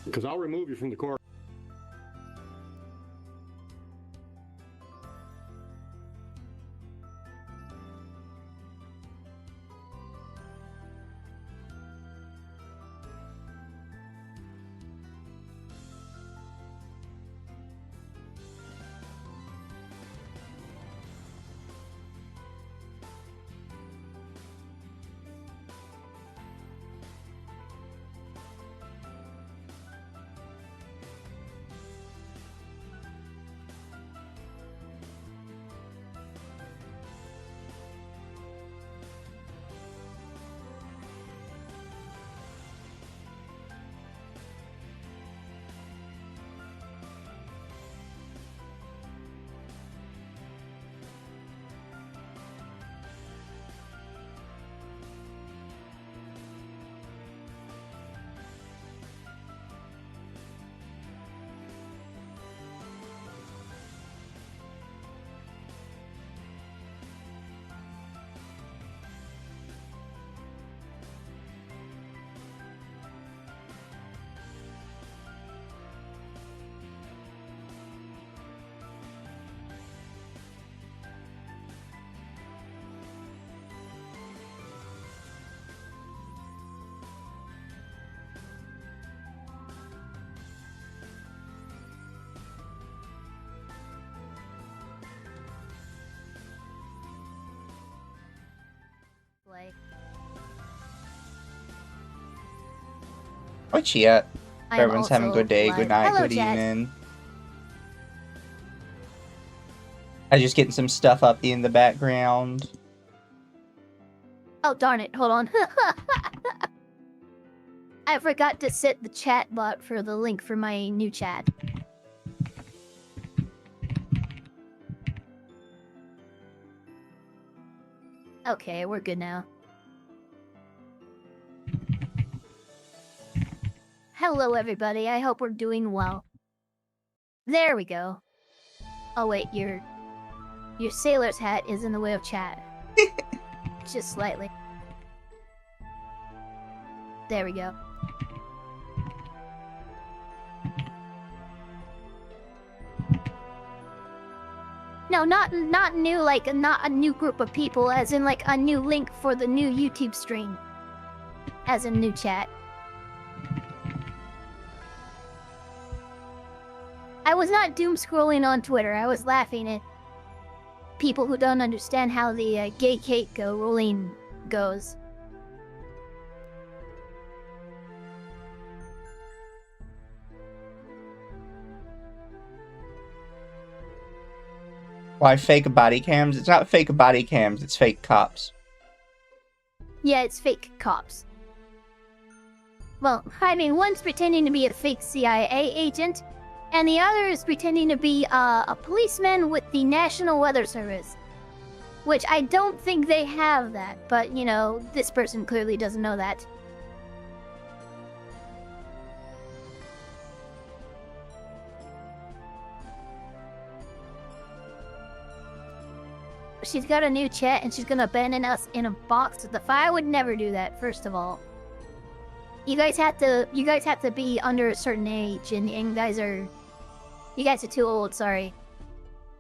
Because I'll remove you from the court. Hi, chat. I am Everyone's having a also good day, live. good night, Hello, good chat. evening. I'm just getting some stuff up in the background. Oh, darn it. Hold on. I forgot to set the chat bot for the link for my new chat. Okay, we're good now. Hello, everybody. I hope we're doing well. There we go. Oh, wait, your sailor's hat is in the way of chat. Just slightly. There we go. No, not new, like, not a new group of people, as in, like, a new link for the new YouTube stream. As in new chat. I was not doom scrolling on Twitter. I was laughing at people who don't understand how the gay cake rolling goes. Why fake body cams? It's not fake body cams, it's fake cops. Yeah, it's fake cops. Well, I mean, one's pretending to be a fake CIA agent, and the other is pretending to be a policeman with the National Weather Service. Which I don't think they have that, but, you know, this person clearly doesn't know that. She's got a new chat and she's gonna abandon us in a box with the fire. I would never do that, first of all. You guys have to be under a certain age, and you guys are too old, sorry.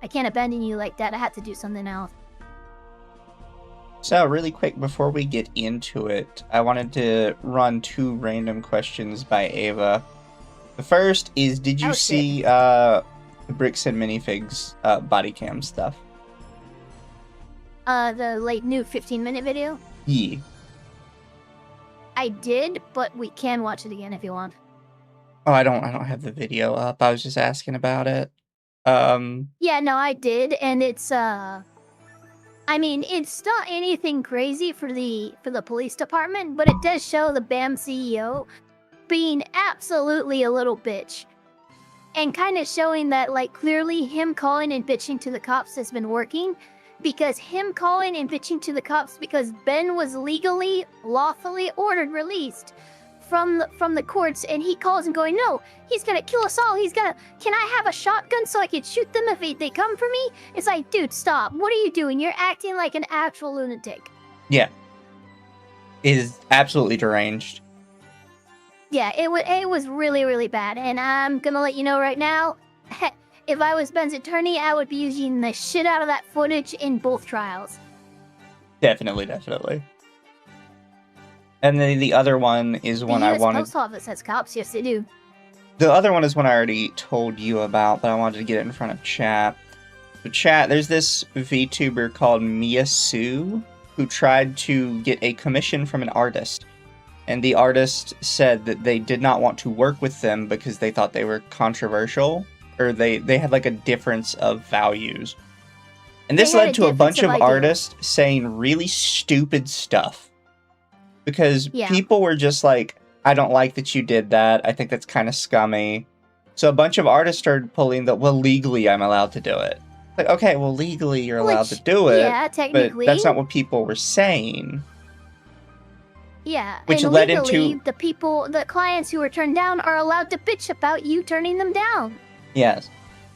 I can't abandon you like that, I have to do something else. So, really quick, before we get into it, I wanted to run 2 random questions by Ava. The first is, did you see the Bricks and Minifigs body cam stuff? The, like, new 15-minute video? Yeah. I did, but we can watch it again if you want. Oh, I don't have the video up. I was just asking about it. Yeah, no, I did, and it's I mean, it's not anything crazy for the police department, but it does show the BAM CEO being absolutely a little bitch. And kind of showing that, like, clearly him calling and bitching to the cops has been working, because him calling and bitching to the cops because Ben was legally, lawfully ordered released from the courts, and he calls and going, no, he's gonna kill us all, can I have a shotgun so I can shoot them if they come for me? It's like, dude, stop, what are you doing? You're acting like an actual lunatic. Yeah. It is absolutely deranged. Yeah, it was really, really bad. And I'm gonna let you know right now, if I was Ben's attorney, I would be using the shit out of that footage in both trials. Definitely. And then the other one is one I wanted... The US Post Office has cops, yes they do. The other one is one I already told you about, but I wanted to get it in front of chat. So chat, there's this VTuber called Mia Sue, who tried to get a commission from an artist. And the artist said that they did not want to work with them because they thought they were controversial, or they had like a difference of values. And this led to a bunch of artists saying really stupid stuff. Because people were just like, I don't like that you did that. I think that's kind of scummy. So a bunch of artists started pulling the, well, legally I'm allowed to do it. Like, okay, well, legally you're allowed to do it. Yeah, technically. But that's not what people were saying. Yeah, which and led legally, into the clients who were turned down are allowed to bitch about you turning them down. Yes,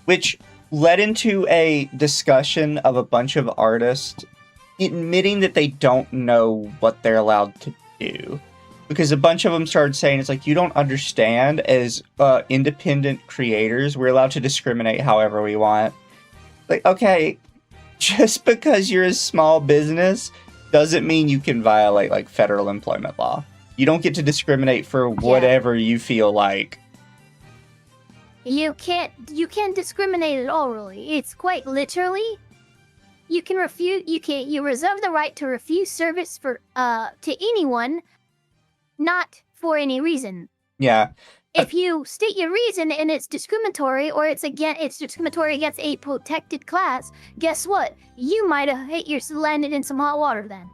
which led into a discussion of a bunch of artists admitting that they don't know what they're allowed to do. Because a bunch of them started saying, it's like, you don't understand, as independent creators, we're allowed to discriminate however we want. Like, okay, just because you're a small business doesn't mean you can violate, like, federal employment law. You don't get to discriminate for whatever you feel like. You can't discriminate at all, really. It's quite literally, you reserve the right to refuse service for, to anyone, not for any reason. Yeah. If you state your reason and it's discriminatory, or it's discriminatory against a protected class, guess what? You might have landed in some hot water then.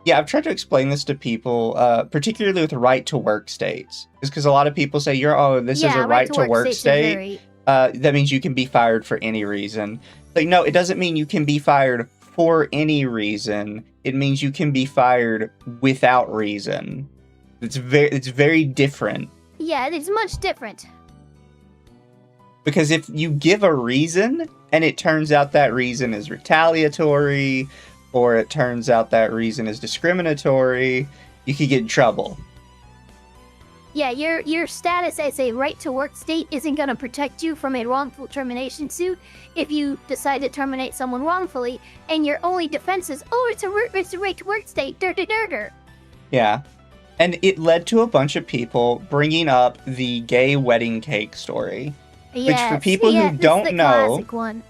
Yeah, I've tried to explain this to people, particularly with right-to-work states. It's because a lot of people say, this is a right-to-work state. That means you can be fired for any reason. Like, no, it doesn't mean you can be fired for any reason. It means you can be fired without reason. It's very different. Yeah, it's much different. Because if you give a reason, and it turns out that reason is retaliatory, or it turns out that reason is discriminatory, you could get in trouble. Yeah, your status as a right-to-work state isn't going to protect you from a wrongful termination suit if you decide to terminate someone wrongfully, and your only defense is, it's a right-to-work state, dur-dur-dur-dur. Yeah. And it led to a bunch of people bringing up the gay wedding cake story. Yes, which for people who don't know, one.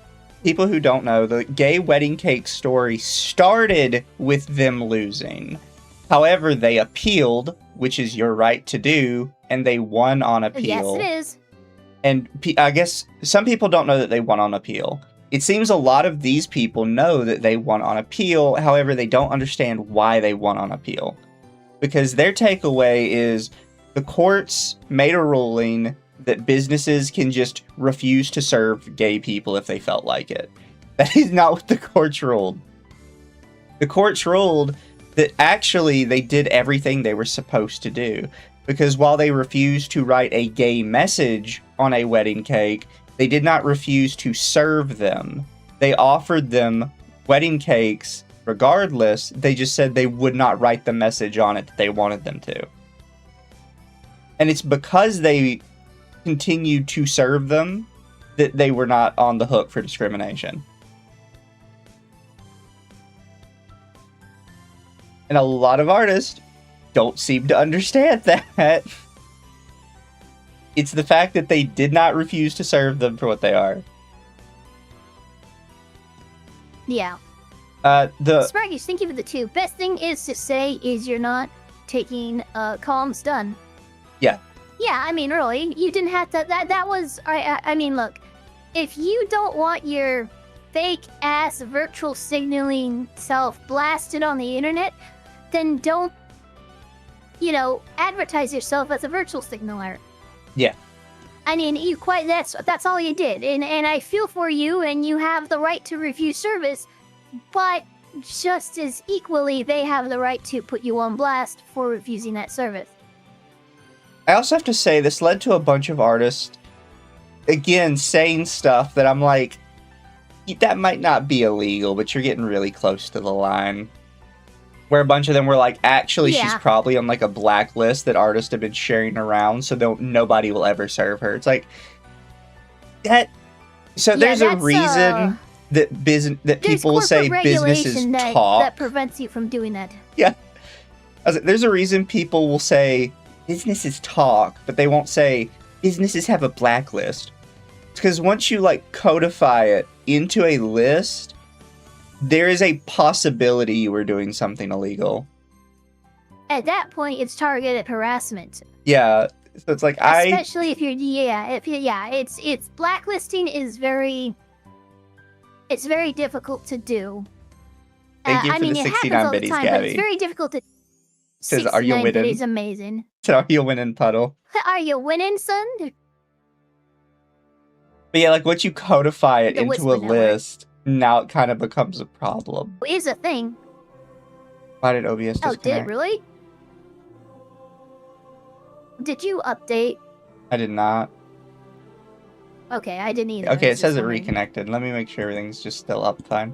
People who don't know, the gay wedding cake story started with them losing. However, they appealed, which is your right to do, and they won on appeal. Yes, it is. And I guess some people don't know that they won on appeal. It seems a lot of these people know that they won on appeal, however, they don't understand why they won on appeal. Because their takeaway is the courts made a ruling that businesses can just refuse to serve gay people if they felt like it. That is not what the courts ruled. The courts ruled that actually they did everything they were supposed to do. Because while they refused to write a gay message on a wedding cake, they did not refuse to serve them. They offered them wedding cakes regardless. They just said they would not write the message on it that they wanted them to. And it's because they continued to serve them that they were not on the hook for discrimination. And a lot of artists don't seem to understand that. It's the fact that they did not refuse to serve them for what they are. Yeah. Spraggies, thank you for the 2. Best thing is to say is you're not taking columns done. Yeah. Yeah, I mean, really, you didn't have to. That was. I mean, look, if you don't want your fake ass virtual signaling self blasted on the internet, then don't, advertise yourself as a virtual signaler. Yeah. I mean, that's all you did, and I feel for you, and you have the right to refuse service, but just as equally, they have the right to put you on blast for refusing that service. I also have to say, this led to a bunch of artists, again, saying stuff that I'm like, that might not be illegal, but you're getting really close to the line. where a bunch of them were like, actually, she's Yeah. probably on like a blacklist that artists have been sharing around, so nobody will ever serve her. It's like that. So there's a reason that people will say businesses talk. That prevents you from doing that. Yeah. There's a reason people will say businesses talk, but they won't say businesses have a blacklist. It's because once you like codify it into a list, there is a possibility you were doing something illegal. At that point, it's targeted harassment. Yeah, so it's like especially if you're it's blacklisting is very difficult to do. Thank you for the 69 biddies, Gabby. But it's very difficult to. Says, are you winning? Is amazing. So are you winning, Puddle? Are you winning, son? But yeah, like once you codify it into a list, now it kind of becomes a problem. Is a thing. Why did OBS disconnect? Oh, did it really? Did you update? I did not. Okay, I didn't either. Okay, it says it reconnected. Let me make sure everything's just still up fine.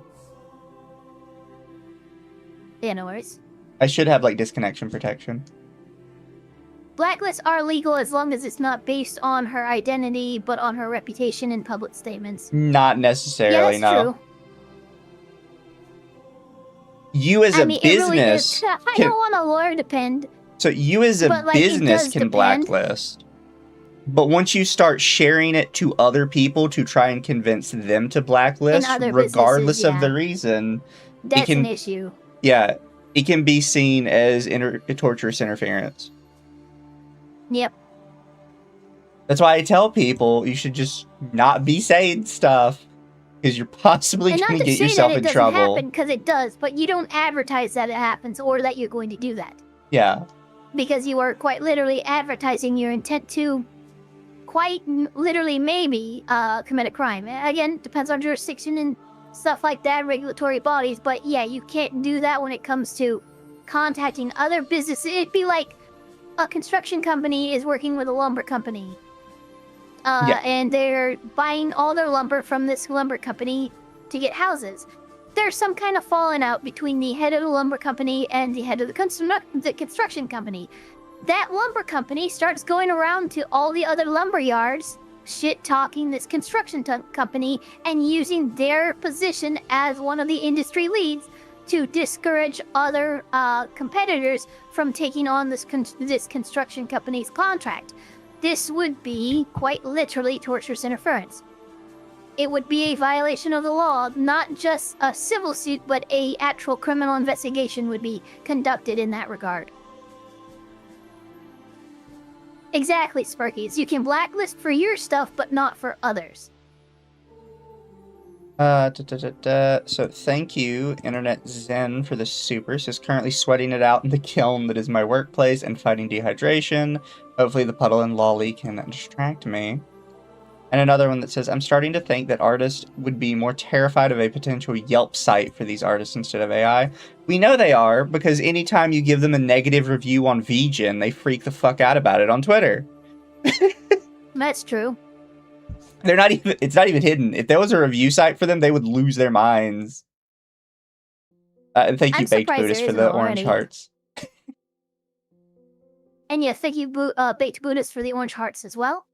Yeah, no worries. I should have like disconnection protection. Blacklists are legal as long as it's not based on her identity, but on her reputation and public statements. Not necessarily, that's no. True. You as a business... Really I don't want a lawyer to depend. So you as a business can blacklist. But once you start sharing it to other people to try and convince them to blacklist, regardless of the reason... That's an issue. Yeah, it can be seen as torturous interference. Yep. That's why I tell people you should just not be saying stuff, because you're possibly going to get yourself in trouble. Not to say that it doesn't happen, because it does, but you don't advertise that it happens or that you're going to do that. Yeah. Because you are quite literally advertising your intent to quite literally maybe commit a crime. Again, depends on jurisdiction and stuff like that, regulatory bodies, but yeah, you can't do that when it comes to contacting other businesses. It'd be like a construction company is working with a lumber company. And they're buying all their lumber from this lumber company to get houses. There's some kind of falling out between the head of the lumber company and the head of the construction company. That lumber company starts going around to all the other lumber yards, shit-talking this construction company and using their position as one of the industry leads to discourage other competitors from taking on this construction company's contract. This would be quite literally torturous interference. It would be a violation of the law. Not just a civil suit, but an actual criminal investigation would be conducted in that regard. Exactly, Sparkies. You can blacklist for your stuff, but not for others. So thank you, Internet Zen, for the super. Says currently sweating it out in the kiln that is my workplace and fighting dehydration. Hopefully the puddle and Lawli can distract me. And another one that says, I'm starting to think that artists would be more terrified of a potential Yelp site for these artists instead of AI. We know they are, because anytime you give them a negative review on VGen, they freak the fuck out about it on Twitter. That's true. It's not even hidden. If there was a review site for them, they would lose their minds. And thank you, Baked Buddhist, for the orange hearts. And yeah, thank you, Baked Buddhist, for the orange hearts as well.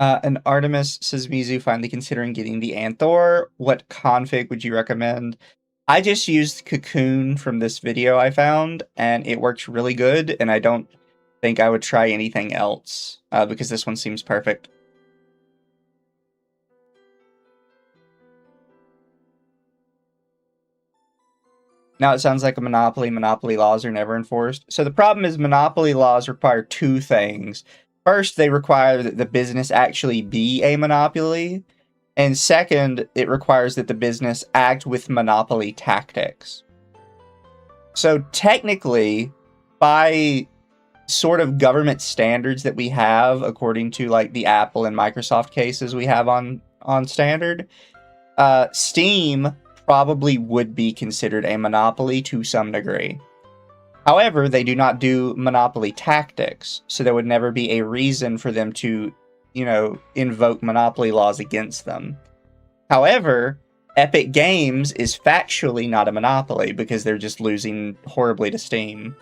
And Artemis says, Mizu finally considering getting the Anthor. What config would you recommend? I just used Cocoon from this video I found, and it works really good, and I don't think I would try anything else, because this one seems perfect. Now it sounds like a monopoly. Monopoly laws are never enforced. So the problem is monopoly laws require two things. First, they require that the business actually be a monopoly. And second, it requires that the business act with monopoly tactics. So technically, by sort of government standards that we have, according to like the Apple and Microsoft cases we have on standard, Steam probably would be considered a monopoly to some degree. However, they do not do monopoly tactics, so there would never be a reason for them to, invoke monopoly laws against them. However, Epic Games is factually not a monopoly because they're just losing horribly to Steam.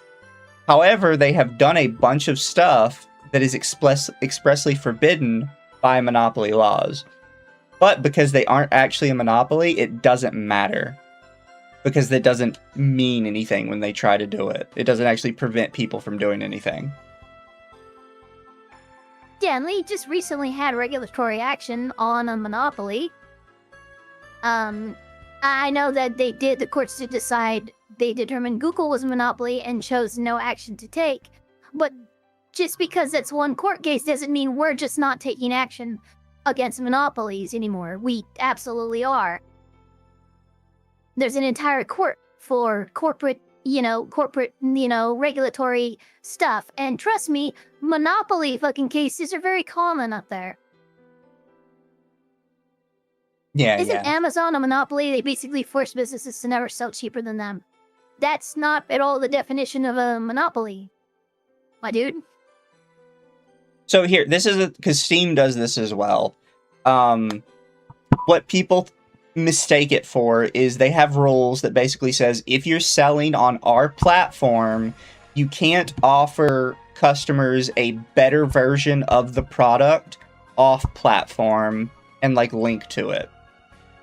However, they have done a bunch of stuff that is expressly forbidden by monopoly laws. But because they aren't actually a monopoly, it doesn't matter. Because it doesn't mean anything when they try to do it. It doesn't actually prevent people from doing anything. Yeah, and they just recently had regulatory action on a monopoly. I know that the courts did decide, they determined Google was a monopoly and chose no action to take. But just because that's one court case doesn't mean we're just not taking action against monopolies anymore. We absolutely are. There's an entire court for corporate, regulatory stuff. And trust me, monopoly fucking cases are very common up there. Yeah, Isn't Amazon a monopoly? They basically force businesses to never sell cheaper than them. That's not at all the definition of a monopoly, my dude. So here, this is because Steam does this as well. What people mistake it for is they have rules that basically says if you're selling on our platform, you can't offer customers a better version of the product off platform and like link to it.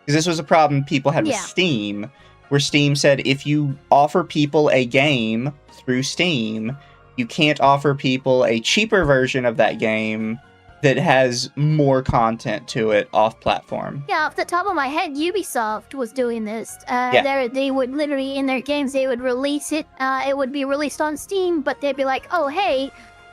Because this was a problem people had with Steam, where Steam said if you offer people a game through Steam, you can't offer people a cheaper version of that game that has more content to it off platform. Yeah, off the top of my head, Ubisoft was doing this. They would literally, in their games, they would release it. It would be released on Steam, but they'd be like, oh, hey,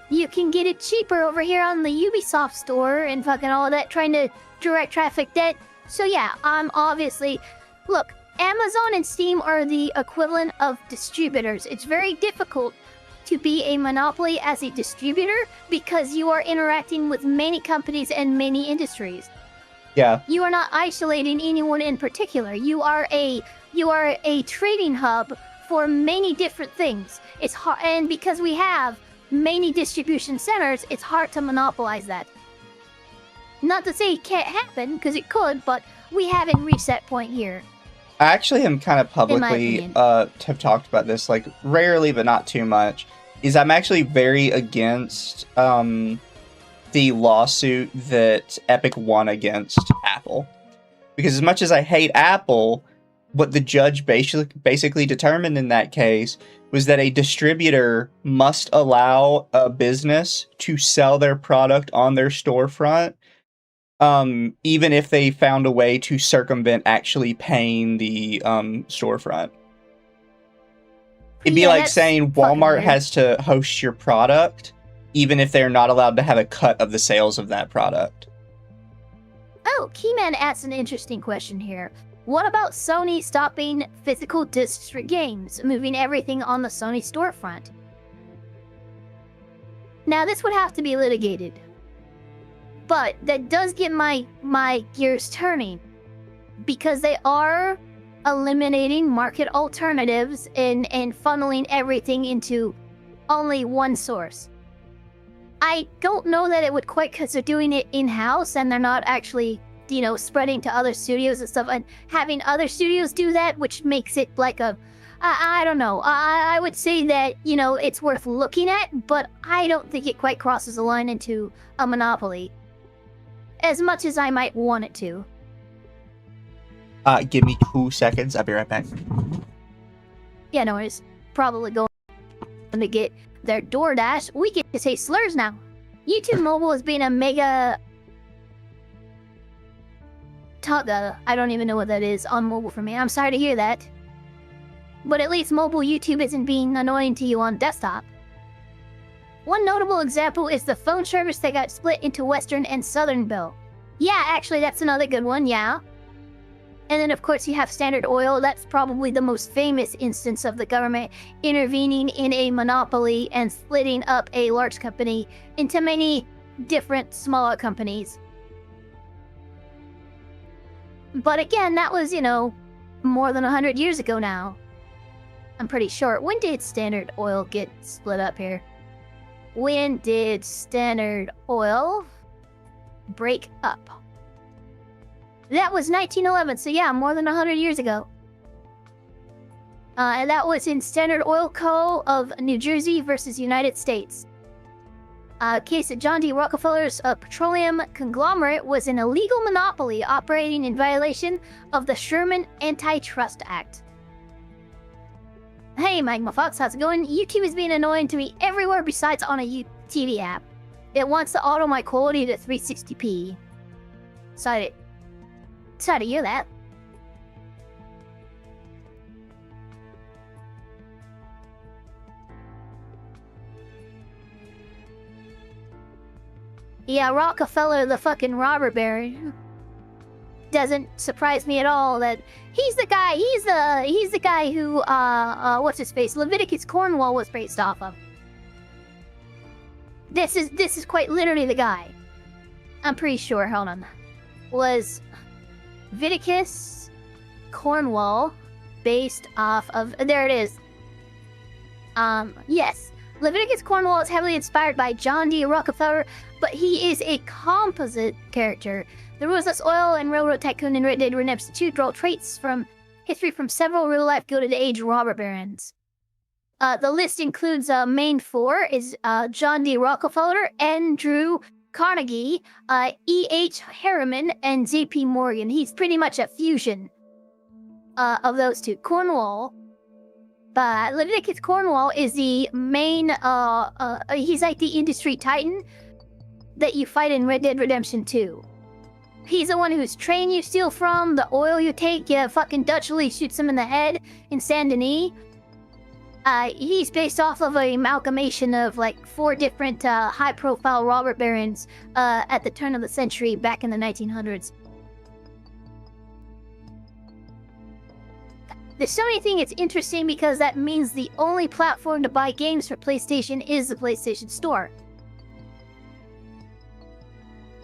you can get it cheaper over here on the Ubisoft store and fucking all of that, trying to direct traffic that. So yeah, I'm obviously... Look, Amazon and Steam are the equivalent of distributors. It's very difficult to be a monopoly as a distributor because you are interacting with many companies and many industries. Yeah. You are not isolating anyone in particular. You are a trading hub for many different things. It's hard, and because we have many distribution centers, it's hard to monopolize that. Not to say it can't happen, because it could, but we haven't reached that point here. I actually am kind of publicly have talked about this, like, rarely, but not too much, is I'm actually very against the lawsuit that Epic won against Apple. Because as much as I hate Apple, what the judge basically determined in that case was that a distributor must allow a business to sell their product on their storefront, even if they found a way to circumvent actually paying the storefront. It'd be like saying Walmart has to host your product, even if they're not allowed to have a cut of the sales of that product. Oh, Keyman asks an interesting question here. What about Sony stopping physical discs for games, moving everything on the Sony storefront? Now, this would have to be litigated. But that does get my gears turning, because they are eliminating market alternatives and funneling everything into only one source. I don't know that it would quite, because they're doing it in-house and they're not actually, spreading to other studios and stuff, and having other studios do that, which makes it like I don't know. I would say that, it's worth looking at, but I don't think it quite crosses the line into a monopoly. As much as I might want it to. Give me 2 seconds. I'll be right back. Yeah, no, it's probably going to get their DoorDash. We get to say slurs now. YouTube Mobile has been a mega... I don't even know what that is on mobile for me. I'm sorry to hear that. But at least mobile YouTube isn't being annoying to you on desktop. One notable example is the phone service that got split into Western and Southern Bill. Yeah, actually, that's another good one, yeah. And then, of course, you have Standard Oil. That's probably the most famous instance of the government intervening in a monopoly and splitting up a large company into many different smaller companies. But again, that was, more than 100 years ago now. I'm pretty sure. When did Standard Oil get split up here? When did Standard Oil break up? That was 1911, so yeah, more than 100 years ago. And that was in Standard Oil Co. of New Jersey versus United States. Case of John D. Rockefeller's petroleum conglomerate was an illegal monopoly operating in violation of the Sherman Antitrust Act. Hey, Magma Fox, how's it going? YouTube is being annoying to me everywhere besides on a TV app. It wants to auto my quality to 360p. Sorry to hear that. Yeah, Rockefeller, the fucking robber baron. Doesn't surprise me at all that he's the guy who what's his face? Leviticus Cornwall was based off of. This is quite literally the guy. I'm pretty sure, hold on. Was Leviticus Cornwall based off of, there it is. Yes. Leviticus Cornwall is heavily inspired by John D. Rockefeller, but he is a composite character. The ruthless oil and railroad tycoon in Red Dead Redemption 2 draw traits from history from several real-life Gilded Age robber barons. The list includes main four is John D. Rockefeller, Andrew Carnegie, E.H. Harriman, and J.P. Morgan. He's pretty much a fusion of those two. Cornwall. But Leviticus Cornwall is the main, he's like the industry titan that you fight in Red Dead Redemption 2. He's the one whose train you steal from, the oil you take, fucking Dutchly shoots him in the head in Saint Denis. He's based off of an amalgamation of like 4 different high-profile robber barons at the turn of the century back in the 1900s. The Sony thing is interesting because that means the only platform to buy games for PlayStation is the PlayStation Store.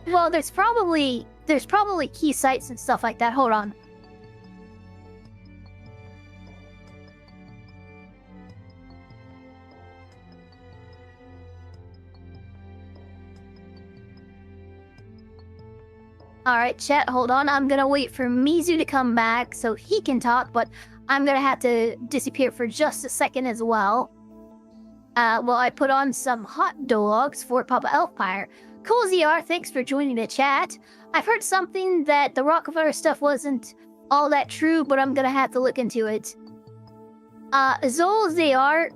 Well, there's probably key sites and stuff like that. Hold on. Alright, chat, hold on. I'm gonna wait for Mizu to come back so he can talk, but I'm gonna have to disappear for just a second as well. Well, I put on some hot dogs for Papa Elfire. Cool ZR, thanks for joining the chat. I've heard something that the Rockefeller stuff wasn't all that true, but I'm gonna have to look into it. Zol ZR,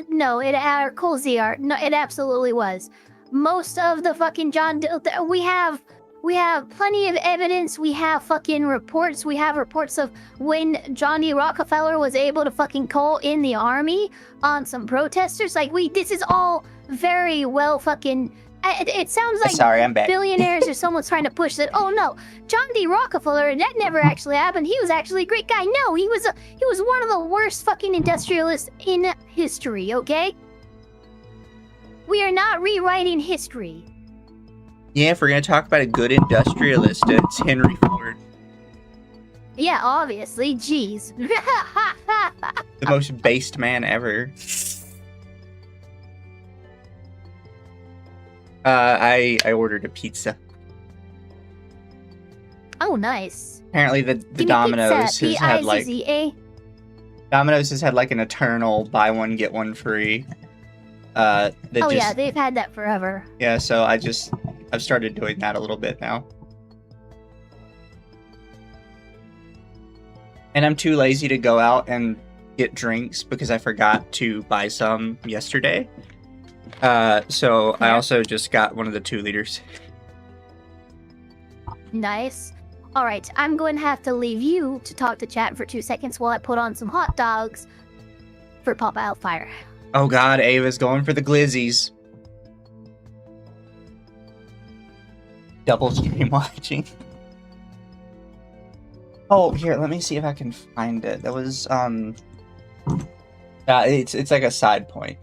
no, Cool ZR, no, it absolutely was. Most of the fucking we have plenty of evidence. We have fucking reports. We have reports of when John D. Rockefeller was able to fucking call in the army on some protesters. Like, this is all very well fucking... It sounds like Sorry, I'm back. Billionaires or someone's trying to push that. Oh no, John D. Rockefeller, that never actually happened. He was actually a great guy. No, he was one of the worst fucking industrialists in history, okay? We are not rewriting history. Yeah, if we're gonna talk about a good industrialist, it's Henry Ford. Yeah, obviously. Jeez. The most based man ever. I ordered a pizza. Oh, nice. Apparently the Domino's has had like... Domino's has had like an eternal buy one, get one free. Yeah, they've had that forever. Yeah, so I've started doing that a little bit now. And I'm too lazy to go out and get drinks because I forgot to buy some yesterday. So I also just got one of the 2 liters. Nice. Alright, I'm going to have to leave you to talk to chat for 2 seconds while I put on some hot dogs for Papa Outfire. Oh god, Ava's going for the glizzies. Double stream watching. Oh, here, let me see if I can find it. That was, it's like a side point.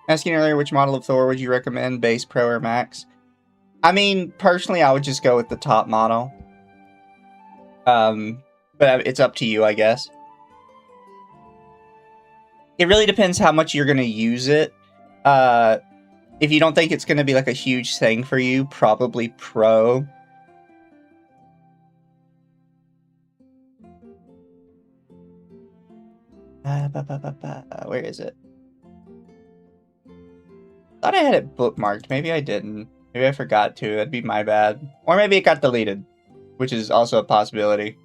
Asking earlier, which model of Thor would you recommend, base, pro, or max? I mean, personally, I would just go with the top model. But it's up to you, I guess. It really depends how much you're going to use it. If you don't think it's going to be like a huge thing for you, probably pro. Where is it? Thought I had it bookmarked. Maybe I didn't. Maybe I forgot to. That'd be my bad. Or maybe it got deleted, which is also a possibility.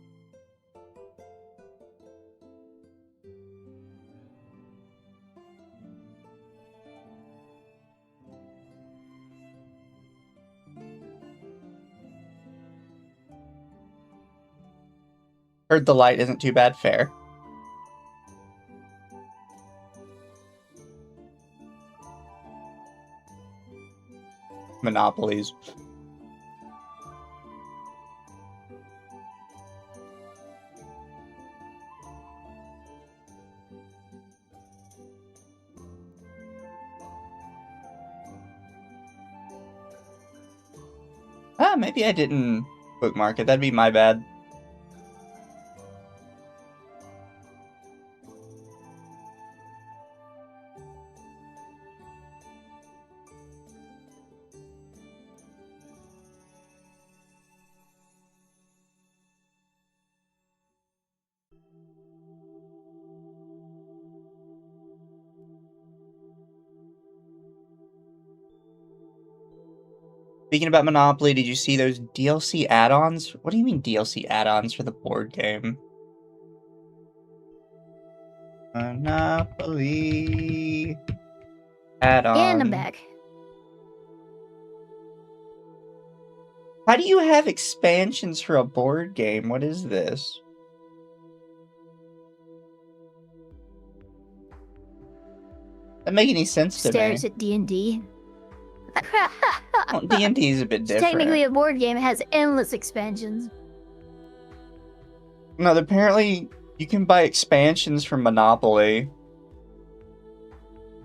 Heard the light isn't too bad. Fair. Monopolies. Maybe I didn't bookmark it. That'd be my bad. Speaking about Monopoly, did you see those DLC add-ons? What do you mean DLC add-ons for the board game? Monopoly add-on. And I'm back. How do you have expansions for a board game? What is this? Doesn't make any sense to me. Stares at D&D. Well, D&D is a bit different. Technically, a board game has endless expansions. No, apparently you can buy expansions from Monopoly.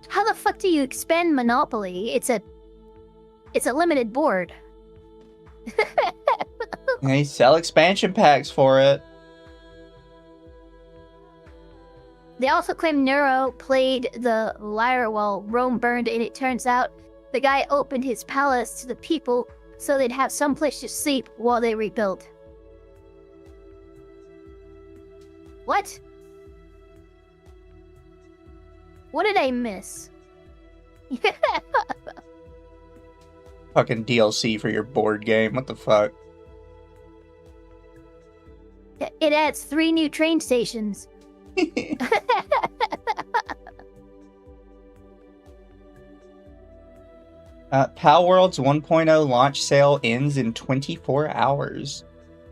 How the fuck do you expand Monopoly? It's a limited board. They sell expansion packs for it. They also claim Nero played the lyre while Rome burned, and it turns out the guy opened his palace to the people so they'd have some place to sleep while they rebuilt. What? What did I miss? Fucking DLC for your board game. What the fuck? It adds 3 new train stations. Pal World's 1.0 launch sale ends in 24 hours.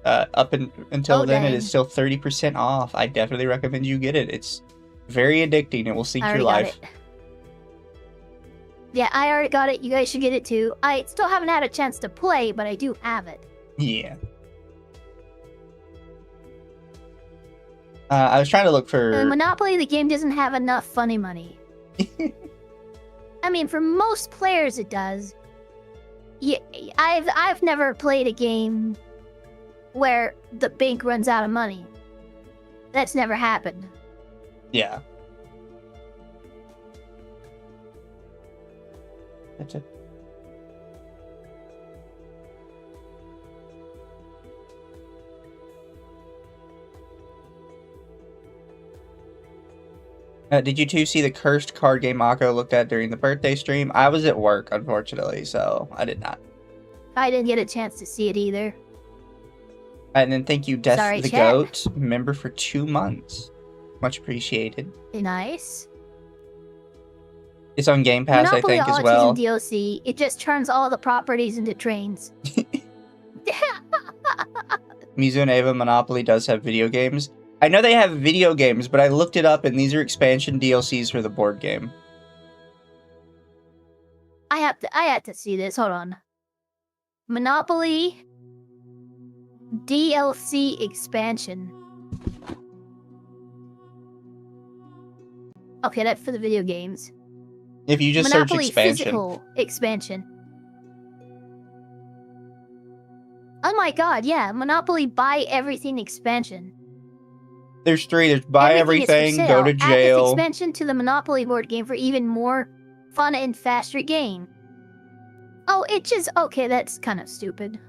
Until then, it is still 30% off. I definitely recommend you get it. It's very addicting. It will sink your life. Yeah, I already got it. You guys should get it too. I still haven't had a chance to play, but I do have it. Yeah. I was trying to look for... In Monopoly, the game doesn't have enough funny money. I mean, for most players, it does. Yeah, I've never played a game where the bank runs out of money. That's never happened. Yeah. That's it. Did you two see the cursed card game Mako looked at during the birthday stream? I was at work, unfortunately, so I did not. I didn't get a chance to see it either. And then thank you, Death Sorry, the chat. Goat, member for 2 months. Much appreciated. Nice. It's on Game Pass, Monopoly, I think, all as it well. is in DLC, it just turns all the properties into trains. Mizu and Ava Monopoly does have video games. I know they have video games, but I looked it up, and these are expansion DLCs for the board game. I have to see this. Hold on. Monopoly DLC expansion. Okay, that's for the video games. If you just Monopoly search expansion. physical expansion. Oh my god, yeah, Monopoly buy everything expansion. There's 3. There's buy everything, go to Add this jail. expansion to the Monopoly board game for even more fun and faster game. Oh, it just... Okay, that's kind of stupid.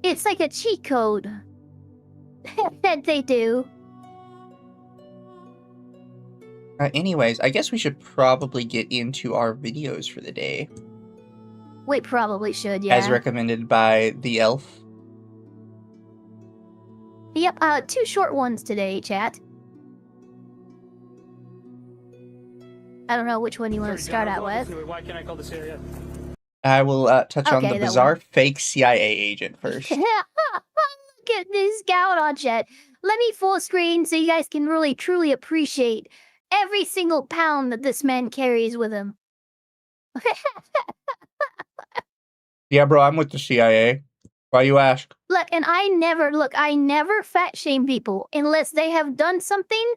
It's like a cheat code that they do. Anyways, I guess we should probably get into our videos for the day. We probably should, yeah. As recommended by the elf. Yep, 2 short ones today, chat. I don't know which one you want to start out with. Why can't I call this area? I will touch on the bizarre fake CIA agent first. Look at this on chat. Let me full screen so you guys can really truly appreciate every single pound that this man carries with him. Yeah, bro, I'm with the CIA. Why you ask? Look, and I never fat shame people unless they have done something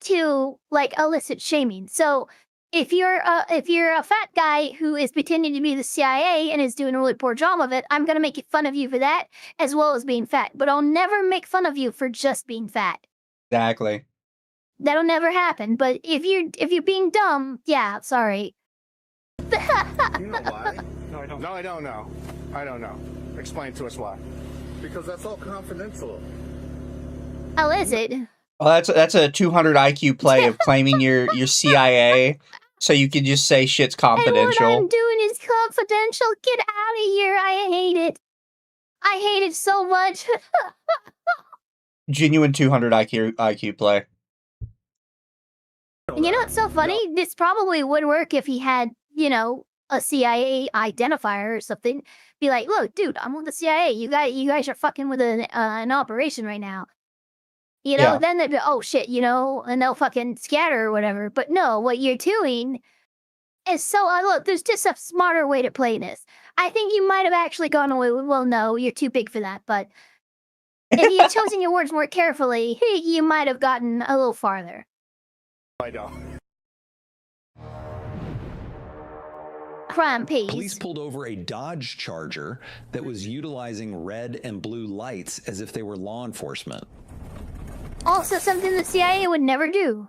to, like, elicit shaming. So if you're a fat guy who is pretending to be the CIA and is doing a really poor job of it, I'm gonna make fun of you for that, as well as being fat. But I'll never make fun of you for just being fat. Exactly. That'll never happen. But if you're being dumb, yeah, sorry. You know why? No, I don't. No, I don't know. I don't know. Explain to us why. Because that's all confidential. How is it? Well, that's a 200 IQ play of claiming you're CIA, so you can just say shit's confidential. And what I'm doing is confidential. Get out of here. I hate it. I hate it so much. Genuine 200 IQ play. You know what's so funny? This probably would work if he had, you know, a CIA identifier or something. Be like, look, dude, I'm with the CIA. You guys are fucking with an operation right now. You know, then they'd be, oh shit, you know, and they'll fucking scatter or whatever. But no, what you're doing is so, look, there's just a smarter way to play this. I think you might have actually gone away with, well, no, you're too big for that. But if you had chosen your words more carefully, you might have gotten a little farther. I don't. Crime piece. Police pulled over a Dodge Charger that was utilizing red and blue lights as if they were law enforcement. Also something the CIA would never do.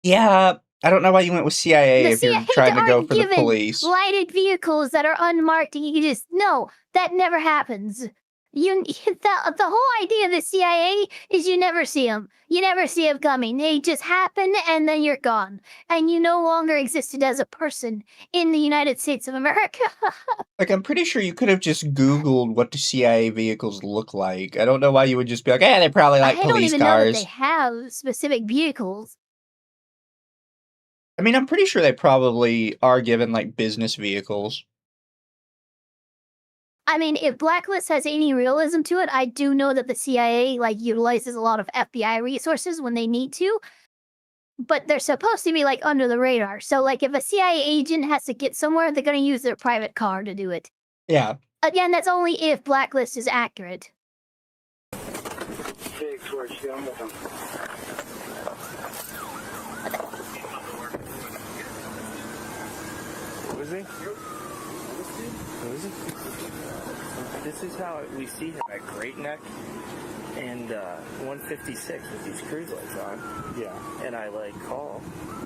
Yeah, I don't know why you went with CIA if you're trying to go for the police. Lighted vehicles that are unmarked, and you just, no, that never happens. The whole idea of the CIA is you never see them. You never see them coming. They just happen, and then you're gone. And you no longer existed as a person in the United States of America. Like, I'm pretty sure you could have just Googled what do CIA vehicles look like. I don't know why you would just be like, they probably like police cars. I don't even know that they have specific vehicles. I mean, I'm pretty sure they probably are given, like, business vehicles. I mean, if Blacklist has any realism to it, I do know that the CIA, like, utilizes a lot of FBI resources when they need to. But they're supposed to be, like, under the radar. So, like, if a CIA agent has to get somewhere, they're going to use their private car to do it. Yeah. Again, that's only if Blacklist is accurate. Who is he? Who is he? This is how we see him at Great Neck and 156 with these cruise lights on. Yeah. And I call.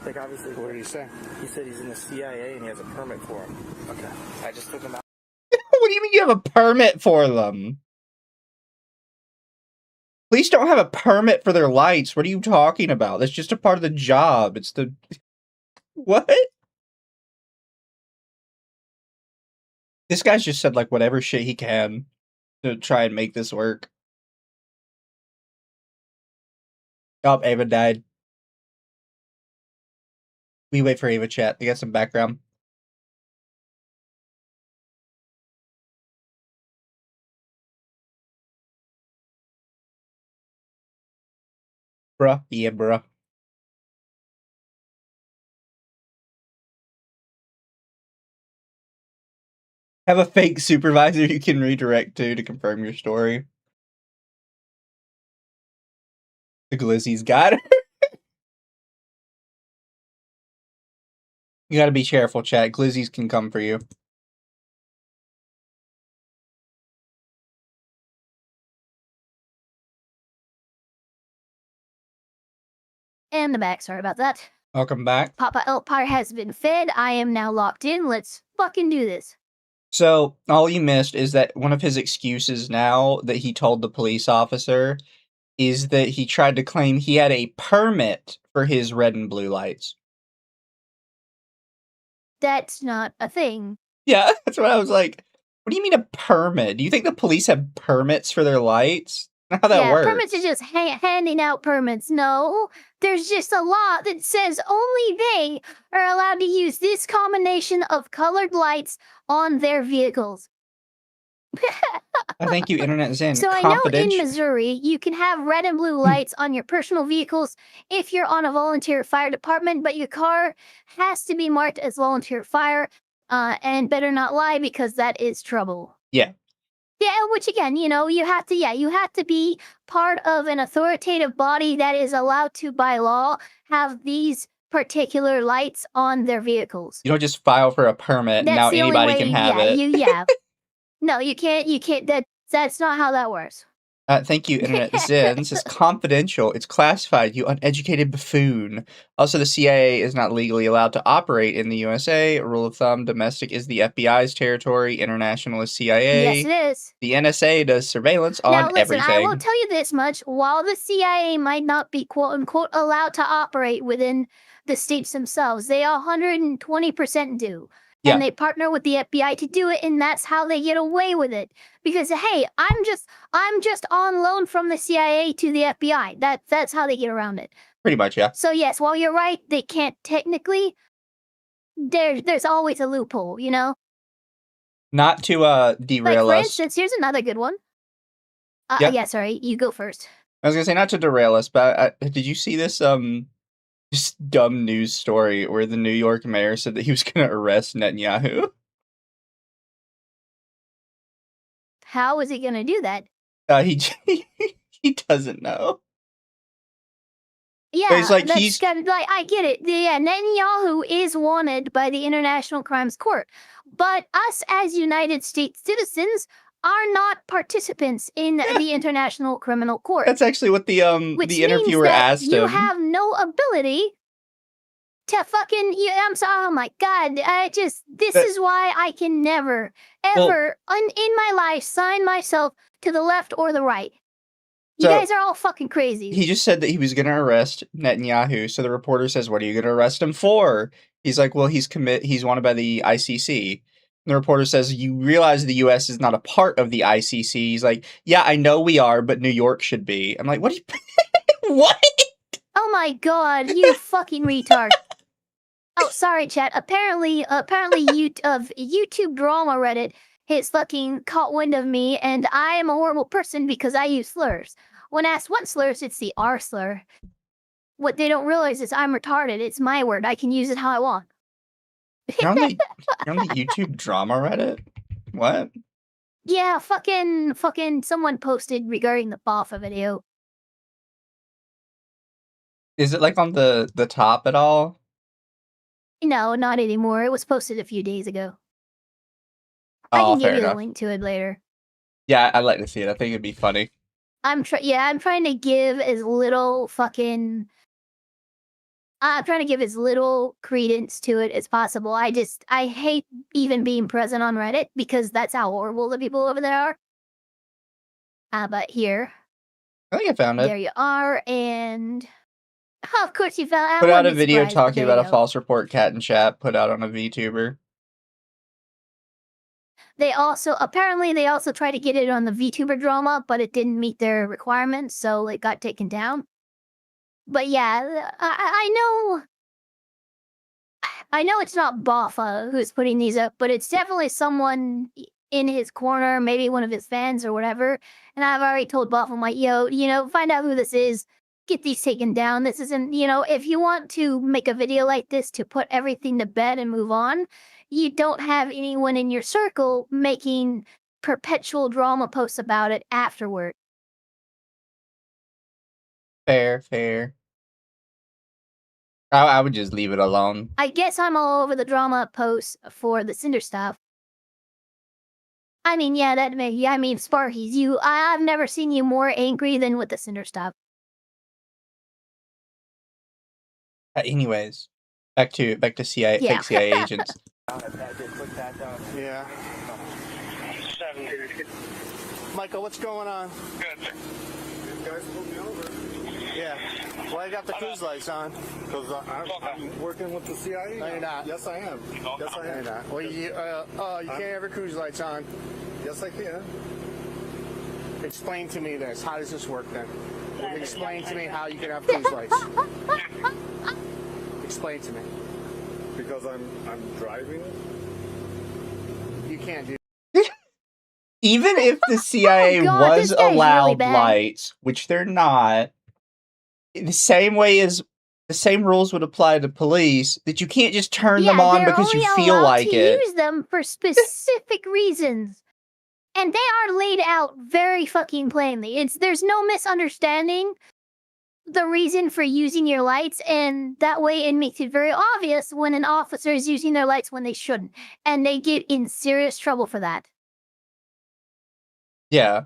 Obviously. What did he say? He said he's in the CIA and he has a permit for him. Okay. I just took him out. What do you mean you have a permit for them? Police don't have a permit for their lights. What are you talking about? That's just a part of the job. It's the... What? This guy's just said, like, whatever shit he can to try and make this work. Oh, Ava died. We wait for Ava chat. They got some background. Bruh. Yeah, bruh. Have a fake supervisor you can redirect to confirm your story. The glizzy's got her. You gotta be careful, chat. Glizzies can come for you. And the back, sorry about that. Welcome back. Papa Elpire has been fed. I am now locked in. Let's fucking do this. So, all you missed is that one of his excuses now that he told the police officer is that he tried to claim he had a permit for his red and blue lights. That's not a thing. Yeah, that's what I was like. What do you mean a permit? Do you think the police have permits for their lights? Not how that works. Permits are just handing out permits. No, there's just a law that says only they are allowed to use this combination of colored lights on their vehicles. Thank you, Internet Zen. So I know in Missouri, you can have red and blue lights on your personal vehicles if you're on a volunteer fire department, but your car has to be marked as volunteer fire, and better not lie because that is trouble. Yeah. Yeah, which again, you have to be part of an authoritative body that is allowed to, by law, have these particular lights on their vehicles. You don't just file for a permit and now anybody can have it. No, you can't, that's not how that works. Thank you, Internet Zen. This is confidential. It's classified, you uneducated buffoon. Also, the CIA is not legally allowed to operate in the USA. A rule of thumb, domestic is the FBI's territory, international is CIA. Yes, it is. The NSA does surveillance on everything. I will tell you this much. While the CIA might not be quote-unquote allowed to operate within the states themselves, they 120% do. Yeah. And they partner with the FBI to do it, and that's how they get away with it. Because hey, I'm just on loan from the CIA to the FBI. That's how they get around it. Pretty much, yeah. So yes, while you're right, they can't technically. There's always a loophole, you know. Not to derail like, for us. instance, here's another good one. Yep. Yeah, sorry, you go first. I was gonna say not to derail us, but did you see this just dumb news story where the New York mayor said that he was gonna arrest Netanyahu? How is he gonna do that? He doesn't know. Yeah, but he's like, I get it. Yeah, Netanyahu is wanted by the International Crimes Court, but us as United States citizens are not participants in the International Criminal Court. That's actually what the interviewer asked him. You have no ability to fucking. I'm sorry. Oh my god! This is why I can never, ever, in my life, sign myself to the left or the right. You guys are all fucking crazy. He just said that he was going to arrest Netanyahu. So the reporter says, "What are you going to arrest him for?" He's like, "Well, he's wanted by the ICC." And the reporter says, "You realize the U.S. is not a part of the ICC?" He's like, "Yeah, I know we are, but New York should be." I'm like, "What? What?" Oh my god, you fucking retard. Oh, sorry, chat. Apparently, YouTube drama Reddit has fucking caught wind of me, and I am a horrible person because I use slurs. When asked what slurs, it's the R slur. What they don't realize is I'm retarded. It's my word. I can use it how I want. You're on the YouTube drama Reddit? What? Yeah, fucking someone posted regarding the Boffa video. Is it like on the top at all? No, not anymore. It was posted a few days ago. Oh, I can give you enough. the link to it later. Yeah, I'd like to see it. I think it'd be funny. I'm trying to give as little credence to it as possible. I hate even being present on Reddit because that's how horrible the people over there are. But here. I think I found it. There you are, and of course you found. Put out a video talking about a false report cat in chat put out on a VTuber. They also tried to get it on the VTuber drama, but it didn't meet their requirements, so it got taken down. But yeah, I know it's not Boffa who's putting these up, but it's definitely someone in his corner, maybe one of his fans or whatever. And I've already told Boffa, I'm like, yo, find out who this is, get these taken down. This isn't, if you want to make a video like this to put everything to bed and move on, you don't have anyone in your circle making perpetual drama posts about it afterward. Fair. I would just leave it alone. I guess I'm all over the drama posts for the Cinder stuff. I mean, yeah, Sparky's you. I've never seen you more angry than with the Cinder stuff. Anyways, back to CIA, Yeah. fake CIA agents. Yeah. Michael, what's going on? Good. You guys pulled me over. Yeah. Well, I got the cruise lights on. Because I'm working with the CIA. No, you're not. Yes, I am. Yes, I am. No, you're not. Well, you can't have your cruise lights on. Yes, I can. Explain to me this. How does this work then? Explain to me how you can have cruise lights. Explain to me. Because I'm driving. You can't do. Even if the CIA God, was this guy's allowed really bad. lights, which they're not, the same rules would apply to police, that you can't just turn them on they're because you only feel allowed like to it. use them for specific reasons. And they are laid out very fucking plainly. There's no misunderstanding the reason for using your lights, and that way it makes it very obvious when an officer is using their lights when they shouldn't. And they get in serious trouble for that. Yeah.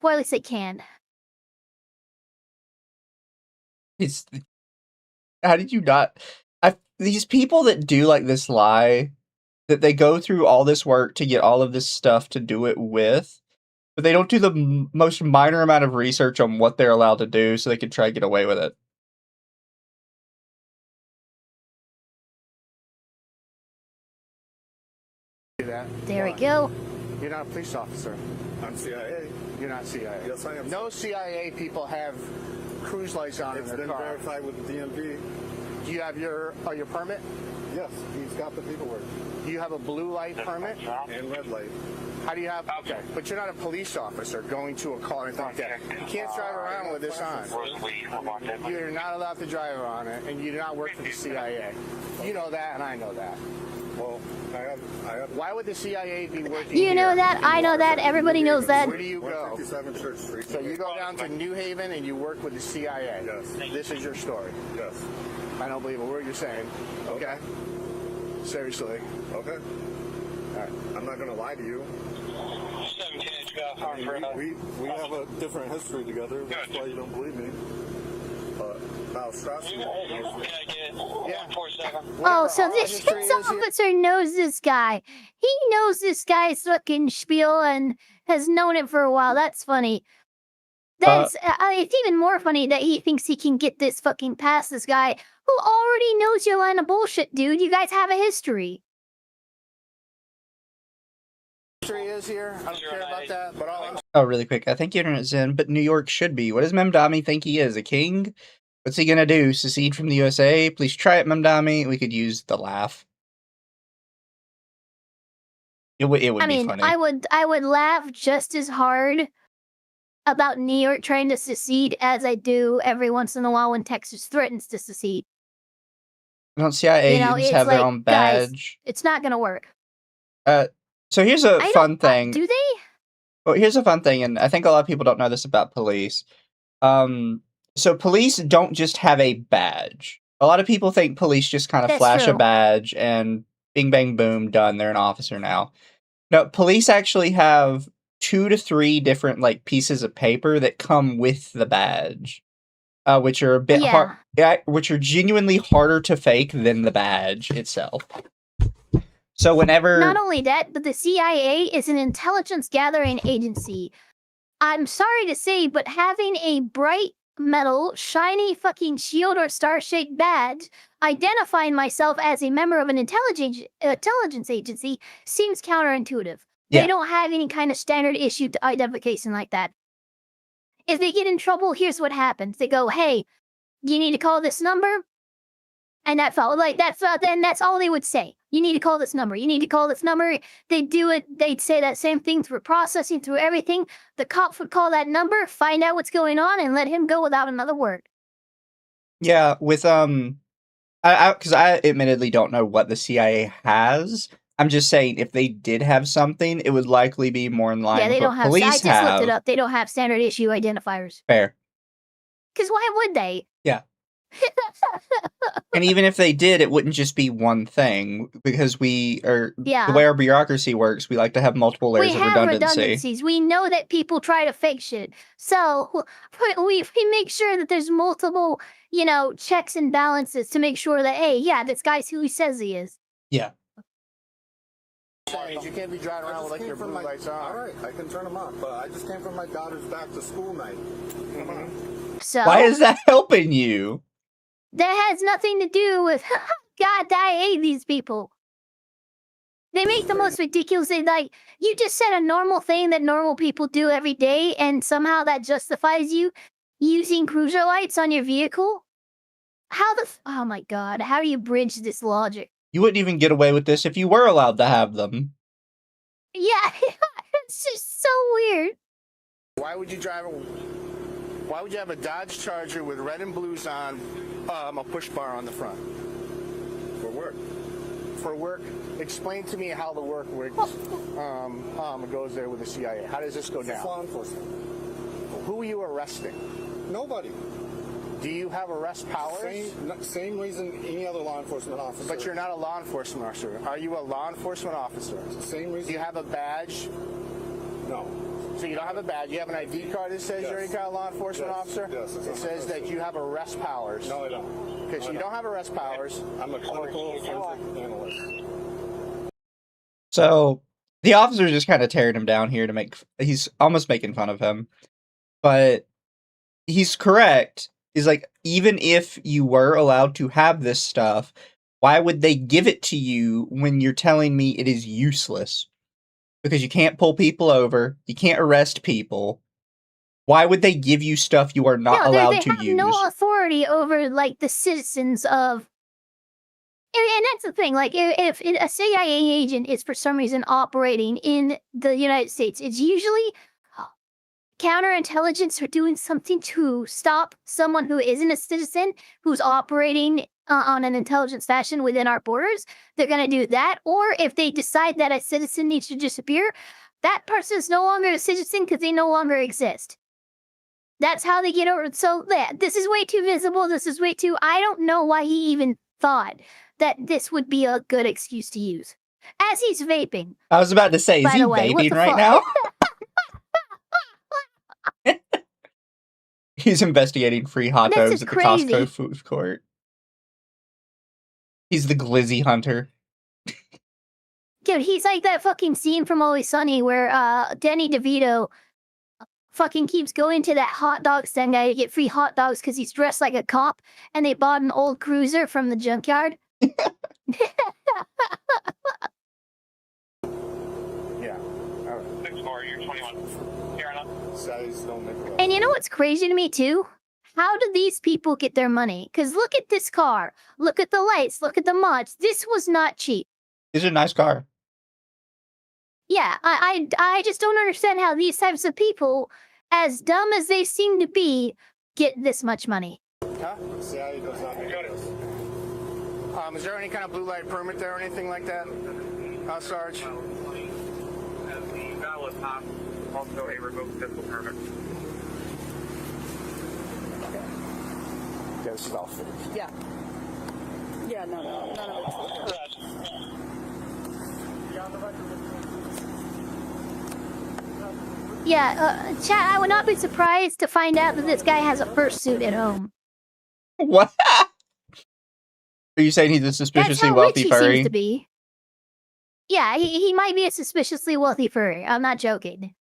Or at least they can. How did you not? These people that do like this lie, that they go through all this work to get all of this stuff to do it with, but they don't do the most minor amount of research on what they're allowed to do so they can try to get away with it. There we go. You're not a police officer. I'm CIA. You're not CIA. Yes, I am. No CIA people have cruise lights on in their car. It's been verified with the DMV. Do you have your permit? Yes, he's got the paperwork. Do you have a blue light permit? And red light. How do you have? Okay, but you're not a police officer going to a car and like that. You can't drive around with this on. You're not allowed to drive on it, and you do not work for the CIA. You know that, and I know that. Well, I have. Why would the CIA be working? You know that, I know that, everybody knows that. Where do you go? 157 Church Street. So you go down to New Haven and you work with the CIA. Yes. This is your story. Yes. I don't believe a word you're saying. Okay. Seriously. Okay. All right. I'm not going to lie to you. We have a different history together. That's why you don't believe me. Oh, so this officer knows this guy. He knows this guy's fucking spiel and has known it for a while. That's funny. That's it's even more funny that he thinks he can get this fucking past this guy who already knows your line of bullshit, dude. You guys have a history. Is here. I don't care about that, but all I'm... Oh, really quick. I think internet's in, but New York should be. What does Memdami think he is? A king? What's he gonna do? Secede from the USA? Please try it, Memdami. We could use the laugh. It would be funny. I would laugh just as hard about New York trying to secede as I do every once in a while when Texas threatens to secede. Don't CIA agents have their own badge? Guys, it's not gonna work. So here's a fun thing. Do they? Well, here's a fun thing, and I think a lot of people don't know this about police. So police don't just have a badge. A lot of people think police just kind of flash a badge and bing, bang, boom, done. They're an officer now. No, police actually have 2 to 3 different like pieces of paper that come with the badge, which are a bit hard. Yeah, which are genuinely harder to fake than the badge itself. So whenever... Not only that, but the CIA is an intelligence gathering agency. I'm sorry to say, but having a bright metal, shiny fucking shield or star-shaped badge identifying myself as a member of an intelligence agency seems counterintuitive. Yeah. They don't have any kind of standard issue to identification like that. If they get in trouble, here's what happens. They go, hey, you need to call this number? And that felt like then that's all they would say. You need to call this number. You need to call this number. They'd do it. They'd say that same thing through processing, through everything. The cops would call that number, find out what's going on, and let him go without another word. Yeah, with because I admittedly don't know what the CIA has. I'm just saying if they did have something, it would likely be more in line with what police have. I just looked it up. They don't have standard issue identifiers. Fair. Because why would they? Yeah. And even if they did, it wouldn't just be one thing, because the way our bureaucracy works, we like to have multiple layers of redundancy. Redundancies. We know that people try to fake shit. So we make sure that there's multiple, checks and balances to make sure that, hey, yeah, this guy's who he says he is. Yeah. You can't be driving around with your blue lights on. All right, I can turn them off, but I just came from my daughter's back to school night. Come on. So why is that helping you? That has nothing to do with, God, I hate these people. They make the most ridiculous, you just said a normal thing that normal people do every day, and somehow that justifies you using cruiser lights on your vehicle? Oh my God, how do you bridge this logic? You wouldn't even get away with this if you were allowed to have them. Yeah, it's just so weird. Why would you have a Dodge Charger with red and blues on, a push bar on the front? For work. For work? Explain to me how the work works. Goes there with the CIA. How does this go down? Law enforcement. Who are you arresting? Nobody. Do you have arrest powers? Same reason any other law enforcement officer. But you're not a law enforcement officer. Are you a law enforcement officer? Same reason. Do you have a badge? No. So you don't have a badge. You have an ID card that says you're any kind of law enforcement officer? Yes. It says that you have arrest powers. No, I don't. Because you don't have arrest powers. I'm a clinical forensic analyst. So the officer's just kind of tearing him down here he's almost making fun of him. But he's correct. Is even if you were allowed to have this stuff, why would they give it to you when you're telling me it is useless? Because you can't pull people over, you can't arrest people. Why would they give you stuff you are not allowed to use? They have no authority over the citizens of. And that's the thing. If a CIA agent is for some reason operating in the United States, it's usually counterintelligence or doing something to stop someone who isn't a citizen who's operating on an intelligence fashion within our borders. They're going to do that. Or if they decide that a citizen needs to disappear, that person is no longer a citizen because they no longer exist. That's how they get over it. So this is way too visible. This is way too... I don't know why he even thought that this would be a good excuse to use. As he's vaping. I was about to say, is he vaping right now? He's investigating free hot dogs at the Costco food court. He's the glizzy hunter. Dude, he's like that fucking scene from Always Sunny where Danny DeVito fucking keeps going to that hot dog stand guy to get free hot dogs because he's dressed like a cop and they bought an old cruiser from the junkyard. Yeah. All right. 6-4, you're 21. Here enough. Size don't make a lot. And you know what's crazy to me too? How do these people get their money? Because look at this car. Look at the lights. Look at the mods. This was not cheap. This is a nice car. Yeah, I just don't understand how these types of people, as dumb as they seem to be, get this much money. Huh? CIA does not make this. Is there any kind of blue light permit there or anything like that? Sarge? As the valid pass, also a revoked physical permit. Yeah, this is all fake. Yeah. Yeah, no, none of it's Yeah, chat, I would not be surprised to find out that this guy has a fursuit at home. What? Are you saying he's a suspiciously That's how wealthy rich furry? he seems to be. Yeah, he might be a suspiciously wealthy furry. I'm not joking.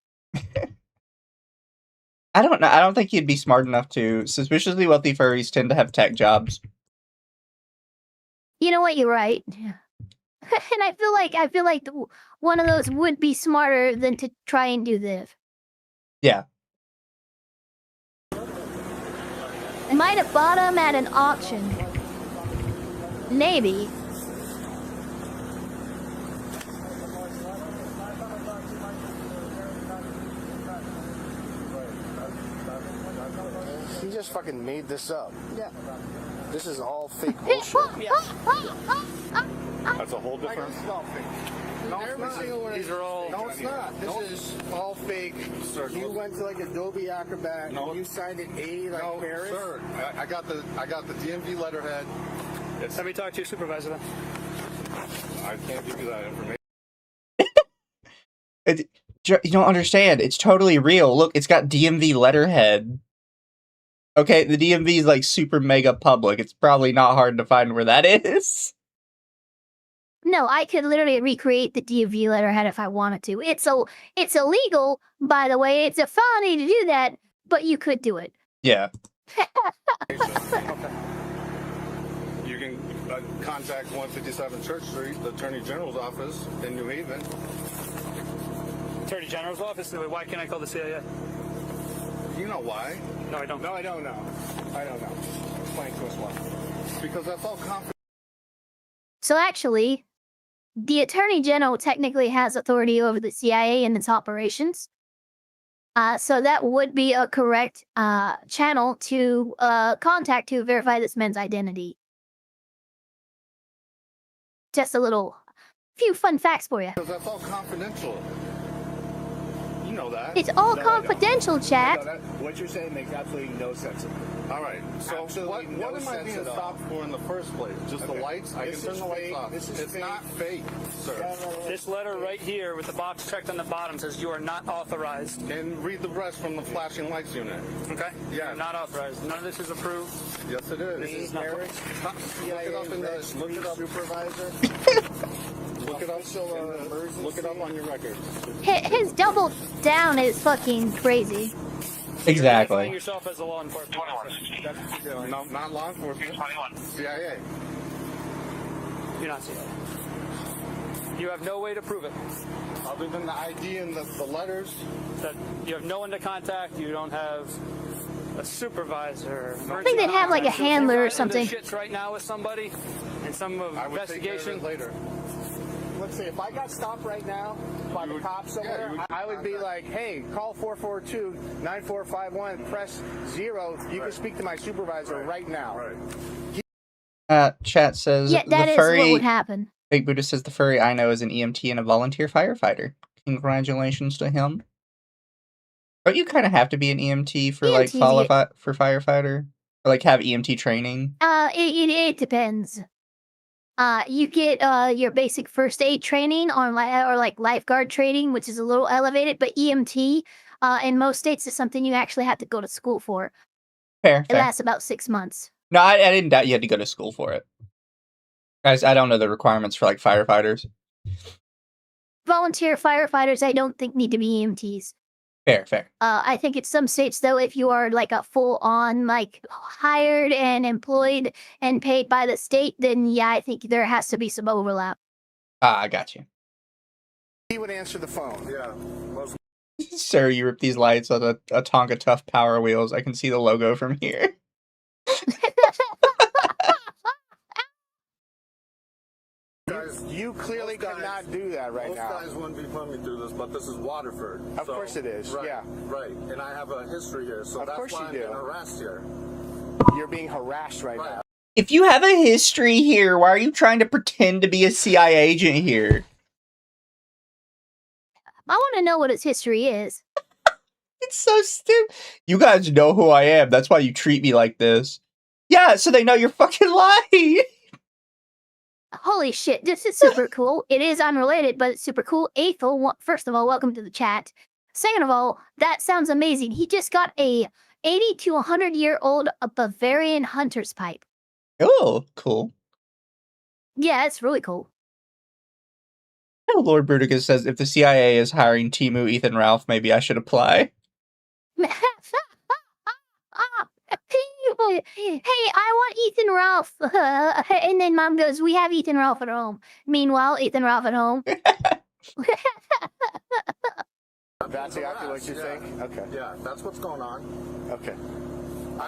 I don't know. I don't think he'd be smart enough to. Suspiciously wealthy furries tend to have tech jobs. You know what? You're right. And I feel like one of those would be smarter than to try and do this. Yeah. Might have bought him at an auction. Maybe. He just fucking made this up. Yeah. This is all fake bullshit. That's a whole different. This is all fake. Every single one. These are all. No, it's not. This is all fake. Sir, You went to like Adobe Acrobat. No. And you signed an A like Paris. sir. I got the DMV letterhead. Let me talk to your supervisor then. I can't give you that information. You don't understand. It's totally real. Look, it's got DMV letterhead. Okay, the DMV is like super mega public. It's probably not hard to find where that is. No, I could literally recreate the DMV letterhead if I wanted to. It's illegal, by the way. It's a felony to do that, but you could do it. Yeah. You can contact 157 Church Street, the Attorney General's office in New Haven. Attorney General's office? Why can't I call the CIA? You know why? No, I don't. No, I don't know. I don't know. Explain to us why. Because that's all confidential. So actually, the Attorney General technically has authority over the CIA and its operations. So that would be a correct channel to contact to verify this man's identity. Just a few fun facts for you. Because that's all confidential. You know that. It's all confidential, chat. What you're saying makes absolutely no sense. All right. So what am I being stopped for in the first place? Just the lights? I can turn the lights off. It's not fake, sir. This letter right here with the box checked on the bottom says you are not authorized. And read the rest from the flashing lights unit. Okay? Yeah. Not authorized. None of this is approved. Yes, it is. This is not. Look it up in the supervisor. Look it up on your record. His double down is fucking crazy. You're identifying Exactly. yourself as a law enforcement officer. No, not law enforcement. 21. CIA. You're not CIA. You have no way to prove it. Other than the ID and the letters. That you have no one to contact. You don't have a supervisor. I think they'd have like a handler or something. Shits right now with somebody in some I would take care of investigation it later. Let's see, if I got stopped right now by the cops somewhere, I would be like, hey, call 442-9451, press 0. You can speak to my supervisor right now. Right. Chat says Yeah, that the is furry. what would happen. Big Buddha says the furry I know is an EMT and a volunteer firefighter. Congratulations to him. Don't you kind of have to be an EMT for like EMTs, for firefighter, or like have EMT training? It depends. You get your basic first aid training or like lifeguard training, which is a little elevated, but EMT in most states is something you actually have to go to school for. Fair. It lasts about 6 months. No, I didn't doubt you had to go to school for it. Guys, I don't know the requirements for like firefighters. Volunteer firefighters, I don't think need to be EMTs. Fair. I think in some states, though, if you are like a full-on, like hired and employed and paid by the state, then yeah, I think there has to be some overlap. I got you. He would answer the phone. Yeah. Sir, you rip these lights on a Tonka Tough Power Wheels. I can see the logo from here. You clearly cannot do that right now. Most guys wouldn't be putting me through this, but this is Waterford. Of course it is, Right, yeah. Right, and I have a history here, so Of that's course why you I'm do. getting harassed here. You're being harassed right now. If you have a history here, why are you trying to pretend to be a CIA agent here? I want to know what its history is. It's so stupid. You guys know who I am. That's why you treat me like this. Yeah, so they know you're fucking lying. Holy shit, this is super cool. It is unrelated, but it's super cool. Ethel, first of all, welcome to the chat. Second of all, that sounds amazing. He just got a 80 to 100-year-old Bavarian hunter's pipe. Oh, cool. Yeah, it's really cool. Lord Bruticus says, if the CIA is hiring Timu, Ethan, Ralph, maybe I should apply. Hey, I want Ethan Ralph. And then Mom goes, we have Ethan Ralph at home. Meanwhile, Ethan Ralph at home. That's exactly what you think? Okay. Yeah, that's what's going on. Okay.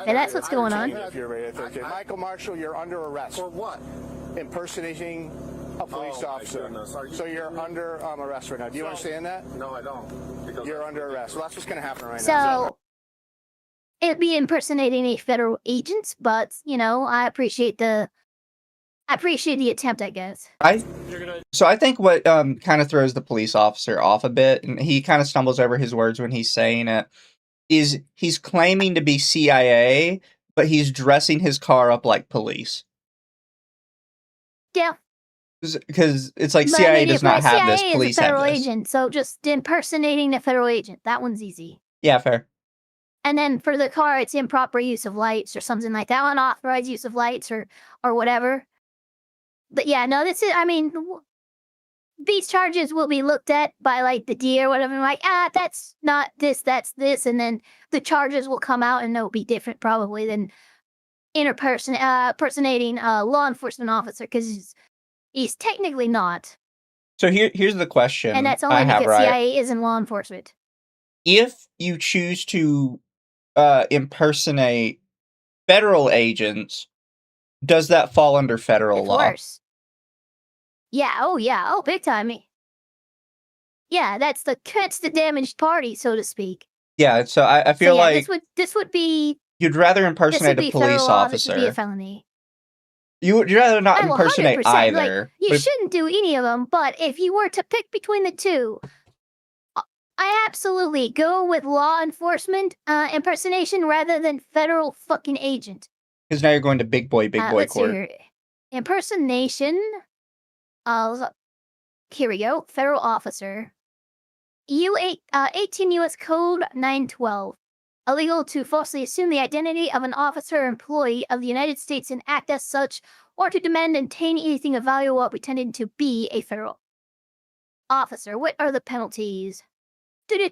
And that's what's going on. If you're ready, okay. Michael Marshall, you're under arrest. For what? Impersonating a police Oh, my officer. goodness. Are you So you're kidding me? under arrest right now. Do you understand that? No, I don't. Because You're that's under ridiculous. arrest. Well, that's what's going to happen right now. So, it'd be impersonating a federal agent, but, you know, I appreciate the I appreciate the attempt, I guess. So I think what kind of throws the police officer off a bit, and he kind of stumbles over his words when he's saying it, is he's claiming to be CIA, but he's dressing his car up like police. Yeah. Because it's like But CIA I mean, does not have CIA this, is police a have federal this. agent, so just impersonating a federal agent. That one's easy. Yeah, fair. And then for the car, it's improper use of lights or something like that, unauthorized use of lights or whatever. But yeah, no, this is, I mean, these charges will be looked at by like the D or whatever. Like, that's not this, that's this. And then the charges will come out and they'll be different probably than impersonating a law enforcement officer because he's technically not. So here's the question And that's only I have, because right? CIA isn't law enforcement. If you choose to impersonate federal agents, does that fall under federal It's law? worse. Yeah, oh, big time. Yeah, that's the damaged party, so to speak. Yeah, so I feel So, yeah, like this would be you'd rather this impersonate would a be police federal law, this would be a officer. felony. You'd rather not I will impersonate 100%. either. Like, you but if- shouldn't do any of them, but if you were to pick between the two, I absolutely go with law enforcement impersonation rather than federal fucking agent. Because now you're going to big boy Let's see court. here. Impersonation. Here we go. Federal officer. 18 U.S. Code 912. Illegal to falsely assume the identity of an officer or employee of the United States and act as such, or to demand and obtain anything of value while pretending to be a federal officer. What are the penalties? 3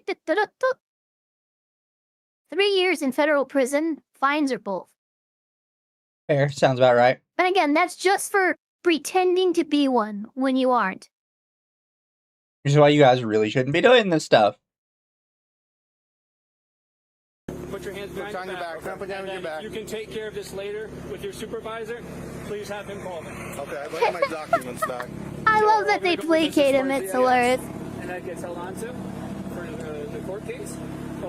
years in federal prison, fines, or both. Fair, sounds about right. And again, that's just for pretending to be one when you aren't. Which is why you guys really shouldn't be doing this stuff. Put your hands behind your back. Put down your back. You can take care of this later with your supervisor. Please have him call me. Okay, I'd like my documents back. I love that they placate him. It's hilarious. And that gets held on to for the court case.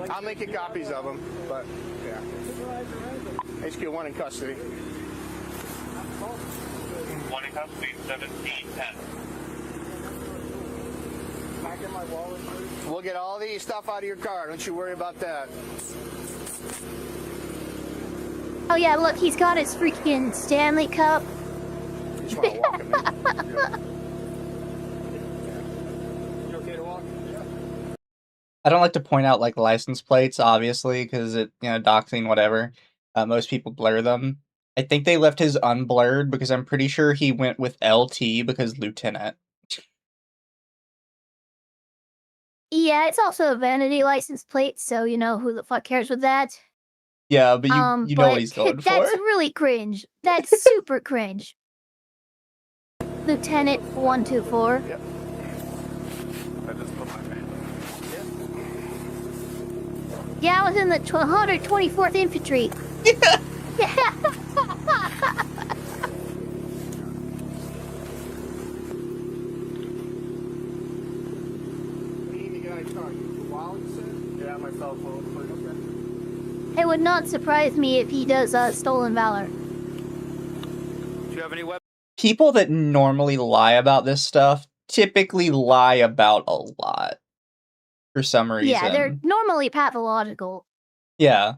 I'll make you copies of them, but yeah. HQ1 in custody. One in custody, 1710. Back in my wallet. We'll get all the stuff out of your car. Don't you worry about that. Oh yeah, look, he's got his freaking Stanley Cup. You just want to walk him in. You okay to walk? I don't like to point out like license plates, obviously, because it, doxing, whatever. Most people blur them. I think they left his unblurred because I'm pretty sure he went with LT because Lieutenant. Yeah, it's also a vanity license plate, so who the fuck cares with that? Yeah, but you know but what he's going for. That's really cringe. That's super cringe. Lieutenant 124. Yep. I just put my name. Yeah, I was in the 124th Infantry. Yeah, my cell phone. It would not surprise me if he does stolen valor. Do you have any weapons? People that normally lie about this stuff typically lie about a lot. For some reason. Yeah, they're normally pathological. Yeah.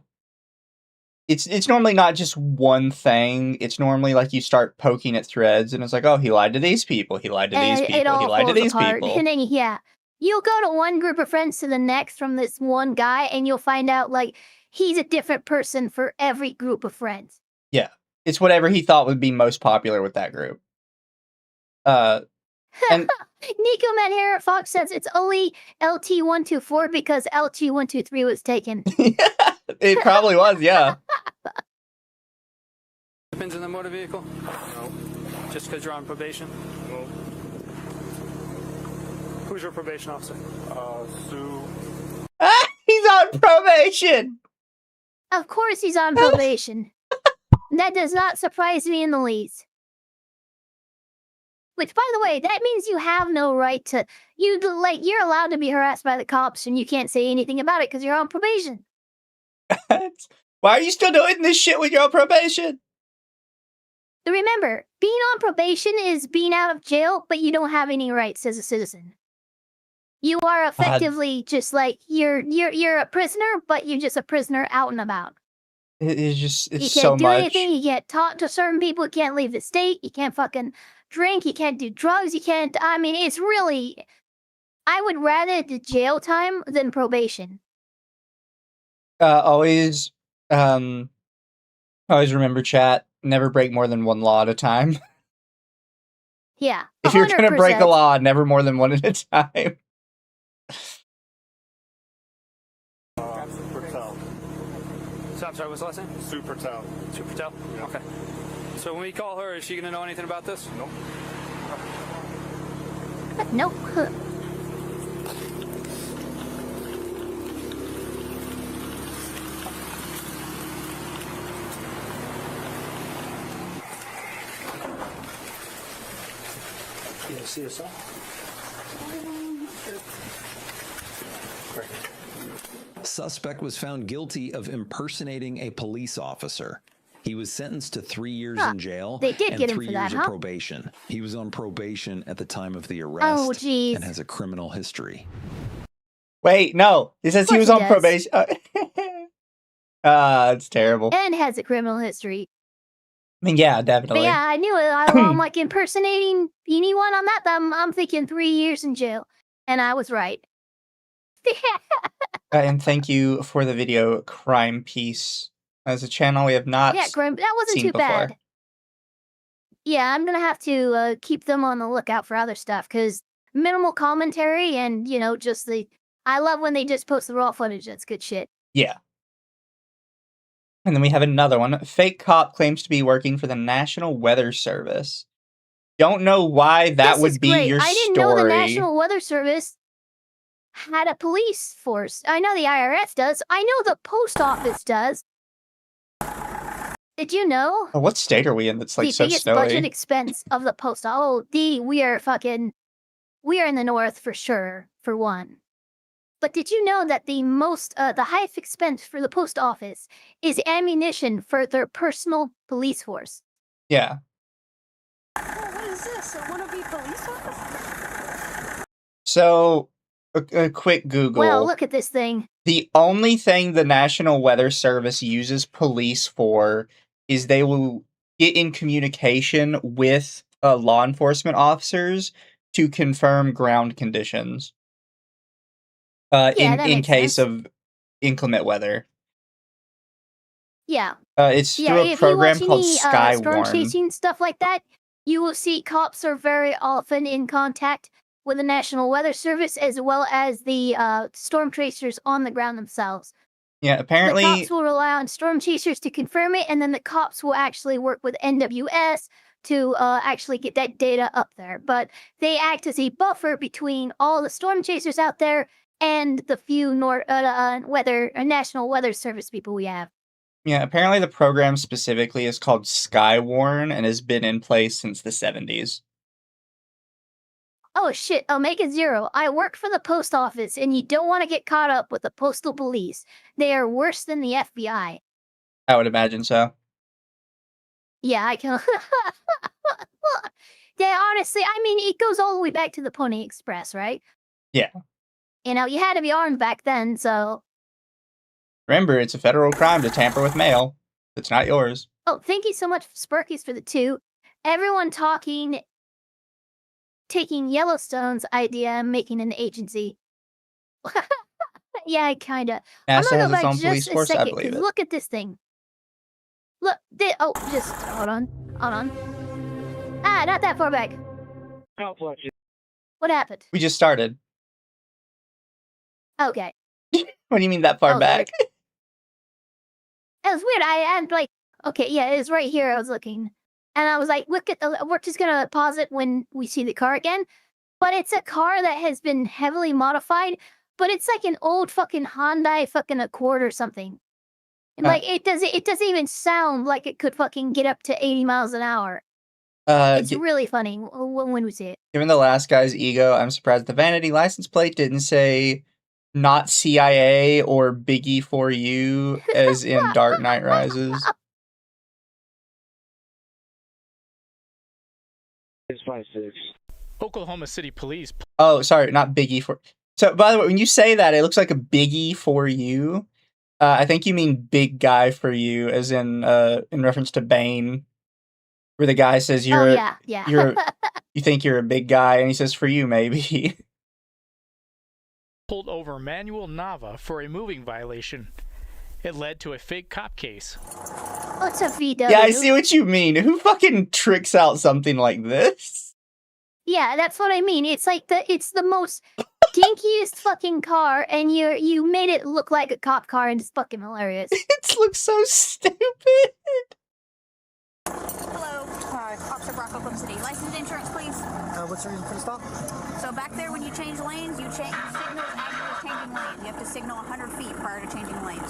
It's normally not just one thing. It's normally like you start poking at threads and it's like, oh, he lied to these people. He lied to these It people. all He lied to falls these apart. people. And then, yeah, you'll go to one group of friends to the next from this one guy, and you'll find out, like, he's a different person for every group of friends. Yeah. It's whatever he thought would be most popular with that group. And Nico Manhara Fox says it's only LT124 because LT123 was taken. it probably was, yeah. Weapons in the motor vehicle? No. Just because you're on probation? No. Who's your probation officer? Sue. He's on probation! Of course he's on probation. That does not surprise me in the least. Which, by the way, that means you have no right to... You're allowed to be harassed by the cops and you can't say anything about it because you're on probation. Why are you still doing this shit when you're on probation? remember, being on probation is being out of jail, but you don't have any rights as a citizen. You are effectively just like you're a prisoner, but you're just a prisoner out and about. It's You so can't do much. anything. You can't talk to certain people. You can't leave the state. You can't fucking drink. You can't do drugs. You can't. I mean, it's really. I would rather the jail time than probation. Always remember, chat. Never break more than one law at a time. Yeah. If you're gonna break a 100%. law, never more than one at a time. I'm sorry, what's the last name? Supertel. Supertel? Yeah. Okay. So when we call her, is she going to know anything about this? Nope. Nope. You see yourself? Suspect was found guilty of impersonating a police officer. He was sentenced to 3 years in jail They did and get him 3 for years that, of huh? probation. He was on probation at the time of the arrest Oh, jeez. and has a criminal history. Wait, no. It says he was Of on course he probation. It's terrible. And has a criminal history. I mean, yeah, But definitely. yeah, I knew it. I'm like impersonating anyone on that. I'm thinking 3 years in jail. And I was right. And thank you for the video, Crime Piece. As a channel we have not Yeah, Grim, that wasn't seen too before. bad. Yeah, I'm gonna have to keep them on the lookout for other stuff because minimal commentary and just the. I love when they just post the raw footage. That's good shit. Yeah. And then we have another one. Fake cop claims to be working for the National Weather Service. Don't know why that This would is be great. your I didn't story. know the National Weather Service had a police force. I know the IRS does. I know the post office does. Did you know? Oh, what state are we in that's like the so biggest snowy? budget expense of the post. We are in the north for sure, for one. But did you know that the highest expense for the post office is ammunition for their personal police force? Yeah. What is this? A wannabe police officer? So, a quick Google. Well, look at this thing. The only thing the National Weather Service uses police for is they will get in communication with law enforcement officers to confirm ground conditions. That in makes case sense. of inclement weather. Yeah. It's through a if program you watch called any storm Skywarn. chasing stuff like that, you will see cops are very often in contact with the National Weather Service as well as the storm chasers on the ground themselves. Yeah, apparently. The cops will rely on storm chasers to confirm it, and then the cops will actually work with NWS to actually get that data up there. But they act as a buffer between all the storm chasers out there and the few National Weather Service people we have. Yeah, apparently the program specifically is called Skywarn and has been in place since the 70s. Oh shit, Omega Zero. I work for the post office, and you don't want to get caught up with the postal police. They are worse than the FBI. I would imagine so. Yeah, I can. Yeah, honestly, I mean, it goes all the way back to the Pony Express, right? Yeah. You had to be armed back then, so. Remember, it's a federal crime to tamper with mail. It's not yours. Oh, thank you so much, Sparkies, for the 2. Everyone taking Yellowstone's idea and making an agency. Yeah, kinda. I'm NASA gonna has go its back own police just a force, I second, believe because it. look at this thing. Look, just hold on. Ah, not that far back. What happened? We just started. Okay. What do you mean that far Oh, back? It was weird. I'm like, okay, yeah, it's right here. I was looking. And I was like, look at we're just gonna pause it when we see the car again. But it's a car that has been heavily modified, but it's like an old fucking Hyundai fucking Accord or something. And like it doesn't even sound like it could fucking get up to 80 miles an hour. It's really funny when we see it. Given the last guy's ego, I'm surprised the vanity license plate didn't say not CIA or Biggie for you, as in Dark Knight Rises. 656. Oklahoma City Police. Oh, sorry, not Biggie for. So, by the way, when you say that, it looks like a Biggie for you. I think you mean big guy for you, as in reference to Bane, where the guy says you're you think you're a big guy, and he says for you maybe. Pulled over Manuel Nava for a moving violation. It led to a fake cop case. What's a VW? Yeah, I see what you mean. Who fucking tricks out something like this? Yeah, that's what I mean. It's like it's the most dinkiest fucking car, and you made it look like a cop car, and it's fucking hilarious. It looks so stupid. Hello. Hi. Officer Brock, Oklahoma City. License and insurance, please. What's the reason for the stop? So back there, when you change lanes, you change signals as you're changing lanes. You have to signal 100 feet prior to changing lanes.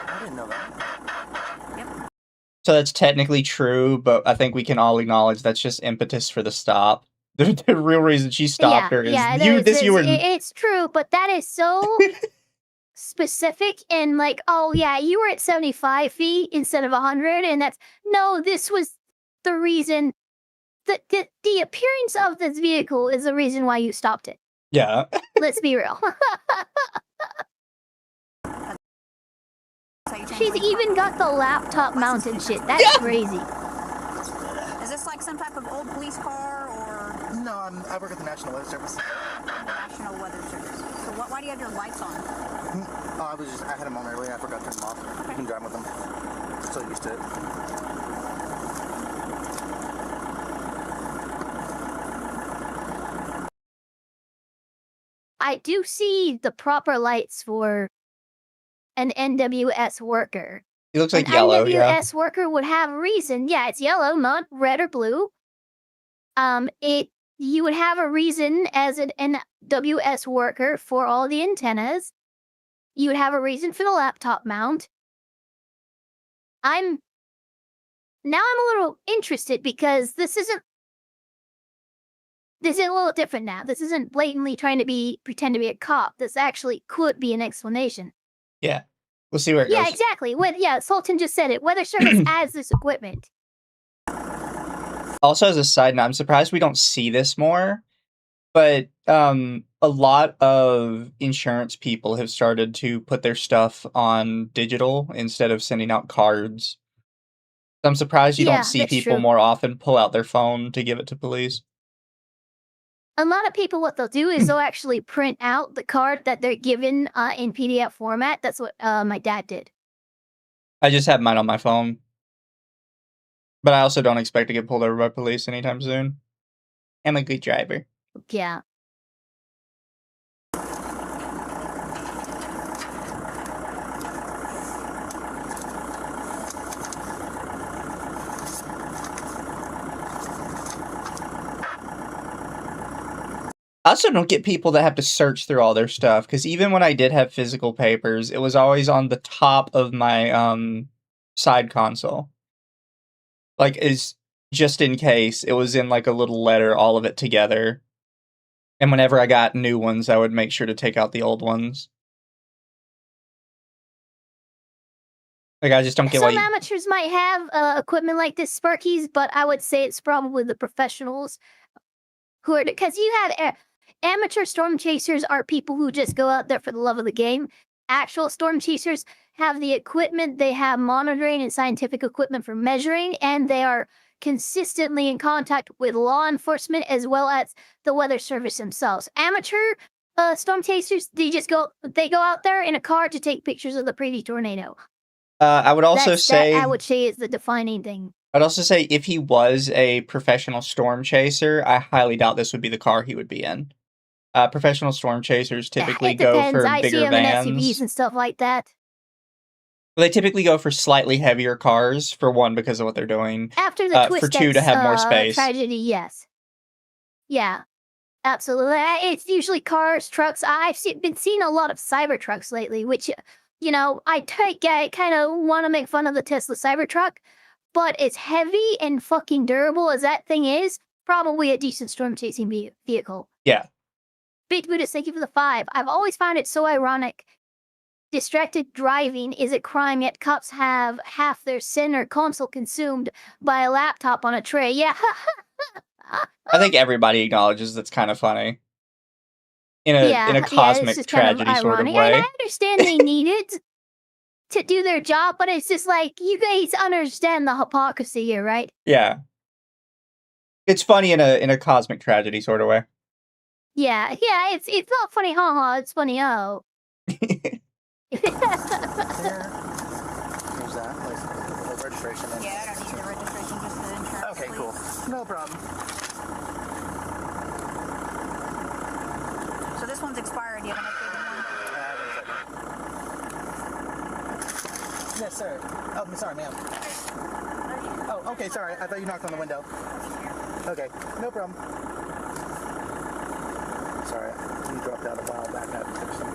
I didn't know that. Yep. So that's technically true, but I think we can all acknowledge that's just impetus for the stop. The real reason she stopped her is it's true, but that is so specific and like, oh yeah, you were at 75 feet instead of 100, and this was the reason. The appearance of this vehicle is the reason why you stopped it. Yeah. Let's be real. She's even got the laptop mounted shit. That's crazy. Is this like some type of old police car or? No, I work at the National Weather Service. National Weather Service. So why do you have your lights on? I had them on earlier. I forgot to turn them off. Okay. I'm driving with them. So used to it. I do see the proper lights for an NWS worker. It looks like yellow, NWS worker would have a reason. Yeah, it's yellow, not red or blue. You would have a reason as an NWS worker for all the antennas. You would have a reason for the laptop mount. I'm a little interested because this is a little different now. This isn't blatantly trying to pretend to be a cop. This actually could be an explanation. Yeah. We'll see where it goes. Yeah, exactly. Sultan just said it. Weather Service adds this equipment. Also, as a side note, I'm surprised we don't see this more, but a lot of insurance people have started to put their stuff on digital instead of sending out cards. I'm surprised you don't see people more often pull out their phone to give it to police. A lot of people, what they'll do is they'll actually print out the card that they're given in PDF format. That's what my dad did. I just have mine on my phone. But I also don't expect to get pulled over by police anytime soon. I'm a good driver. Yeah. I also don't get people that have to search through all their stuff, because even when I did have physical papers, it was always on the top of my side console. Like, just in case, it was in like a little letter, all of it together. And whenever I got new ones, I would make sure to take out the old ones. Like, I just don't get why Some amateurs might have equipment like this, Sparkies, but I would say it's probably the professionals who are, because you have amateur storm chasers are people who just go out there for the love of the game. Actual storm chasers have the equipment, they have monitoring and scientific equipment for measuring, and they are consistently in contact with law enforcement as well as the weather service themselves. Amateur storm chasers, they go out there in a car to take pictures of the pretty tornado. I would also say that I would say is the defining thing. I'd also say if he was a professional storm chaser, I highly doubt this would be the car he would be in. Professional storm chasers typically go for bigger vans. SUVs and stuff like that. They typically go for slightly heavier cars, for one, because of what they're doing. After the for two, to have more space. Tragedy, yes. Yeah, absolutely. It's usually cars, trucks. I've been seeing a lot of Cybertrucks lately, which, you know, I kind of want to make fun of the Tesla Cybertruck, but it's heavy and fucking durable as that thing is. Probably a decent storm chasing vehicle. Yeah. Big Buddhist, thank you for the 5. I've always found it so ironic. distracted driving is a crime, yet cops have half their center console consumed by a laptop on a tray. Yeah. I think everybody acknowledges that's kind of funny. In a cosmic just tragedy kind of sort of ironic. way. And I understand they need it to do their job, but it's just like, you guys understand the hypocrisy here, right? Yeah. It's funny in a cosmic tragedy sort of way. Yeah, it's not funny, haha, it's funny, oh. Here's that, like registration. Yeah, I don't need the registration, just the insurance. Okay, please. cool. No problem. So this one's expired. Do you have an updated one? Yes, sir. Oh, sorry, ma'am. Oh, okay, sorry. I thought you knocked on the window. Okay, no problem. Sorry, you dropped out a while back. I had to fix them.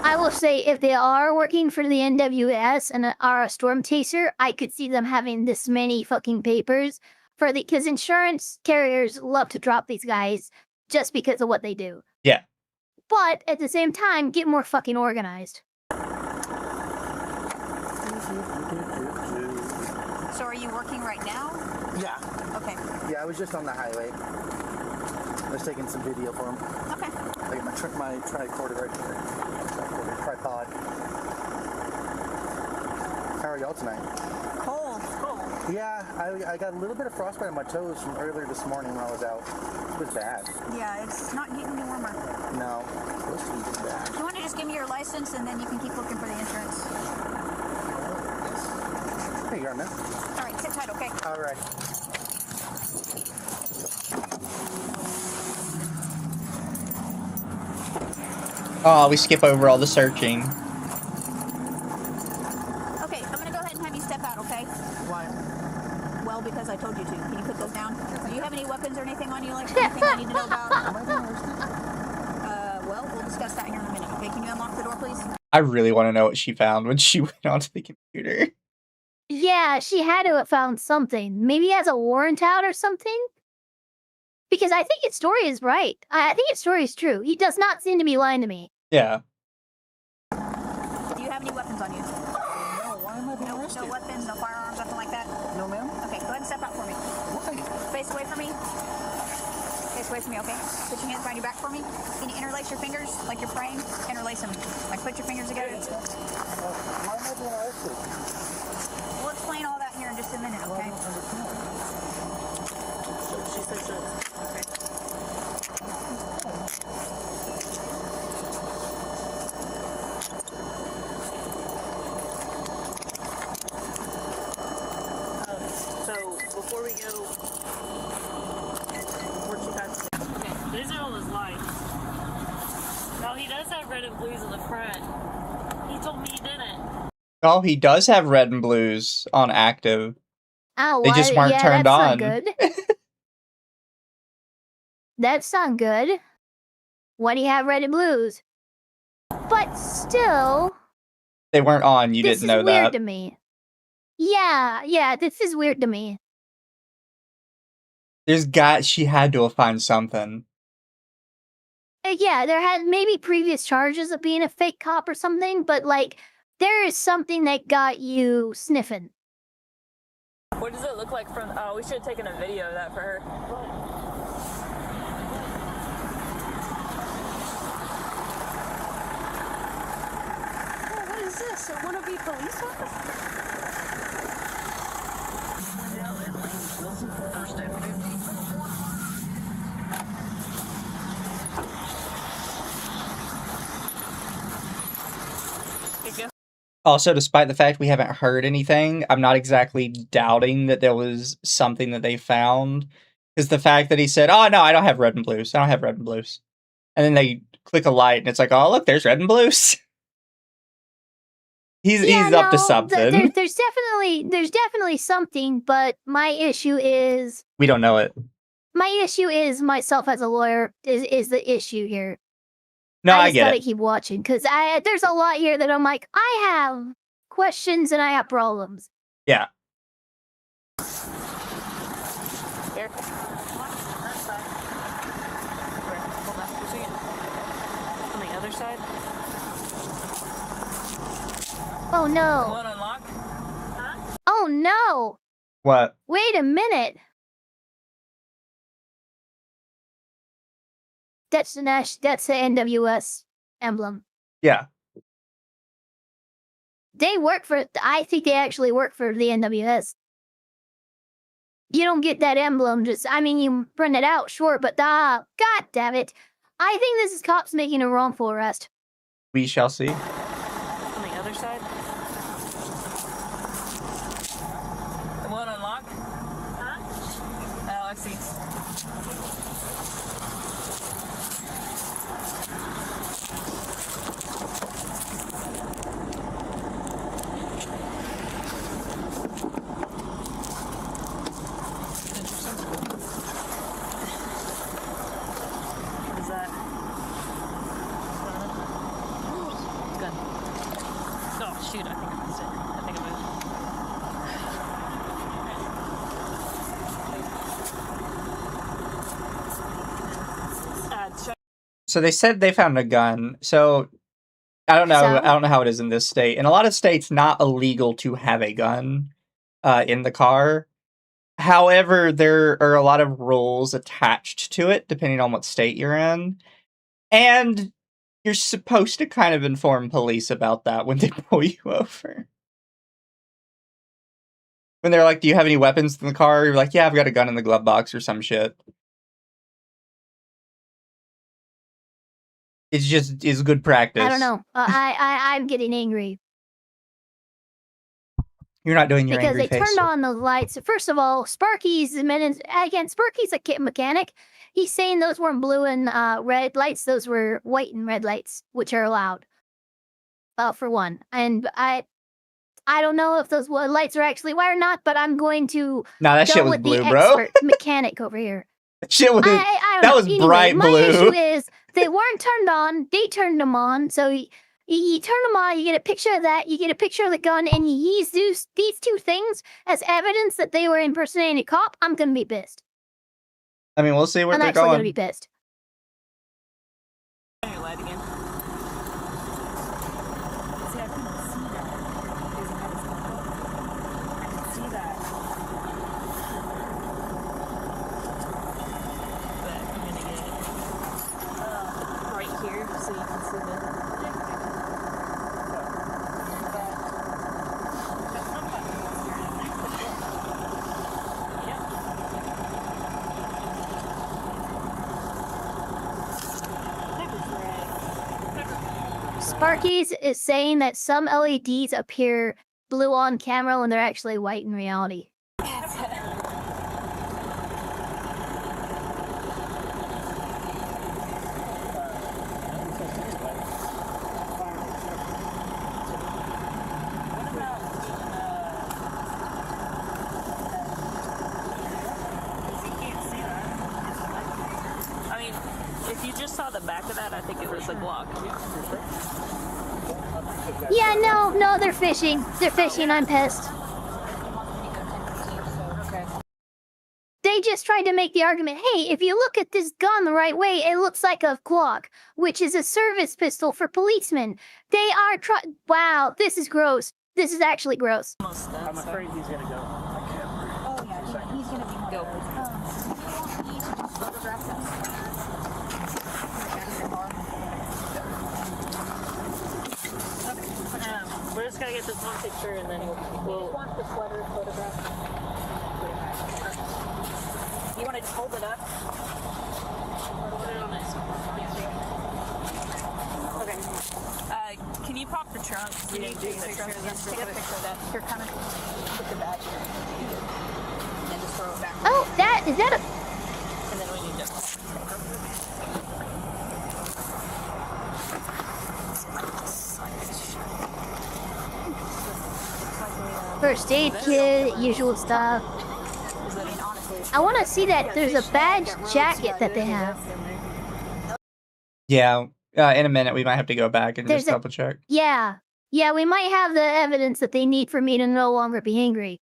I will say, if they are working for the NWS and are a storm chaser, I could see them having this many fucking papers for because insurance carriers love to drop these guys just because of what they do. Yeah. But at the same time, get more fucking organized. So are you working right now? Yeah. Okay. Yeah, I was just on the highway. I was taking some video for him. Okay. I got my tricorder right here. Tripod. How are y'all tonight? Cold. Yeah, I got a little bit of frostbite on my toes from earlier this morning when I was out. It was bad. Yeah, it's not getting any warmer. No, it's supposed to be bad. Do you want to just give me your license and then you can keep looking for the insurance? Here you are, man. All right, sit tight, okay? All right. Oh, we skip over all the searching. Okay, I'm gonna go ahead and have you step out, okay? Why? Well, because I told you to. Can you put those down? Do you have any weapons or anything on you, like anything I need to know about? Am I being arrested? Well, we'll discuss that here in a minute, okay? Can you unlock the door, please? I really want to know what she found when she went onto the computer. Yeah, she had to have found something. Maybe he has a warrant out or something? Because I think his story is right. I think his story is true. He does not seem to be lying to me. Yeah. Do you have any weapons on you? No, why am I being arrested? No weapons, no firearms, nothing like that? No, ma'am. Okay, go ahead and step out for me. Why? Face away from me. Face away from me, okay? Put your hands behind your back for me. Can you interlace your fingers like you're praying? Interlace them. Like put your fingers together. Why am I being arrested? We'll explain all that here in just a minute, okay? She said so. Okay. So before we go, where she has. Okay, these are all his lights. No, he does have red and blues in the front. He told me he didn't. Oh, he does have red and blues on active. Oh, They just weren't turned that's on. Not good. That's not good. Why do you have red and blues? But still, They weren't on. You this didn't is know weird that. to me. Yeah, this is weird to me. She had to have found something. Yeah, there had maybe previous charges of being a fake cop or something, but like, there is something that got you sniffing. What does it look like from? Oh, we should have taken a video of that for her. Oh, what is this? A wannabe police officer? Also, despite the fact we haven't heard anything, I'm not exactly doubting that there was something that they found. Because the fact that he said, oh, no, I don't have red and blues. I don't have red and blues. And then they click a light and it's like, oh, look, there's red and blues. He's up to something. There's definitely something, but my issue is... We don't know it. My issue is myself as a lawyer is the issue here. No, I just get gotta it. keep watching because there's a lot here that I'm like, I have questions and I have problems. Yeah. Here. side? Oh no. One unlocked? Huh? Oh no. What? Wait a minute. That's the that's the NWS emblem. Yeah. They work for, I think they actually work for the NWS. You don't get that emblem just, I mean, you print it out, sure, but god damn it. I think this is cops making a wrongful arrest. We shall see. On the other side? The one unlocked? Huh? Oh, I see. Shoot, I think I missed it. I think I moved. So they said they found a gun. So I don't know. So? I don't know how it is in this state. In a lot of states, not illegal to have a gun in the car. However, there are a lot of rules attached to it, depending on what state you're in. And you're supposed to kind of inform police about that when they pull you over. When they're like, do you have any weapons in the car? You're like, yeah, I've got a gun in the glove box or some shit. It's good practice. I don't know. I'm getting angry. You're not doing your because angry they face. turned on the lights. First of all, Sparky's Sparky's a mechanic. He's saying those weren't blue and red lights; those were white and red lights, which are allowed. For one, and I don't know if those lights are actually white or not, but I'm going to Nah, that go shit was with blue, the bro. expert mechanic over here. Shit was I don't that know. was Anyway, bright my blue. issue is they weren't turned on. They turned them on, so. You turn them on, you get a picture of that, you get a picture of the gun, and you use these two things as evidence that they were impersonating a cop, I'm gonna be pissed. I mean, we'll see where I'm they're actually going. gonna be pissed. Turn your light again. See, I couldn't see that. Isn't that his combo? I can see that. But I'm gonna get it right here so you can see the. Sparky's is saying that some LEDs appear blue on camera when they're actually white in reality. I mean, if you just saw the back of that, I think it was a Glock. Yeah, no, they're fishing. They're fishing, I'm pissed. Okay. They just tried to make the argument, hey, if you look at this gun the right way, it looks like a Glock, which is a service pistol for policemen. They are wow, this is gross. This is actually gross. I'm afraid he's gonna go. Oh yeah, he's gonna be Go. You need to just photograph them. We're just gonna get this one picture and then we'll want the sweater photograph. You want to just hold it up? Put it on this. Okay. Can you pop the trunk? You need to take a picture of this. Take a picture of that. Here, kind of put the badge here. And then just throw it back. Oh, is that a... And then we need to... First aid kit, usual stuff. I want to see that there's a badge jacket that they have. Yeah, in a minute we might have to go back and There's just double check. Yeah, we might have the evidence that they need for me to no longer be angry.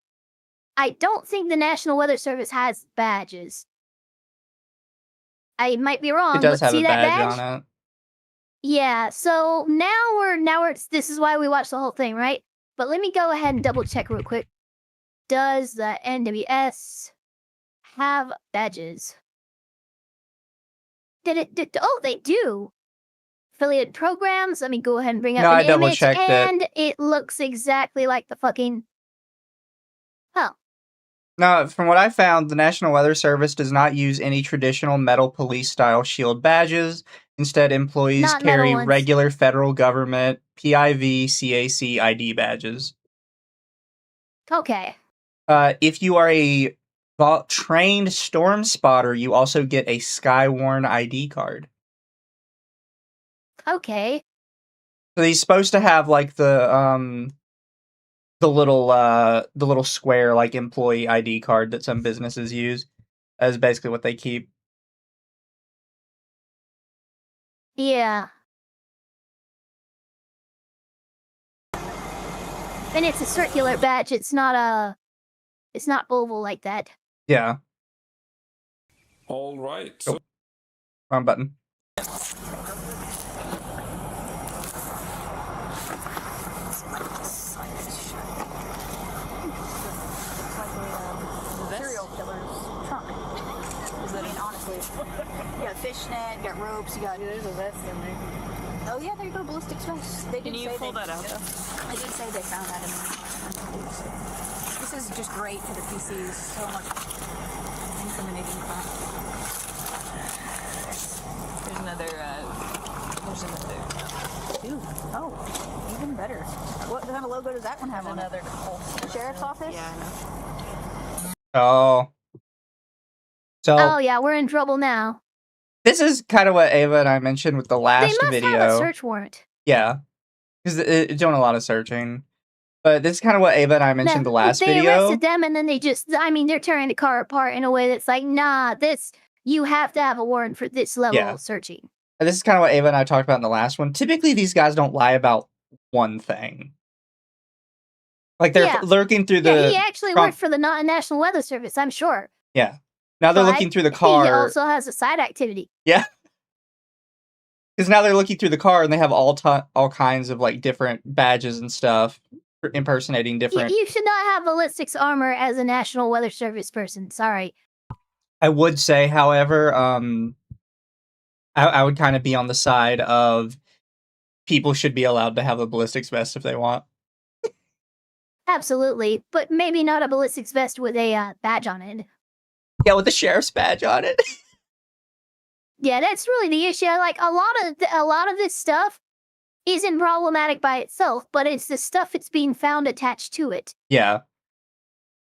I don't think the National Weather Service has badges. I might be wrong. It does but have see a that badge on it. Yeah, so this is why we watched the whole thing, right? But let me go ahead and double check real quick. Does the NWS have badges? Oh, they do. Affiliate programs. Let me go ahead and bring up No, an I double image, checked it. and it looks exactly like the fucking. Oh, No, from what I found, the National Weather Service does not use any traditional metal police-style shield badges. Instead, employees Not metal carry ones. regular federal government PIV CAC ID badges. okay. If you are a trained storm spotter, you also get a Skywarn ID card. Okay. So he's supposed to have like the little square like employee ID card that some businesses use. That's basically what they keep. Yeah. And it's a circular badge. It's not oval like that. Yeah. All right. Oh. Wrong button. Serial killer's trunk. I mean, honestly. You got fishnet, you got ropes, you got. Yeah, there's a vest in there. Oh, yeah, there you go, ballistics vest. They Can you pull that out? I did say they found that in there. This is just great for the PCs. So much incriminating crap. There's another. Ooh, oh, even better. What kind of logo does that one have on it? Sheriff's office? Yeah, I know. Oh. So Oh yeah, we're in trouble now. this is kind of what Ava and I mentioned with the last They must video. have a search warrant. Yeah. Because it's doing a lot of searching. But this is kind of what Ava and I mentioned the last they video. arrested them and then they're tearing the car apart in a way that's like, nah, you have to have a warrant for this level of searching. And this is kind of what Ava and I talked about in the last one. Typically, these guys don't lie about one thing. Like, they're lurking through the... Yeah, he actually worked for the National Weather Service, I'm sure. Yeah. Now they're looking through the car. He also has a side activity. Yeah. Because now they're looking through the car and they have all kinds of, like, different badges and stuff impersonating different... You should not have ballistics armor as a National Weather Service person. Sorry. I would say, however, I would kind of be on the side of people should be allowed to have a ballistics vest if they want. Absolutely, but maybe not a ballistics vest with a badge on it. Yeah, with the sheriff's badge on it. Yeah, that's really the issue. Like a lot of this stuff isn't problematic by itself, but it's the stuff that's being found attached to it. Yeah.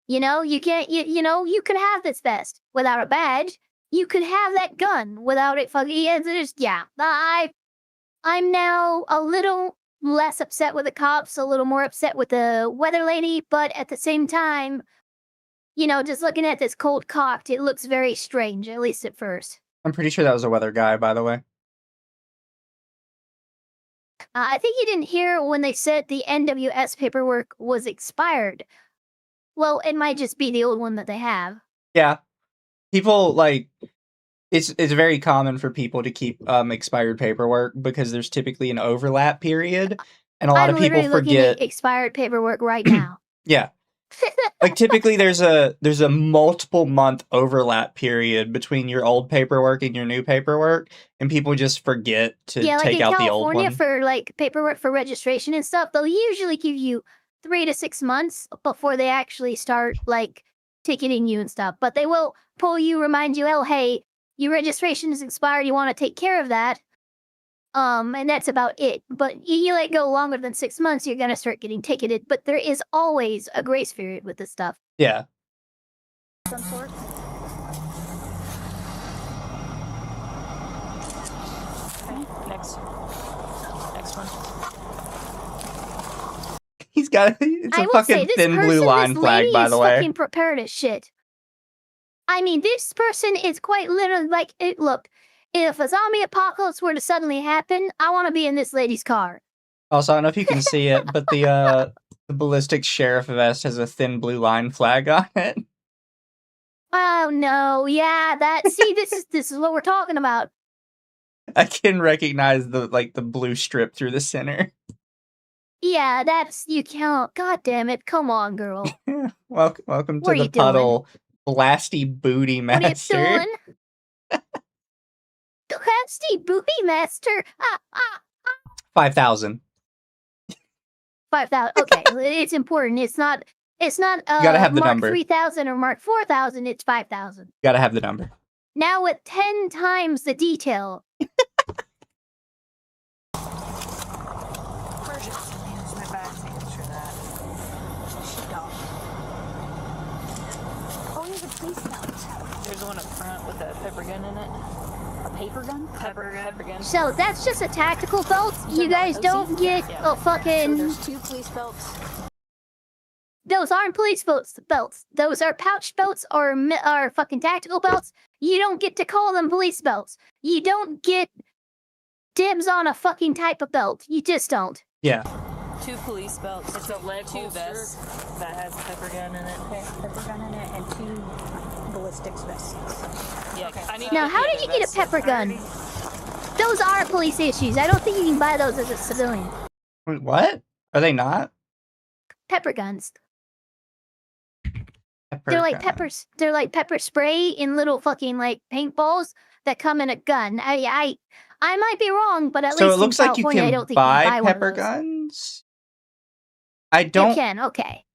You know, you can't. You could have this vest without a badge. You could have that gun without it fucking. I'm now a little less upset with the cops, a little more upset with the weather lady, but at the same time, just looking at this cold cocked, it looks very strange, at least at first. I'm pretty sure that was a weather guy, by the way. I think you didn't hear when they said the NWS paperwork was expired. Well, it might just be the old one that they have. Yeah. People, it's very common for people to keep expired paperwork because there's typically an overlap period, and a lot of people forget. forget. Looking at expired paperwork right now. Yeah. Like typically there's a multiple month overlap period between your old paperwork and your new paperwork, and people just forget to take out the old one. Yeah, like in California for paperwork for registration and stuff, they'll usually give you 3 to 6 months before they actually start ticketing you and stuff. But they will pull you, remind you, oh hey, your registration is expired, you want to take care of that. And that's about it. But you let go longer than 6 months, you're gonna start getting ticketed. But there is always a grace period with this stuff. Yeah. Some sort. Okay, next one. He's got it's a fucking thin blue line flag, by the way. Fucking prepared as shit. I mean, this person is quite literally look, if a zombie apocalypse were to suddenly happen, I want to be in this lady's car. Also, I don't know if you can see it, but the ballistics sheriff vest has a thin blue line flag on it. Oh no, yeah, this is what we're talking about. I can recognize the blue strip through the center. Yeah, that's you can't. God damn it! Come on, girl. Welcome What to are the you doing? puddle, blasty booty master. What are you doing? Blasty booty master. 5,000. 5,000. Okay, it's important. It's not. You gotta have the Mark number. 3,000 or Mark 4,000. It's 5,000. You gotta have the number. Now with 10 times the detail. Here's my bag. Answer that. Sheepdog. Oh, here's a police belt. There's one up front with a pepper gun in it. A paper gun? Pepper gun. So that's just a tactical belt. You guys don't get Yeah. fucking. So there's 2 police belts. Those aren't police belts. Those are pouch belts or fucking tactical belts. You don't get to call them police belts. You don't get dibs on a fucking type of belt. You just don't. Yeah. 2 police belts. It's a leg 2 vests that has a pepper gun in it. Okay, pepper gun in it and 2 ballistics vests. Yeah. Okay. Now, how did you get a pepper gun? Those are police issues. I don't think you can buy those as a civilian. Wait, what? Are they not? Pepper guns. Pepper They're like gun. peppers. They're like pepper spray in little fucking like paintballs that come in a gun. I might be wrong, but at So least it looks in like you California, I can don't think you can buy buy one of pepper those. guns. I You don't. can. Okay.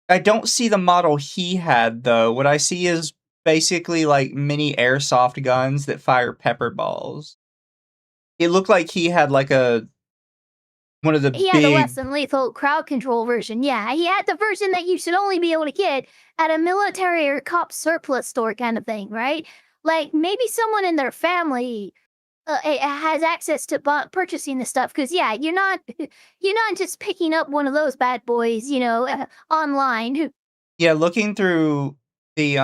I don't see the model he had though. What I see is basically like mini airsoft guns that fire pepper balls. It looked like he had like one of the He had the less than lethal crowd control version. Yeah, he had the version that you should only be able to get at a military or cop surplus store kind of thing, right? Like maybe someone in their family has access to purchasing this stuff. Because yeah, you're not just picking up one of those bad boys, online. Yeah, looking through the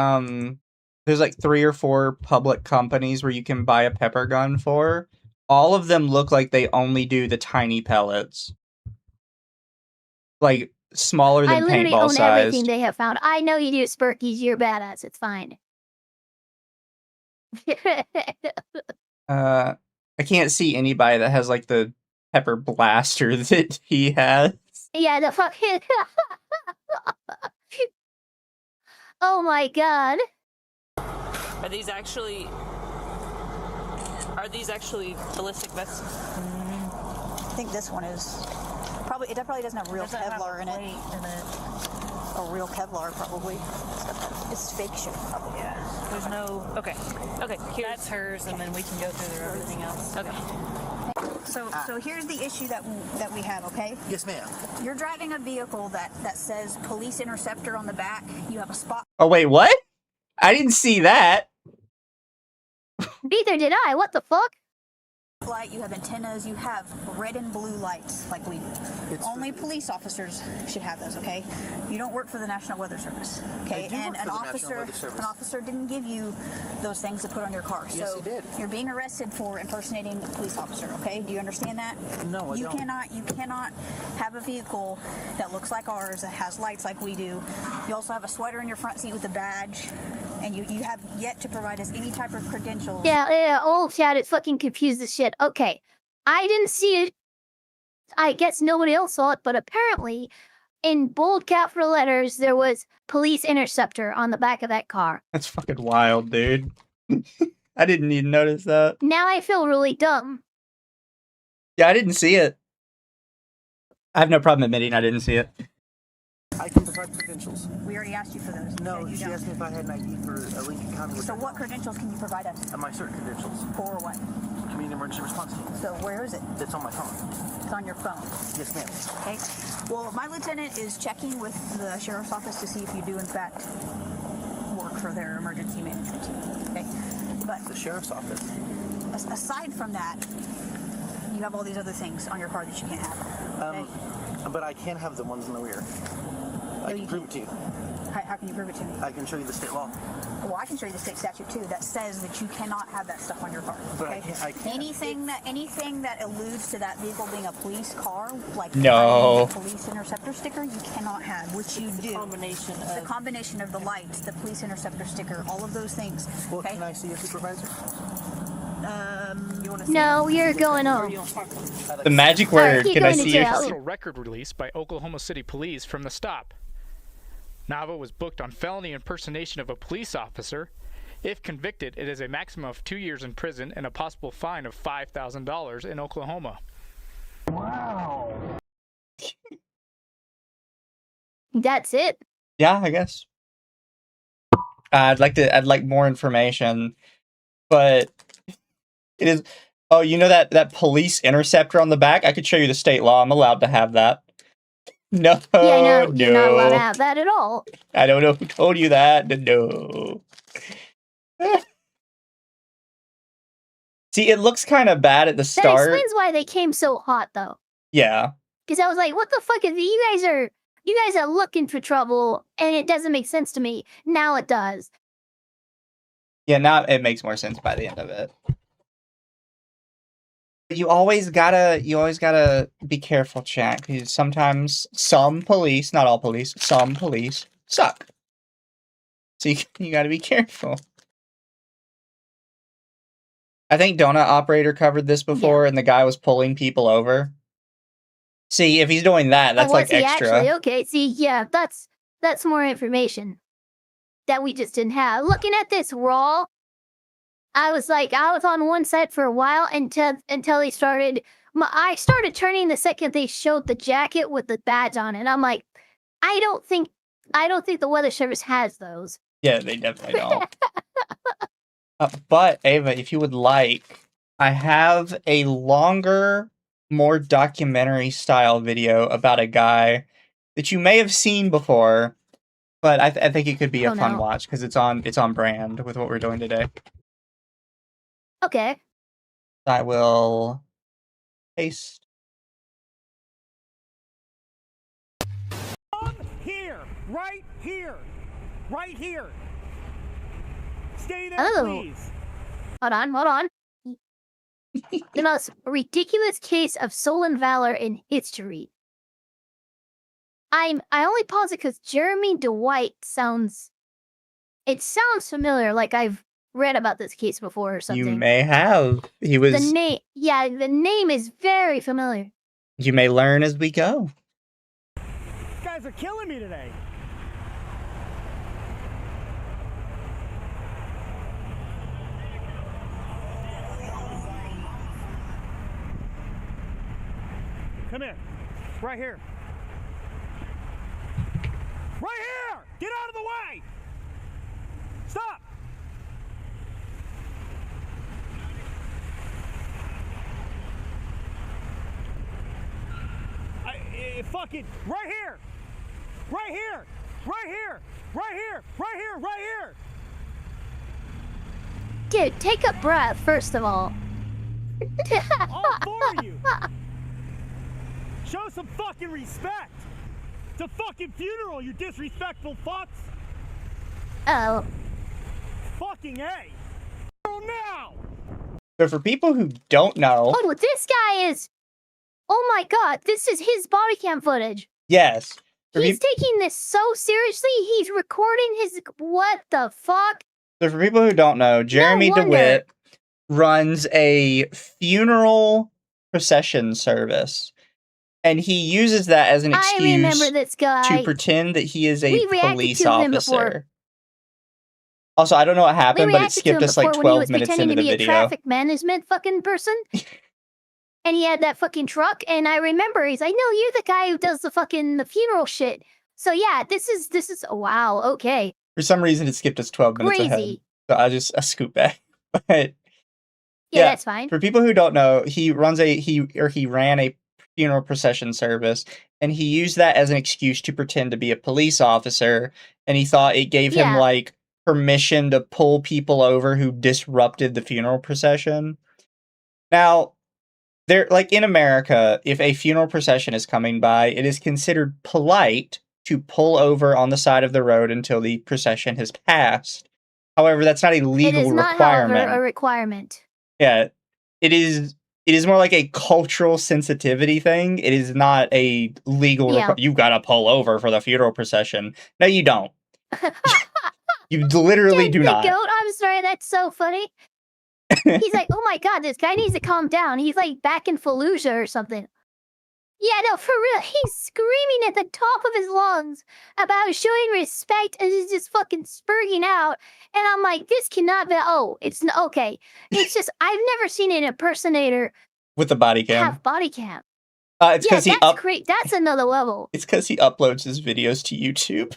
there's like 3 or 4 public companies where you can buy a pepper gun for. All of them look like they only do the tiny pellets. Like smaller I than literally paintball own size. everything they have found. I know you do, Spurkies. You're badass. It's fine. I can't see anybody that has like the pepper blaster that he has. Yeah, the fucking. Oh my god. Are these actually ballistic vests? I think this one is. Probably, it probably doesn't have real Kevlar in it. Or real Kevlar, probably. It's fake shit, probably. Yeah. There's no. Okay. That's hers, and then we can go through everything else. Okay. So here's the issue that we have, okay? Yes, ma'am. You're driving a vehicle that says police interceptor on the back. You have a spot. Oh wait, what? I didn't see that. Neither did I. What the fuck? Light, you have antennas, you have red and blue lights like we do. Only police officers should have those, okay? You don't work for the National Weather Service, okay? And an officer didn't give you those things to put on your car. Yes, so he did. You're being arrested for impersonating a police officer, okay? Do you understand that? No, I you don't. You cannot have a vehicle that looks like ours, that has lights like we do. You also have a sweater in your front seat with a badge, and you have yet to provide us any type of credentials. Yeah, old chat is fucking confused as shit. Okay, I didn't see it. I guess nobody else saw it, but apparently, in bold capital letters, there was police interceptor on the back of that car. That's fucking wild, dude. I didn't even notice that. Now I feel really dumb. Yeah, I didn't see it. I have no problem admitting I didn't see it. I can provide credentials. We already asked you for those. No, You she don't. asked me if I had an ID for Lincoln County. So what credentials can you provide us? My cert credentials. For what? Community Emergency Response Team. So where is it? It's on my phone. It's on your phone. Yes, ma'am. Okay. Well, my lieutenant is checking with the sheriff's office to see if you do in fact work for their emergency management team. Okay. But The sheriff's office. aside from that, you have all these other things on your car that you can't have. Okay? But I can have the ones in the rear. I can prove it to you. How can you prove it to me? I can show you the state law. Well, I can show you the state statute too that says that you cannot have that stuff on your car. But Okay? I can't. Anything that alludes to that vehicle being a police car, like No. the police interceptor sticker, you cannot have, which you do. The combination of the lights, the police interceptor sticker, all of those things. Well, Okay. can I see your supervisor? No, you're going home. The magic Alright, word. you're Can I going to see jail. it? Official record release by Oklahoma City Police from the stop. Nava was booked on felony impersonation of a police officer. If convicted, it is a maximum of 2 years in prison and a possible fine of $5,000 in Oklahoma. That's it. Yeah, I guess. I'd like more information, but it is. Oh, you know that police interceptor on the back? I could show you the state law. I'm allowed to have that. No, Yeah, no, no. you're not allowed to have that at all. I don't know who told you that. No. See, it looks kind of bad at the That start. explains why they came so hot, though. Yeah. Because I was like, what the fuck is you guys are looking for trouble, and it doesn't make sense to me. Now it does. Yeah, now it makes more sense by the end of it. You always gotta be careful, chat, because sometimes some police, not all police, some police suck. So you gotta be careful. I think Donut Operator covered this before, and the guy was pulling people over. See, if he's doing that, that's like extra. Actually, okay, see, yeah, that's more information that we just didn't have. Looking at this raw, I was on one side for a while until they started. I started turning the second they showed the jacket with the badge on it. I'm like, I don't think the Weather Service has those. Yeah, they definitely don't. But Ava, if you would like, I have a longer, more documentary style video about a guy that you may have seen before, but I think it could be a fun watch because it's on brand with what we're doing today. Okay. I will paste. Here, right here, right here. Stay there, please. Hold on. The most ridiculous case of stolen valor in history. I only pause it because Jeremey Dewitte sounds familiar, like I've read about this case before or something. You may have. He was. The name is very familiar. You may learn as we go. You guys are killing me today. Come here. Right here. Right here! Get out of the way! Stop! Fucking right here! Right here! Right here! Right here! Right here! Right here! Dude, take a breath, first of all. All four of you! Show some fucking respect! It's a fucking funeral, you disrespectful fucks! Oh. Fucking A! Now! So for people who don't know... Oh, this guy is... Oh my god, this is his body cam footage. Yes. He's taking this so seriously, he's recording his... What the fuck? So for people who don't know, Jeremey Dewitte runs a funeral procession service. And he uses that as an excuse to pretend that he is a police officer. Also, I don't know what happened, but it skipped us like 12 minutes into the video. He was pretending to be a traffic management fucking person. And he had that fucking truck, and I remember he's like, "No, you're the guy who does the funeral shit." So yeah, this is wow, okay. For some reason, it skipped us 12 minutes ahead. So I scoop back. But yeah, that's fine. For people who don't know, he ran a funeral procession service, and he used that as an excuse to pretend to be a police officer, and he thought it gave him like permission to pull people over who disrupted the funeral procession. Now, like in America, if a funeral procession is coming by, it is considered polite to pull over on the side of the road until the procession has passed. However, that's not a legal requirement. However, a requirement. Yeah, it is more like a cultural sensitivity thing. It is not a legal you gotta pull over for the funeral procession. No, you don't. You literally do not. Goat, I'm sorry, that's so funny. He's like, oh my god, this guy needs to calm down. He's like back in Fallujah or something. Yeah, no, for real. He's screaming at the top of his lungs about showing respect, and he's just fucking spurting out. And I'm like, this cannot be. Oh, it's okay. It's just I've never seen an impersonator with a body cam. Have body cam. It's because That's another level. It's because he uploads his videos to YouTube.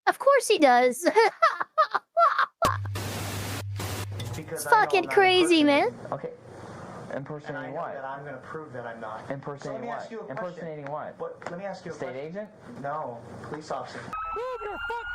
Of course he does. It's fucking crazy, man. Okay. Impersonating what? That I'm going to prove that I'm not. Impersonating what? Impersonating what? Let me ask you a State question. agent? No, police officer. Move your fuck!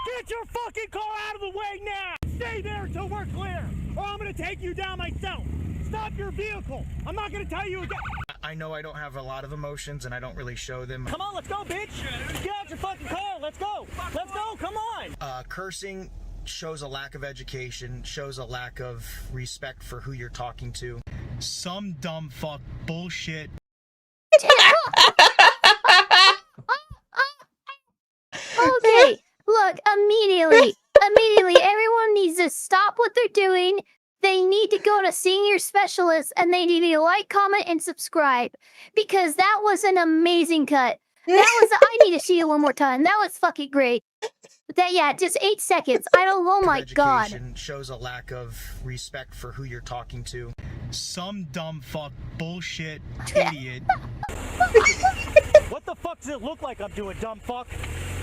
Get your fucking car out of the way now! Stay there until we're clear, or I'm gonna take you down myself. Stop your vehicle. I'm not gonna tell you again. I know I don't have a lot of emotions and I don't really show them. Come on, let's go, bitch! Get out your fucking car. Let's go. Let's go. Come on. Cursing shows a lack of education, shows a lack of respect for who you're talking to. Some dumb fuck bullshit. Okay, look, immediately, everyone needs to stop what they're doing. They need to go to senior specialists, and they need to like, comment, and subscribe, because that was an amazing cut. I need to see it one more time. That was fucking great. Just 8 seconds. Oh my god. Shows a lack of respect for who you're talking to. Some dumb fuck bullshit idiot. What the fuck does it look like I'm doing, dumb fuck?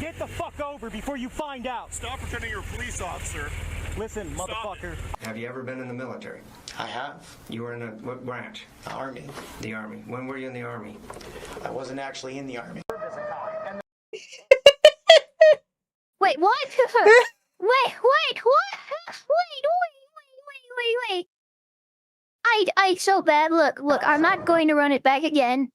Get the fuck over before you find out. Stop pretending you're a police officer. Listen, motherfucker. Have you ever been in the military? I have. You were in what branch? Army. The Army. When were you in the Army? I wasn't actually in the Army. Wait, what? Wait, what? I so bad. Look, I'm not going to run it back again.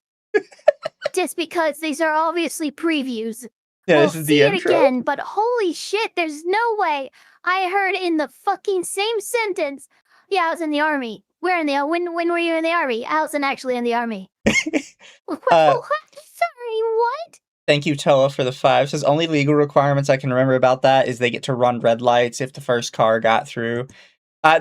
Just because these are obviously previews. Yeah, we'll this is see the it intro. again, but holy shit, there's no way I heard in the fucking same sentence. Yeah, I was in the Army. When were you in the Army? I wasn't actually in the Army. What? Sorry, what? Thank you, Toa, for the 5. Says only legal requirements I can remember about that is they get to run red lights if the first car got through.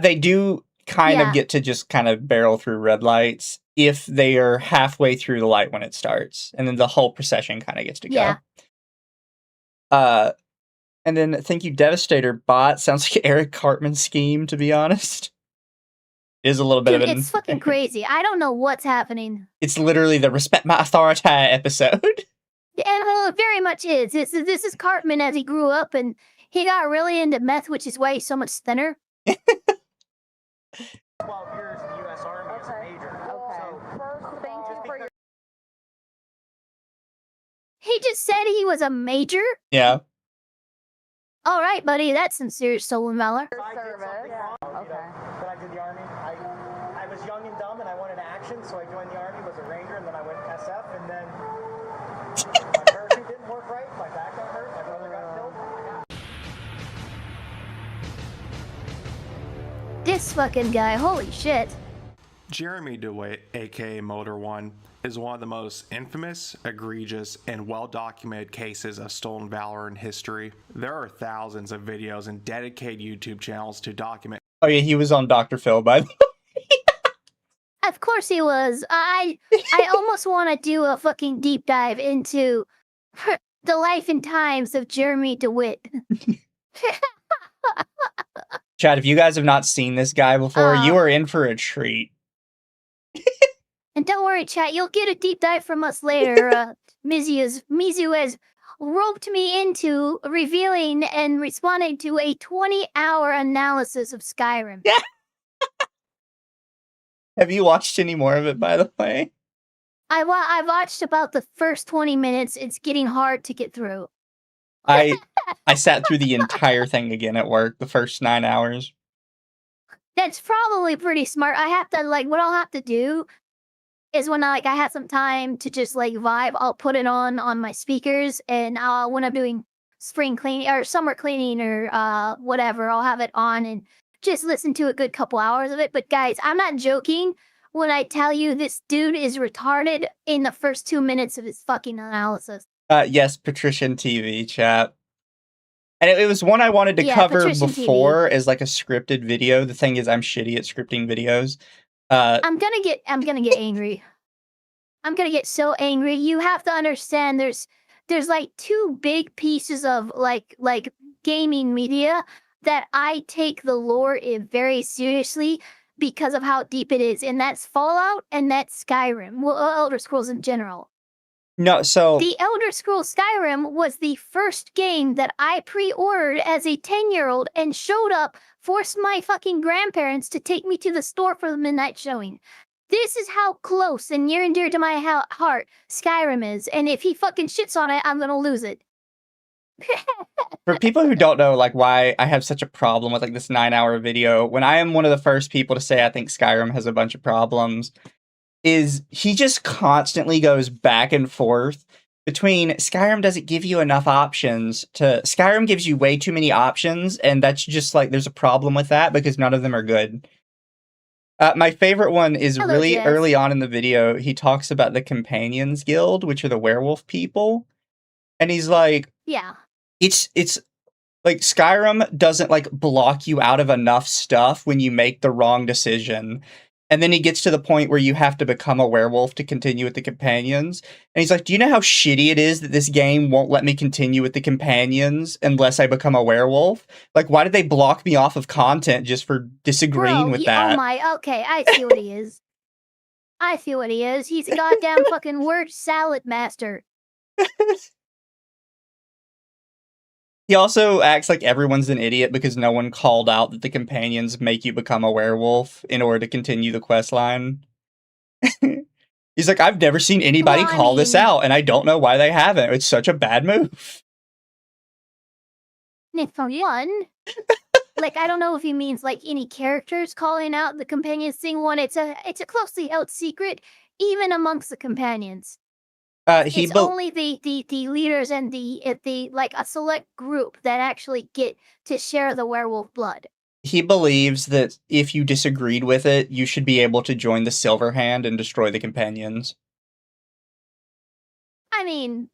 They do kind of get to just kind of barrel through red lights if they are halfway through the light when it starts, and then the whole procession kind of gets to go. And then thank you, Devastator Bot. Sounds like Eric Cartman's scheme, to be honest. It is a little bit of an... It's fucking crazy. I don't know what's happening. It's literally the Respect My Authority episode. And it very much is. This is Cartman as he grew up, and he got really into meth, which is why he's so much thinner. 12 years in the U.S. Army as a major. First, thank you for your... He just said he was a major? Yeah. All right, buddy. That's some serious stolen valor. Service. When I did the Army, I was young and dumb, and I wanted action, so I joined the Army, was a Ranger, and then I went SF, and then my parachute didn't work right, my back got hurt, my brother got killed. This fucking guy, holy shit. Jeremey Dewitte, aka Motor One, is one of the most infamous, egregious, and well-documented cases of stolen valor in history. There are thousands of videos and dedicated YouTube channels to document. Oh yeah, he was on Dr. Phil, by the way. Of course he was. I almost want to do a fucking deep dive into the life and times of Jeremey Dewitte. Chad, if you guys have not seen this guy before, you are in for a treat. And don't worry, chat, you'll get a deep dive from us later. Mizu has roped me into revealing and responding to a 20-hour analysis of Skyrim. Yeah. Have you watched any more of it, by the way? I watched about the first 20 minutes. It's getting hard to get through. I sat through the entire thing again at work, the first 9 hours. That's probably pretty smart. I have to, what I'll have to do is when I have some time to just, vibe, I'll put it on my speakers, and when I'm doing spring cleaning, or summer cleaning, or whatever, I'll have it on and just listen to a good couple hours of it. But guys, I'm not joking when I tell you this dude is retarded in the first 2 minutes of his fucking analysis. Yes, Patrician TV, chat. And it was one I wanted to cover Patrician before TV. as like a scripted video. The thing is, I'm shitty at scripting videos. I'm gonna get angry. I'm gonna get so angry. You have to understand there's like two big pieces of like gaming media that I take the lore very seriously because of how deep it is, and that's Fallout and that's Skyrim. Well, Elder Scrolls in general. No, so the Elder Scrolls Skyrim was the first game that I pre-ordered as a 10-year-old and showed up, forced my fucking grandparents to take me to the store for the midnight showing. This is how close and near and dear to my heart Skyrim is, and if he fucking shits on it, I'm gonna lose it. For people who don't know, like, why I have such a problem with like this 9-hour video, when I am one of the first people to say I think Skyrim has a bunch of problems, is he just constantly goes back and forth between Skyrim doesn't give you enough options to Skyrim gives you way too many options, and that's just like there's a problem with that because none of them are good. My favorite one is really early on in the video. He talks about the Companions Guild, which are the werewolf people, and he's like, yeah, it's like Skyrim doesn't like block you out of enough stuff when you make the wrong decision. And then he gets to the point where you have to become a werewolf to continue with the companions. And he's like, do you know how shitty it is that this game won't let me continue with the companions unless I become a werewolf? Like, why did they block me off of content just for disagreeing with that? Oh my, okay, I see what he is. I see what he is. He's a goddamn fucking word salad master. He also acts like everyone's an idiot because no one called out that the companions make you become a werewolf in order to continue the quest line. He's like, I've never seen anybody call this out, and I don't know why they haven't. It's such a bad move. For one, like, I don't know if he means like any characters calling out the companions thing. One, it's a closely held secret, even amongst the companions. It's only the leaders and the like a select group that actually get to share the werewolf blood. He believes that if you disagreed with it, you should be able to join the Silver Hand and destroy the companions. I mean,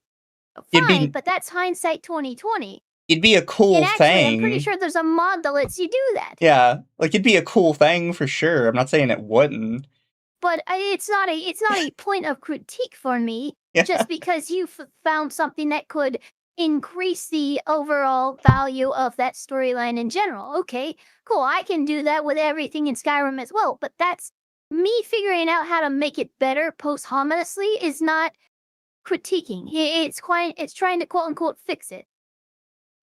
fine, but that's hindsight 2020. It'd be a cool thing. I'm pretty sure there's a mod that lets you do that. Yeah, like it'd be a cool thing for sure. I'm not saying it wouldn't. But it's not a point of critique for me. Yeah. Just because you found something that could increase the overall value of that storyline in general. Okay, cool. I can do that with everything in Skyrim as well. But that's me figuring out how to make it better posthumously is not critiquing. It's trying to quote unquote fix it.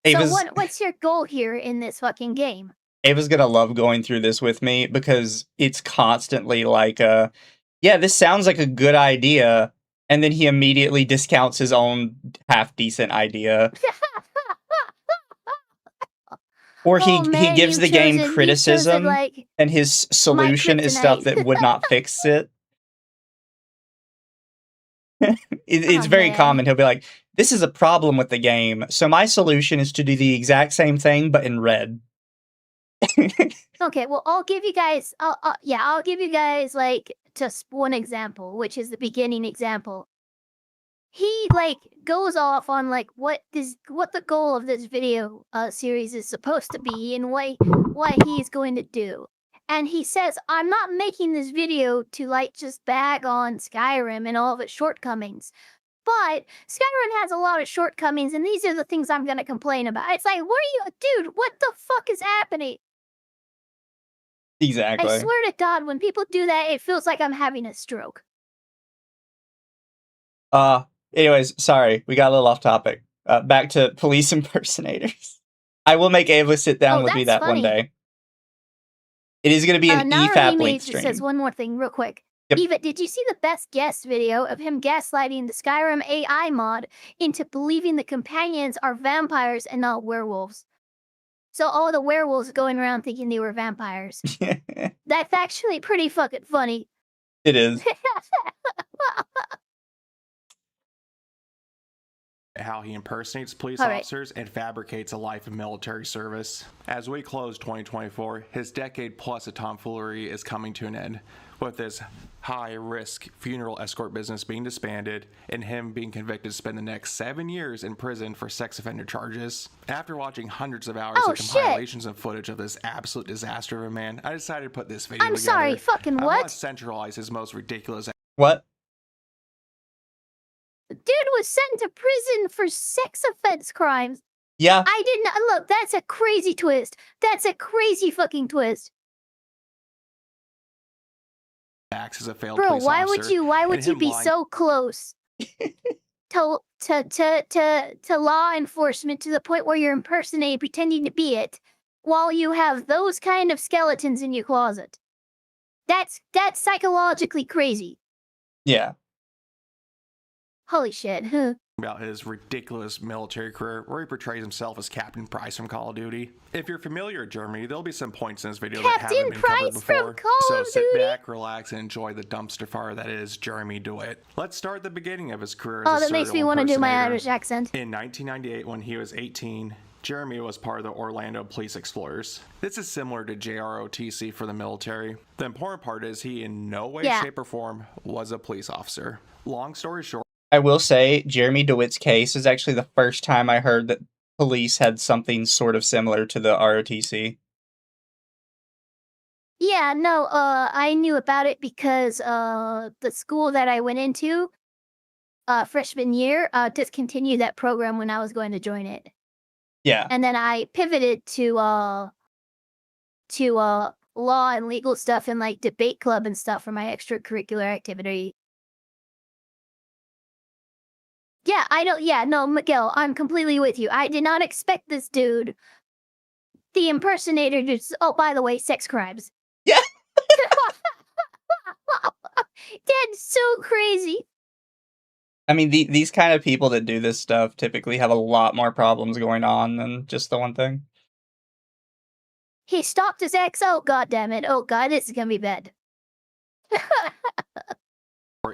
So what's your goal here in this fucking game? Ava's gonna love going through this with me because it's constantly like, yeah, this sounds like a good idea. And then he immediately discounts his own half-decent idea. Or he gives the game criticism, and his solution is stuff that would not fix it. It's very common. He'll be like, this is a problem with the game, so my solution is to do the exact same thing, but in red. Okay, well, I'll give you guys, I'll give you guys, like, just one example, which is the beginning example. He, like, goes off on, like, what the goal of this video series is supposed to be and what he's going to do. And he says, I'm not making this video to, like, just bag on Skyrim and all of its shortcomings. But Skyrim has a lot of shortcomings, and these are the things I'm going to complain about. It's like, dude, what the fuck is happening? Exactly. I swear to God, when people do that, it feels like I'm having a stroke. Anyways, sorry, we got a little off topic. Back to police impersonators. I will make Ava sit down with me that one day. It is going to be an EFAP link stream. Says one more thing real quick. Yep. Eva, did you see the best guess video of him gaslighting the Skyrim AI mod into believing the companions are vampires and not werewolves? So all the werewolves going around thinking they were vampires. That's actually pretty fucking funny. It is. how he impersonates police officers and fabricates a life of military service. As we close 2024, his decade plus of tomfoolery is coming to an end, with his high-risk funeral escort business being disbanded and him being convicted to spend the next 7 years in prison for sex offender charges. After watching hundreds of hours of compilations and footage of this absolute disaster of a man, I decided to put this video together. I'm sorry, fucking I what? want to centralize his most ridiculous... What? The dude was sent to prison for sex offense crimes. Yeah. I didn't... Look, that's a crazy twist. That's a crazy fucking twist. As a failed Bro, police why officer, would you be so close to law enforcement to the point where you're impersonating, pretending to be it, while you have those kind of skeletons in your closet? That's psychologically crazy. Yeah. Holy shit. Huh. About his ridiculous military career where he portrays himself as Captain Price from Call of Duty. If you're familiar with Jeremey, there'll be some points in this video that haven't been covered before. So sit back, relax, and enjoy the dumpster fire that is Jeremey Dewitte. Let's start at the beginning of his career as a that makes me serial want to do my impersonator. Irish accent. In 1998, when he was 18, Jeremey was part of the Orlando Police Explorers. This is similar to JROTC for the military. The important part is he in no way, shape, or form was a police officer. Long story short, I will say, Jeremey Dewitte's case is actually the first time I heard that police had something sort of similar to the ROTC. Yeah, no, I knew about it because the school that I went into freshman year discontinued that program when I was going to join it. Yeah. And then I pivoted to law and legal stuff and like debate club and stuff for my extracurricular activity. Yeah, no, Miguel, I'm completely with you. I did not expect this dude, the impersonator, to, oh, by the way, sex crimes. Yeah. That's so crazy. I mean, these kind of people that do this stuff typically have a lot more problems going on than just the one thing. He stopped his ex. Oh, God damn it. Oh, God, this is going to be bad.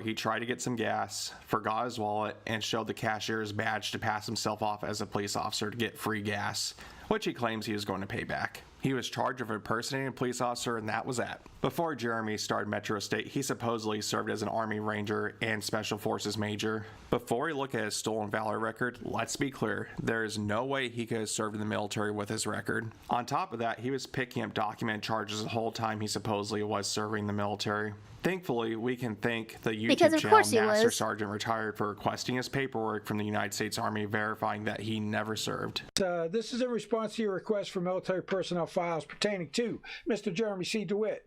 he tried to get some gas, forgot his wallet, and showed the cashier's badge to pass himself off as a police officer to get free gas, which he claims he was going to pay back. He was charged of impersonating a police officer, and that was that. Before Jeremey started Metro State, he supposedly served as an Army Ranger and Special Forces Major. Before we look at his stolen valor record, let's be clear, there is no way he could have served in the military with his record. On top of that, he was picking up documented charges the whole time he supposedly was serving the military. Thankfully, we can thank the YouTube channel Master Sergeant Retired for requesting his paperwork from the United States Army verifying that he never served. This is in response to your request for military personnel files pertaining to Mr. Jeremey C. Dewitte.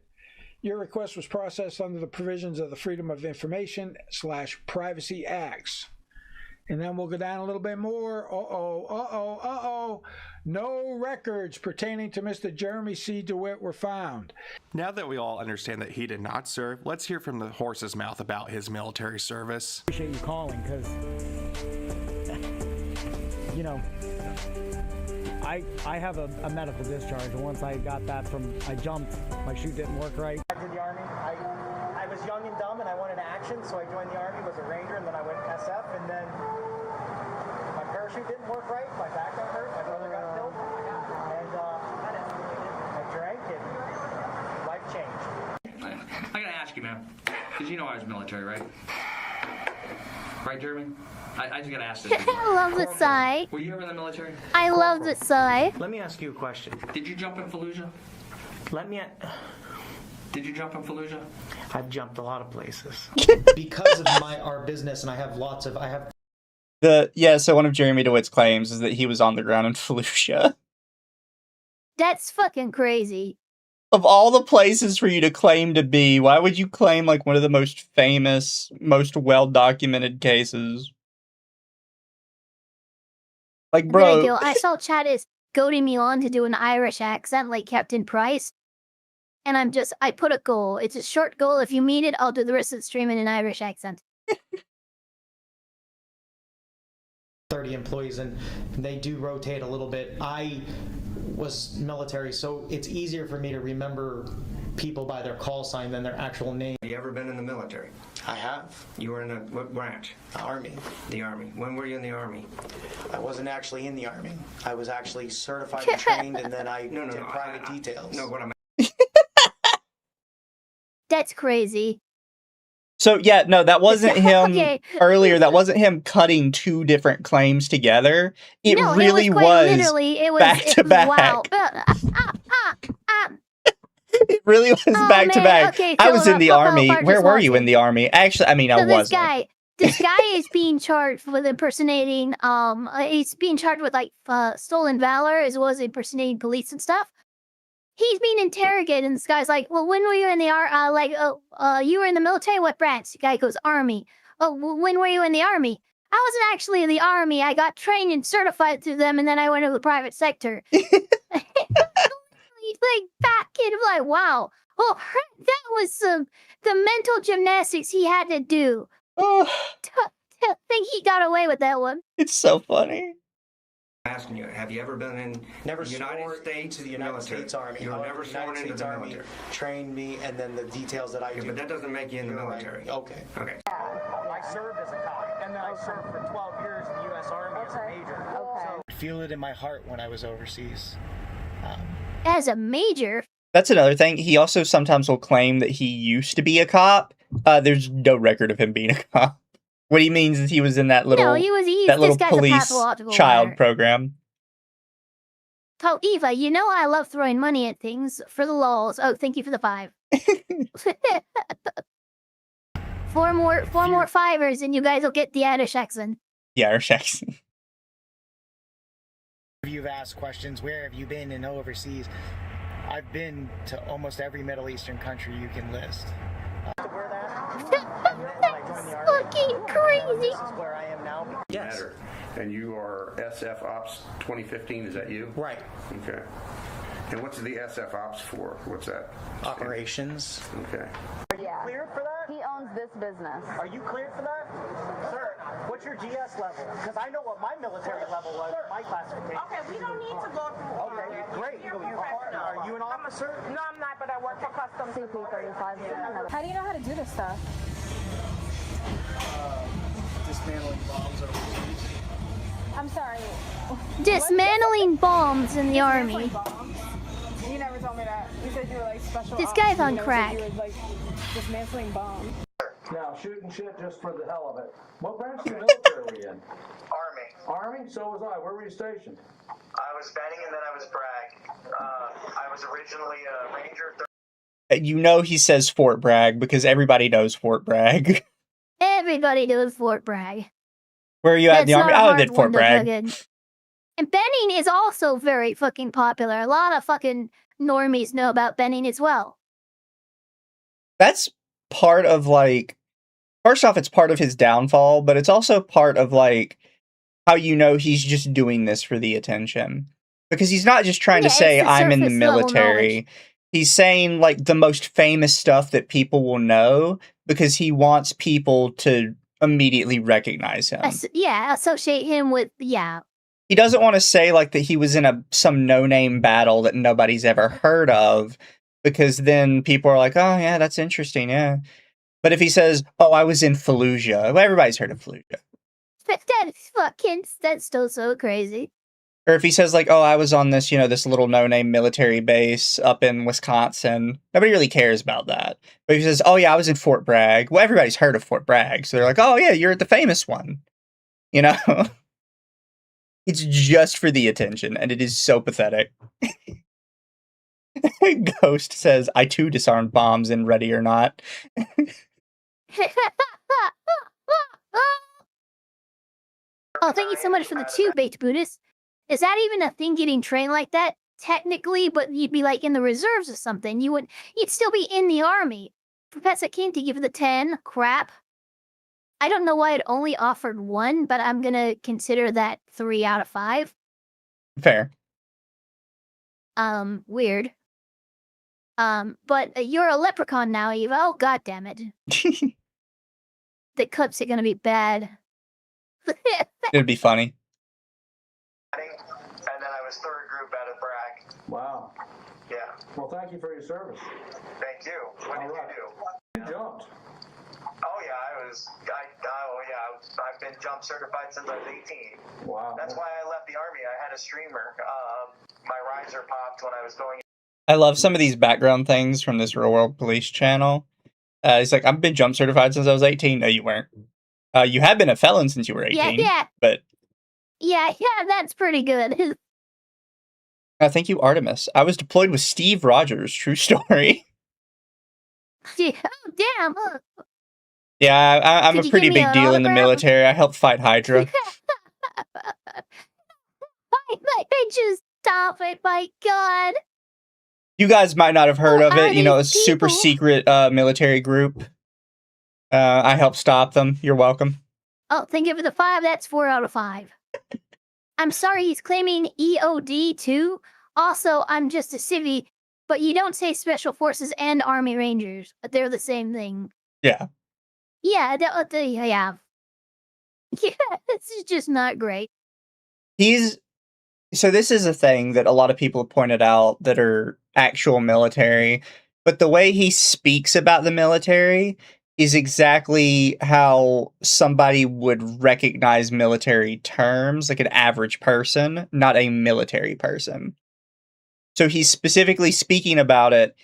Your request was processed under the provisions of the Freedom of Information / Privacy Acts. And then we'll go down a little bit more. No records pertaining to Mr. Jeremey C. Dewitte were found. Now that we all understand that he did not serve, let's hear from the horse's mouth about his military service. I appreciate you calling because, you know, I have a medical discharge, and once I got that I jumped, my chute didn't work right. I did the Army. I was young and dumb, and I wanted action, so I joined the Army, was a Ranger, and then I went SF, and then my parachute didn't work right, my back got hurt, my brother got killed, and I drank, and life changed. I gotta ask you, man, because you know I was military, right? Right, Jeremy? I just gotta ask this. I love the sigh. Were you ever in the military? I love the sigh. Let me ask you a question. Did you jump in Fallujah? Did you jump in Fallujah? I've jumped a lot of places. Because of our business, and I have so one of Jeremey Dewitte's claims is that he was on the ground in Fallujah. That's fucking crazy. Of all the places for you to claim to be, why would you claim like one of the most famous, most well-documented cases? Like, bro. There you go. I saw Chad is goading me on to do an Irish accent like Captain Price. And I put a goal. It's a short goal. If you meet it, I'll do the rest of the stream in an Irish accent. 30 employees, and they do rotate a little bit. I was military, so it's easier for me to remember people by their call sign than their actual name. Have you ever been in the military? I have. You were in what branch? Army. The Army. When were you in the Army? I wasn't actually in the Army. I was actually certified and trained, and then I did private details. No, what I'm That's crazy. So yeah, no, that wasn't him Okay. earlier. That wasn't him cutting two different claims together. It No, really it was quite literally, it was back to back. Wow. It really was back to man, back. okay, I so was in the army. Mark Where is were you in watching. the army? Actually, I mean, I So wasn't. this guy is being charged with impersonating. He's being charged with like stolen valor as well as impersonating police and stuff. He's being interrogated, and this guy's like, "Well, when were you in the you were in the military? What branch?" The guy goes, "Army." "Oh, when were you in the army?" "I wasn't actually in the army. I got trained and certified through them, and then I went to the private sector." He's like back kid, like, wow. Oh, that was the mental gymnastics he had to do. Think he got away with that one. It's so funny. asking you, have you ever been in Never the United sworn States into the United military? States Army. You were However, never the sworn United into States the Army military. trained me, and then the details that I do. But that doesn't make you in the military. Okay. Okay. I served as a cop, and then I served for 12 years in the U.S. Army as a major. So I feel it in my heart when I was overseas. As a major, That's another thing. He also sometimes will claim that he used to be a cop. There's no record of him being a cop. What he means is he was in that little that little this guy's a police pathological child liar. program. Oh, Eva, you know I love throwing money at things for the lulz. Oh, thank you for the 5. four more fivers, and you guys will get the Irish accent. The Irish accent. You've asked questions, where have you been and overseas? I've been to almost every Middle Eastern country you can list. Fucking crazy. This is where I am now. Yes. And you are SF Ops 2015, is that you? Right. Okay. And what's the SF Ops for? What's that? Operations. Okay. Are you cleared for that? He owns this business. Are you cleared for that? Sir, what's your GS level? Because I know what my military level was, my classification. Okay, we don't need to go through. Okay, great. Are you an officer? No, I'm not, but I work for Customs. CP35. How do you know how to do this stuff? Dismantling bombs overseas. I'm sorry. Dismantling bombs in the army. You never told me that. You said you were like special. This guy's ops. on You never crack. said you were like dismantling bombs. Now, shooting shit just for the hell of it. What branch of the military were you in? Army. Army? So was I. Where were you stationed? I was Benning and then I was Bragg. I was originally a Ranger. You know he says Fort Bragg because everybody knows Fort Bragg. Everybody knows Fort Bragg. Where are you at in the That's army? not a Oh, I hard did Fort one to Bragg. fucking- And Benning is also very fucking popular. A lot of fucking normies know about Benning as well. That's part of like, first off, it's part of his downfall, but it's also part of like how you know he's just doing this for the attention. Because he's not just trying to Yeah, say it's the I'm in the surface level military. He's saying like the most famous stuff that people will know because he wants people to immediately recognize him. Associate him with, He doesn't want to say like that he was in some no-name battle that nobody's ever heard of, because then people are like, oh yeah, that's interesting, yeah. But if he says, oh, I was in Fallujah, well, everybody's heard of Fallujah. That's still so crazy. Or if he says like, oh, I was on this, this little no-name military base up in Wisconsin, nobody really cares about that. But if he says, oh yeah, I was in Fort Bragg, well, everybody's heard of Fort Bragg, so they're like, oh yeah, you're at the famous one, It's just for the attention, and it is so pathetic. Ghost says, I too disarmed bombs in Ready or Not. Oh, thank you so much for the 2 baked Buddhist. Is that even a thing, getting trained like that? Technically, but you'd be like in the reserves or something. You'd still be in the army. Professor King to give the 10. Crap. I don't know why it only offered 1, but I'm gonna consider that 3 out of 5. Fair. Weird. But you're a leprechaun now, Eva. Oh, god damn it. The clips are gonna be bad. It'd be funny. And then I was third group out of Bragg. Wow. Yeah. Well, thank you for your service. Thank you. What did you do? You jumped. Oh yeah, I've been jump certified since I was 18. Wow. That's why I left the army. I had a streamer. My riser popped when I was going. I love some of these background things from this Real World Police channel. He's like, I've been jump certified since I was 18. No, you weren't. You have been a felon since you were 18. Yeah. But yeah, that's pretty good. thank you, Artemis. I was deployed with Steve Rogers. True story. Yeah, oh, damn. Yeah, I'm a pretty big deal in the military. I helped fight Hydra. my bitches, stop it, my God. You guys might not have heard of it. You know, it's a super secret military group. I helped stop them. You're welcome. Oh, thank you for the 5. That's 4 out of 5. I'm sorry, he's claiming EOD too. Also, I'm just a civvy, but you don't say Special Forces and Army Rangers. They're the same thing. Yeah. Yeah, they have. Yeah, this is just not great. So this is a thing that a lot of people have pointed out that are actual military, but the way he speaks about the military is exactly how somebody would recognize military terms, like an average person, not a military person. So he's specifically speaking about it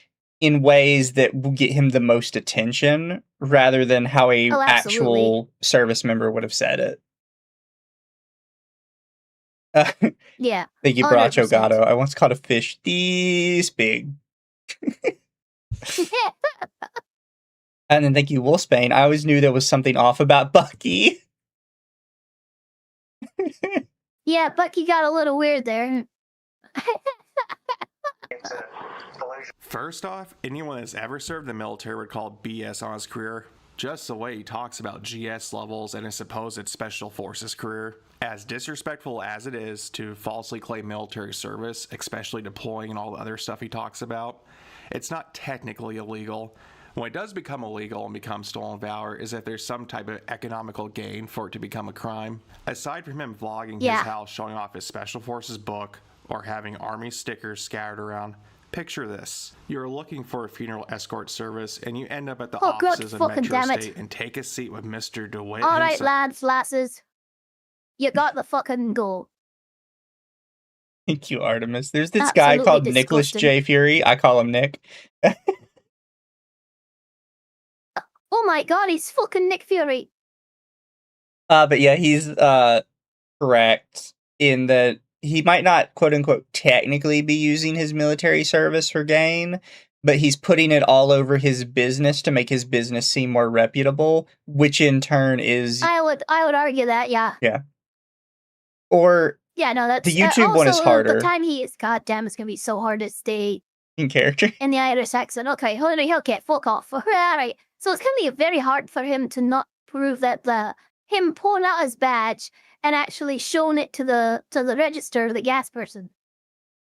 in ways that will get him the most attention, rather than how a actual service member would have said it. Yeah. Thank you, 100%. Bracho Gato. I once caught a fish this big. And then thank you, Wolfsbane. I always knew there was something off about Bucky. Yeah, Bucky got a little weird there. First off, anyone that's ever served the military would call BS on his career. Just the way he talks about GS levels and his supposed Special Forces career. As disrespectful as it is to falsely claim military service, especially deploying and all the other stuff he talks about, it's not technically illegal. When it does become illegal and becomes stolen valor is if there's some type of economical gain for it to become a crime. Aside from him vlogging his house showing off his Special Forces book or having army stickers scattered around, picture this. You're looking for a funeral escort service and you end up at the offices of Metro State and take a seat with Mr. Dewitte. All right, lads, lasses. You got the fucking goal. Thank you, Artemis. There's this guy called Nicholas J. Fury. I call him Nick. Oh my God, he's fucking Nick Fury. But yeah, he's correct in that he might not, quote unquote, technically be using his military service for gain, but he's putting it all over his business to make his business seem more reputable, which in turn is... I would argue that, yeah. Yeah. Or... Yeah, no, that's... The YouTube one is harder. The time he is... God damn, it's going to be so hard to stay... In character? In the Irish accent. Okay, fuck off. Alright. So it's going to be very hard for him to not prove that him pulling out his badge and actually showing it to the register, the gas person.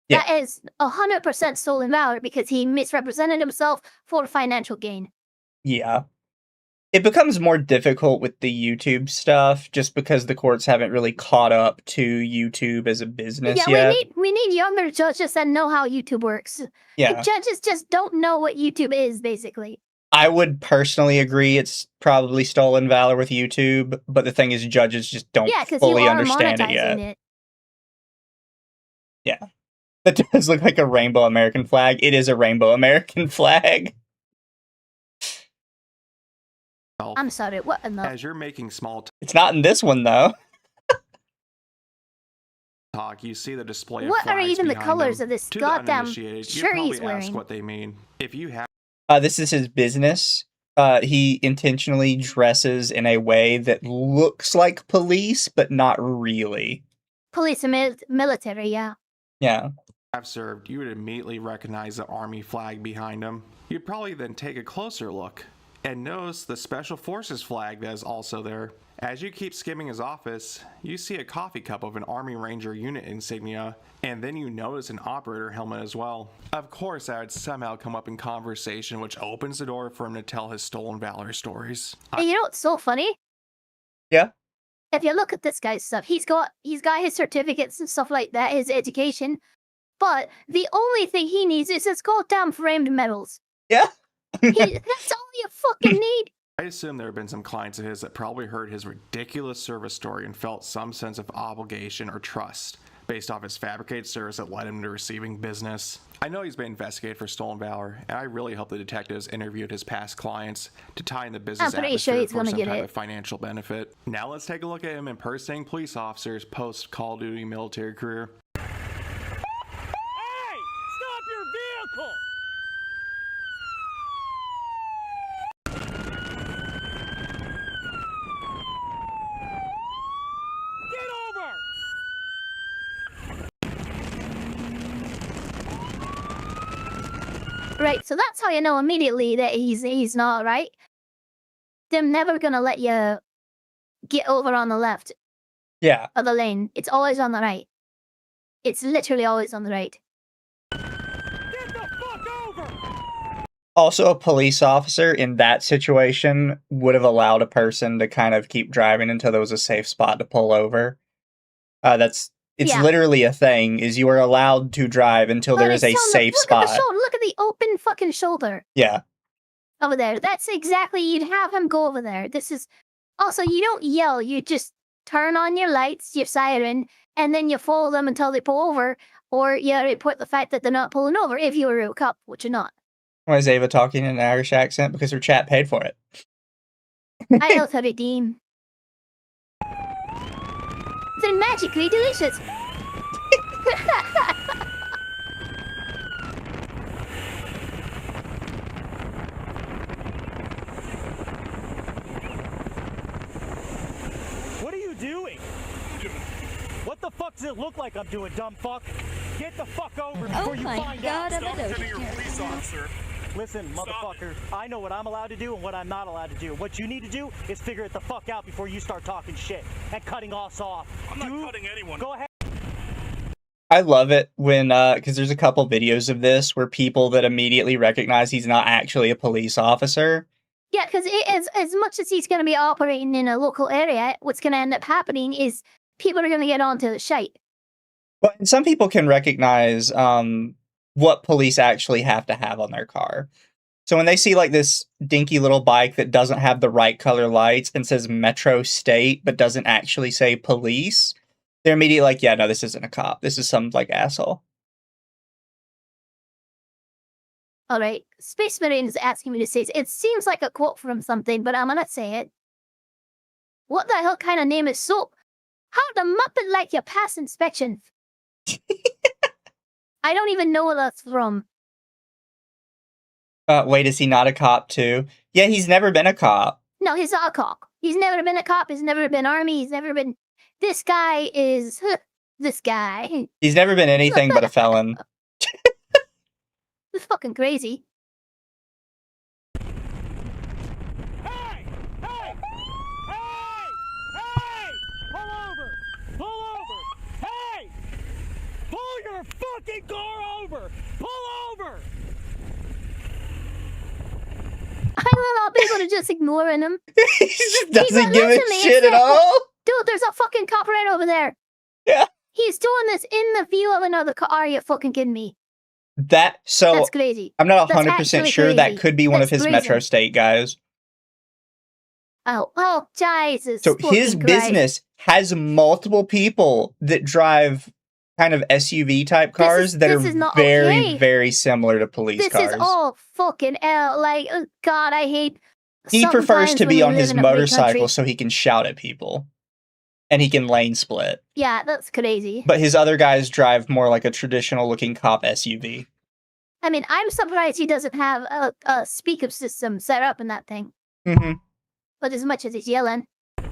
Yeah. That is 100% stolen valor because he misrepresented himself for financial gain. Yeah. It becomes more difficult with the YouTube stuff just because the courts haven't really caught up to YouTube as a business yet. We need younger judges that know how YouTube works. Yeah. The judges just don't know what YouTube is, basically. I would personally agree it's probably stolen valor with YouTube, but the thing is judges just don't fully understand it yet. It. Yeah. That does look like a rainbow American flag. It is a rainbow American flag. I'm sorry, what in the... As you're making small It's not in this one, though. talk, you see the display of what are even the colors them. Of this to goddamn shirt he's wearing? Ask what they mean. If you have... This is his business. He intentionally dresses in a way that looks like police, but not really. Police and military, yeah. Yeah. Have served, you would immediately recognize the army flag behind him. You'd probably then take a closer look and notice the Special Forces flag that is also there. As you keep skimming his office, you see a coffee cup of an Army Ranger unit insignia, and then you notice an operator helmet as well. Of course, that would somehow come up in conversation, which opens the door for him to tell his stolen valor stories. Hey, you know what's so funny? Yeah? If you look at this guy's stuff, he's got his certificates and stuff like that, his education, But the only thing he needs is his goddamn framed medals. Yeah. That's all you fucking need. I assume there have been some clients of his that probably heard his ridiculous service story and felt some sense of obligation or trust based off his fabricated service that led him to receiving business. I know he's been investigated for stolen valor, and I really hope the detectives interviewed his past clients to tie in the business I'm pretty atmosphere sure he's for gonna some get type it. of financial benefit. Now let's take a look at him impersonating police officers post Call of Duty military career. Hey! Stop your vehicle! Get over! Right, so that's how you know immediately that he's not right. They're never gonna let you get over on the left Yeah. of the lane. It's always on the right. It's literally always on the right. Also, a police officer in that situation would have allowed a person to kind of keep driving until there was a safe spot to pull over. It's Yeah. literally a thing, is you are allowed to drive until there is a safe Look spot. at the shoulder. Look at the open fucking shoulder Yeah. over there. That's exactly, you'd have him go over there. This is, also, you don't yell. You just turn on your lights, your siren, and then you follow them until they pull over, or you report the fact that they're not pulling over if you were a cop, which you're not. Why is Ava talking in an Irish accent? Because her chat paid for it. I know to redeem. They're magically delicious. What are you doing? What the fuck does it look like I'm doing, dumb fuck? Get the fuck over before you find out. I'm a police officer. Listen, motherfucker, I know what I'm allowed to do and what I'm not allowed to do. What you need to do is figure it the fuck out before you start talking shit and cutting us off. I'm not cutting anyone. Go ahead. I love it when, because there's a couple videos of this where people that immediately recognize he's not actually a police officer. Yeah, because as much as he's going to be operating in a local area, what's going to end up happening is people are going to get onto the shite. But some people can recognize what police actually have to have on their car. So when they see like this dinky little bike that doesn't have the right color lights and says Metro State but doesn't actually say police, they're immediately like, yeah, no, this isn't a cop. This is some like asshole. All right, Space Marine is asking me to say it seems like a quote from something, but I'm going to say it. What the hell kind of name is soap? How the Muppet like your pass inspection? I don't even know what that's from. Wait, is he not a cop too? Yeah, he's never been a cop. No, he's not a cop. He's never been a cop. He's never been Army. He's never been... This guy is... This guy. He's never been anything but a felon. It's fucking crazy. Pull your fucking car over! Pull over! I don't know, people are just ignoring him. He just doesn't give a shit at all. Dude, there's a fucking cop right over there. Yeah. He's doing this in the view of another car. Are you fucking kidding me? That's crazy. I'm not That's 100% actually sure crazy. that could be one of That's his Metro brazen. State guys. Oh, Jesus. So his fucking Christ. business has multiple people that drive kind of SUV type cars that this are is not very, okay. very similar to police This cars. is all fucking hell. Like, oh, God, I hate... He prefers to sometimes be when on we his live in a free motorcycle country- so he can shout at people. And he can lane split. Yeah, that's crazy. But his other guys drive more like a traditional looking cop SUV. I mean, I'm surprised he doesn't have a speaker system set up in that thing. Mm-hmm. But as much as he's yelling. Get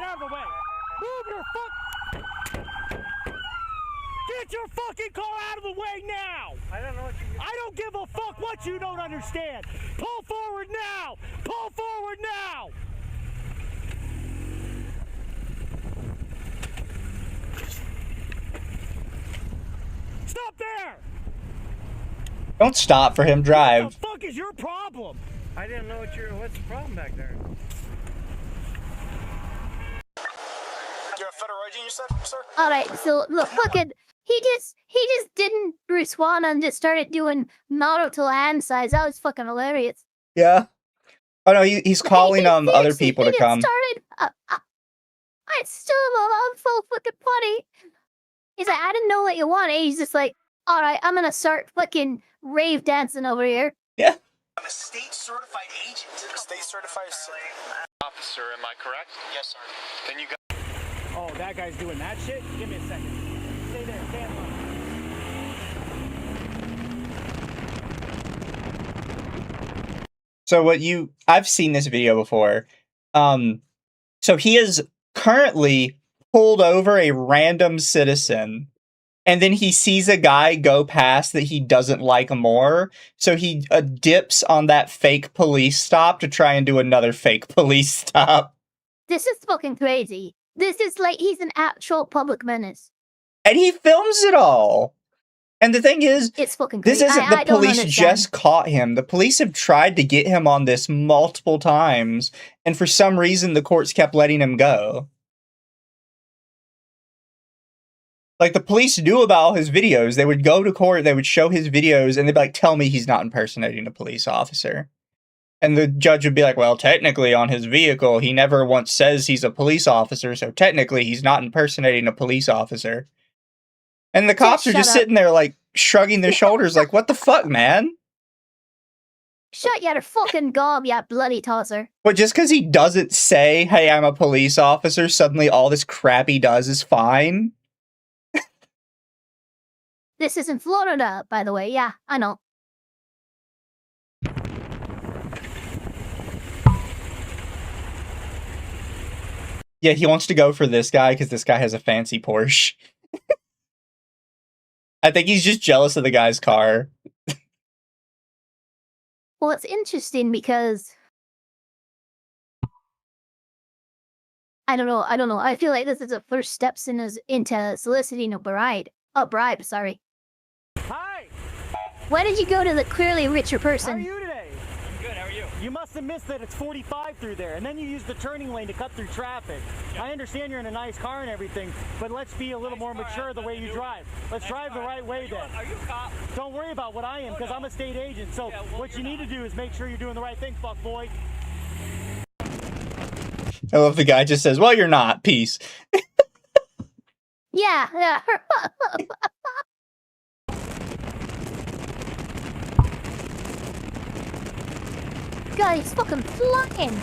out of the way! Move your fuck! Get your fucking car out of the way now! I don't know what you... I don't give a fuck what you don't understand! Pull forward now! Pull forward now! Stop there! Don't stop for him, drive. What the fuck is your problem? I I didn't know what's the problem back there. You're a federal agent, you said, sir? Alright, so look, fucking, he just didn't respond and just started doing Naruto hand size. That was fucking hilarious. Yeah. Oh no, he's calling other Seriously, people he to just come. started. It's still so fucking funny. He's like, I didn't know what you wanted. He's just like, all right, I'm gonna start fucking rave dancing over here. Yeah. I'm a state certified agent. State certified Officer, am I correct? Yes, sir. Then you got. Oh, that guy's doing that shit? Give me a second. Stay there, stay on line. So I've seen this video before. So he has currently pulled over a random citizen, and then he sees a guy go past that he doesn't like more, so he dips on that fake police stop to try and do another fake police stop. This is fucking crazy. This is like he's an actual public menace. And he films it all. And the thing is, it's fucking this crazy. isn't the police just caught him. The police have tried to get him on this multiple times, and for some reason the courts kept letting him go. Like, the police knew about his videos. They would go to court, they would show his videos, and they'd be like, tell me he's not impersonating a police officer. And the judge would be like, well, technically on his vehicle, he never once says he's a police officer, so technically he's not impersonating a police officer. And the cops are just sitting there, like, shrugging their shoulders, like, what the fuck, man? Shut your fucking gob, you bloody tosser. But just because he doesn't say, hey, I'm a police officer, suddenly all this crap he does is fine? This is in Florida, by the way. Yeah, I know. Yeah, he wants to go for this guy because this guy has a fancy Porsche. I think he's just jealous of the guy's car. Well, it's interesting because I don't know. I feel like this is the first steps into soliciting a bribe. Sorry. Hi. Why did you go to the clearly richer person? How are you today? I'm good. How are you? You must have missed that it's 45 through there, and then you use the turning lane to cut through traffic. Yeah. I understand you're in a nice car and everything, but let's be a little more mature the way you drive. Let's drive the right way then. Are you a cop? Don't worry about what I am, because I'm a state agent. So what you need to do is make sure you're doing the right thing, fuck boy. I love the guy just says, well, you're not. Peace. Yeah. God, he's fucking flying.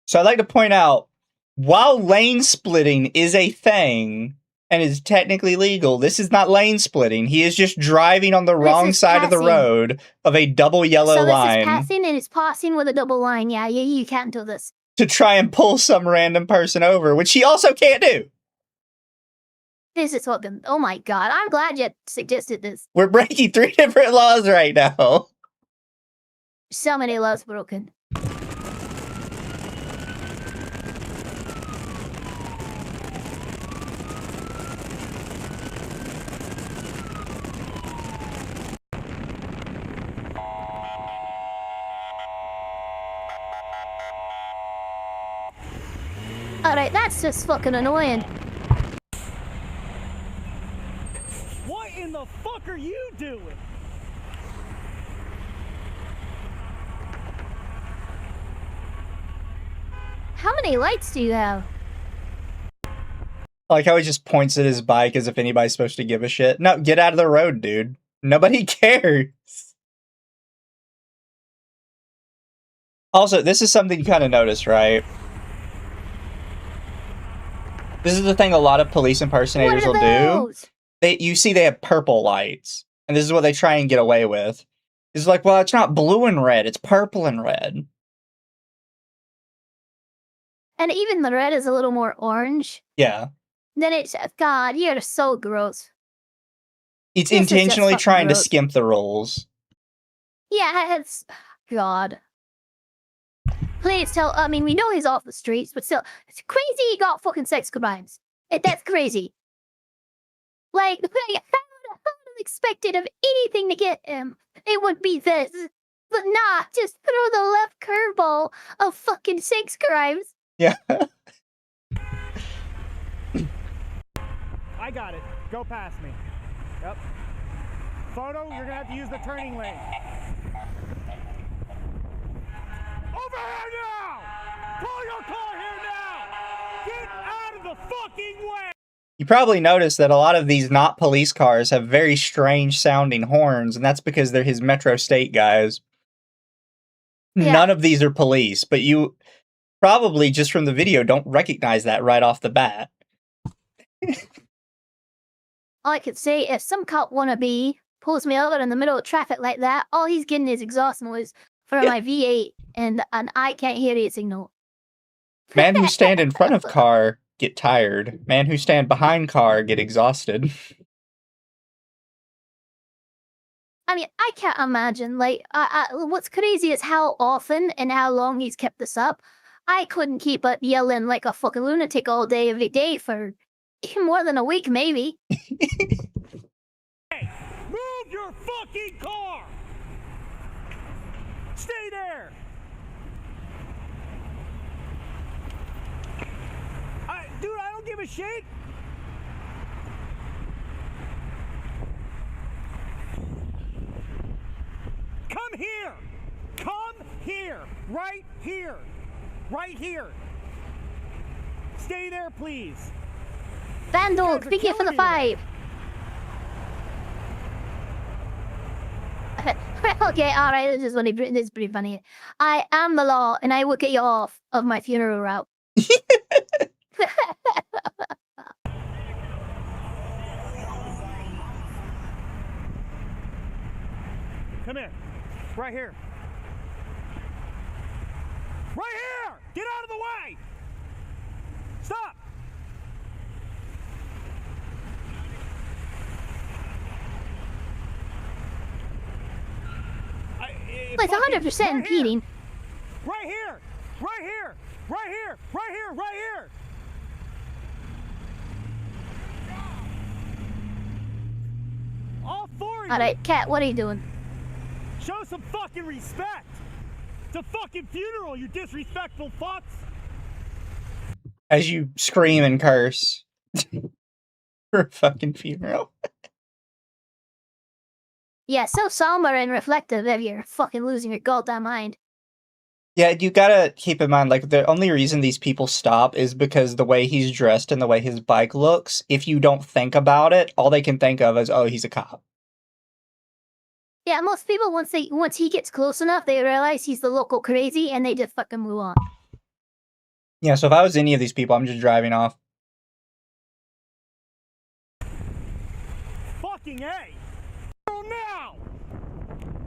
So I'd like to point out, while lane splitting is a thing and is technically legal, this is not lane splitting. He is just driving on the wrong side of the road of a double yellow line. So this is passing, and it's passing with a double line. Yeah, you can't do this. To try and pull some random person over, which he also can't do. This is fucking, oh my god, I'm glad you suggested this. We're breaking 3 different laws right now. So many laws broken. Alright, that's just fucking annoying. What in the fuck are you doing? How many lights do you have? Like how he just points at his bike as if anybody's supposed to give a shit. No, get out of the road, dude. Nobody cares. Also, this is something you kind of notice, right? This is the thing a lot of police impersonators will do. You see they have purple lights. And this is what they try and get away with. It's like, well, it's not blue and red, it's purple and red. And even the red is a little more orange. Yeah. Then it's, God, you're so gross. It's intentionally trying to skimp the rules. Yeah, it's, God. Please tell, I mean, we know he's off the streets, but still, it's crazy he got fucking sex crimes. That's crazy. Like, I would have expected of anything to get him. It would be this. But nah, just throw the left curveball of fucking sex crimes. Yeah. I got it. Go past me. Yep. Photo, you're gonna have to use the turning lane. Over here now! Pull your car here now! Get out of the fucking way! You probably noticed that a lot of these not police cars have very strange sounding horns, and that's because they're his Metro State guys. Yeah. None of these are police, but you probably, just from the video, don't recognize that right off the bat. All I could say, if some cop wannabe pulls me over in the middle of traffic like that, all he's getting is exhaust noise from my V8, and I can't hear it signal. Man who stand in front of car get tired. Man who stand behind car get exhausted. I mean, I can't imagine. Like, what's crazy is how often and how long he's kept this up. I couldn't keep up yelling like a fucking lunatic all day, every day for more than a week, maybe. Hey, move your fucking car! Stay there! Dude, I don't give a shit! Come here! Come here! Right here! Right here! Stay there, please! Vandal, thank you for the 5. Okay, alright, this is pretty funny. I am the law, and I will get you off of my funeral route. Come here. Right here. Right here! Get out of the way! Stop! It's 100% impeding. Right here! Right here! Right here! Right here! Right here! All 4 of you! Alright, Cat, what are you doing? Show some fucking respect! It's a fucking funeral, you disrespectful fucks! As you scream and curse. For a fucking funeral. Yeah, so somber and reflective if you're fucking losing your goddamn mind. Yeah, you gotta keep in mind, like, the only reason these people stop is because the way he's dressed and the way his bike looks, if you don't think about it, all they can think of is, oh, he's a cop. Yeah, most people, once he gets close enough, they realize he's the local crazy, and they just fucking move on. Yeah, so if I was any of these people, I'm just driving off. Fucking A! Now!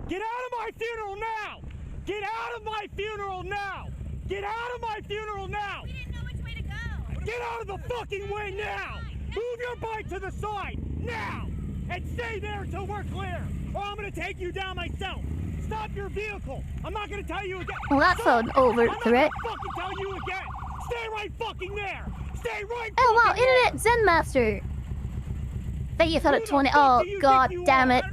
Get out of my funeral now! Get out of my funeral now! Get out of my funeral now! We didn't know which way to go! Get out of the fucking way now! Move your bike to the side! Now! And stay there until we're clear! Or I'm gonna take you down myself! Stop your vehicle! I'm not gonna tell you again! Well, that's an overt threat. I'm not gonna fucking tell you again! Stay right fucking there! Stay right Oh wow, fucking there! Internet Zen Master! Thank you for the 20. Oh, god damn it.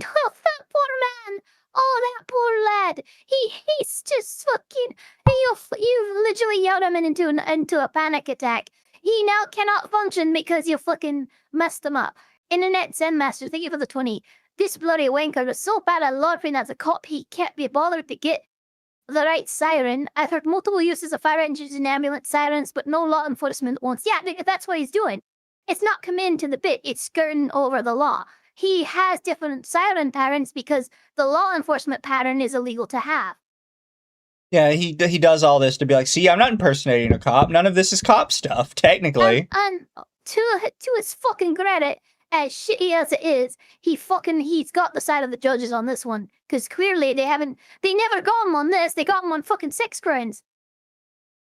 Oh, that poor man! Oh, that poor lad! He's just fucking... You've literally yelled him into a panic attack. He now cannot function because you fucking messed him up. Internet Zen Master, thank you for the 20. This bloody wanker was so bad at laundering as a cop, he can't be bothered to get the right siren. I've heard multiple uses of fire engines and ambulance sirens, but no law enforcement wants. Yeah, that's what he's doing. It's not committing to the bit, it's skirting over the law. He has different siren patterns because the law enforcement pattern is illegal to have. Yeah, he does all this to be like, see, I'm not impersonating a cop. None of this is cop stuff, technically. And to his fucking credit, as shitty as it is, he's got the side of the judges on this one. Because clearly they never got him on this, they got him on fucking 6 crimes.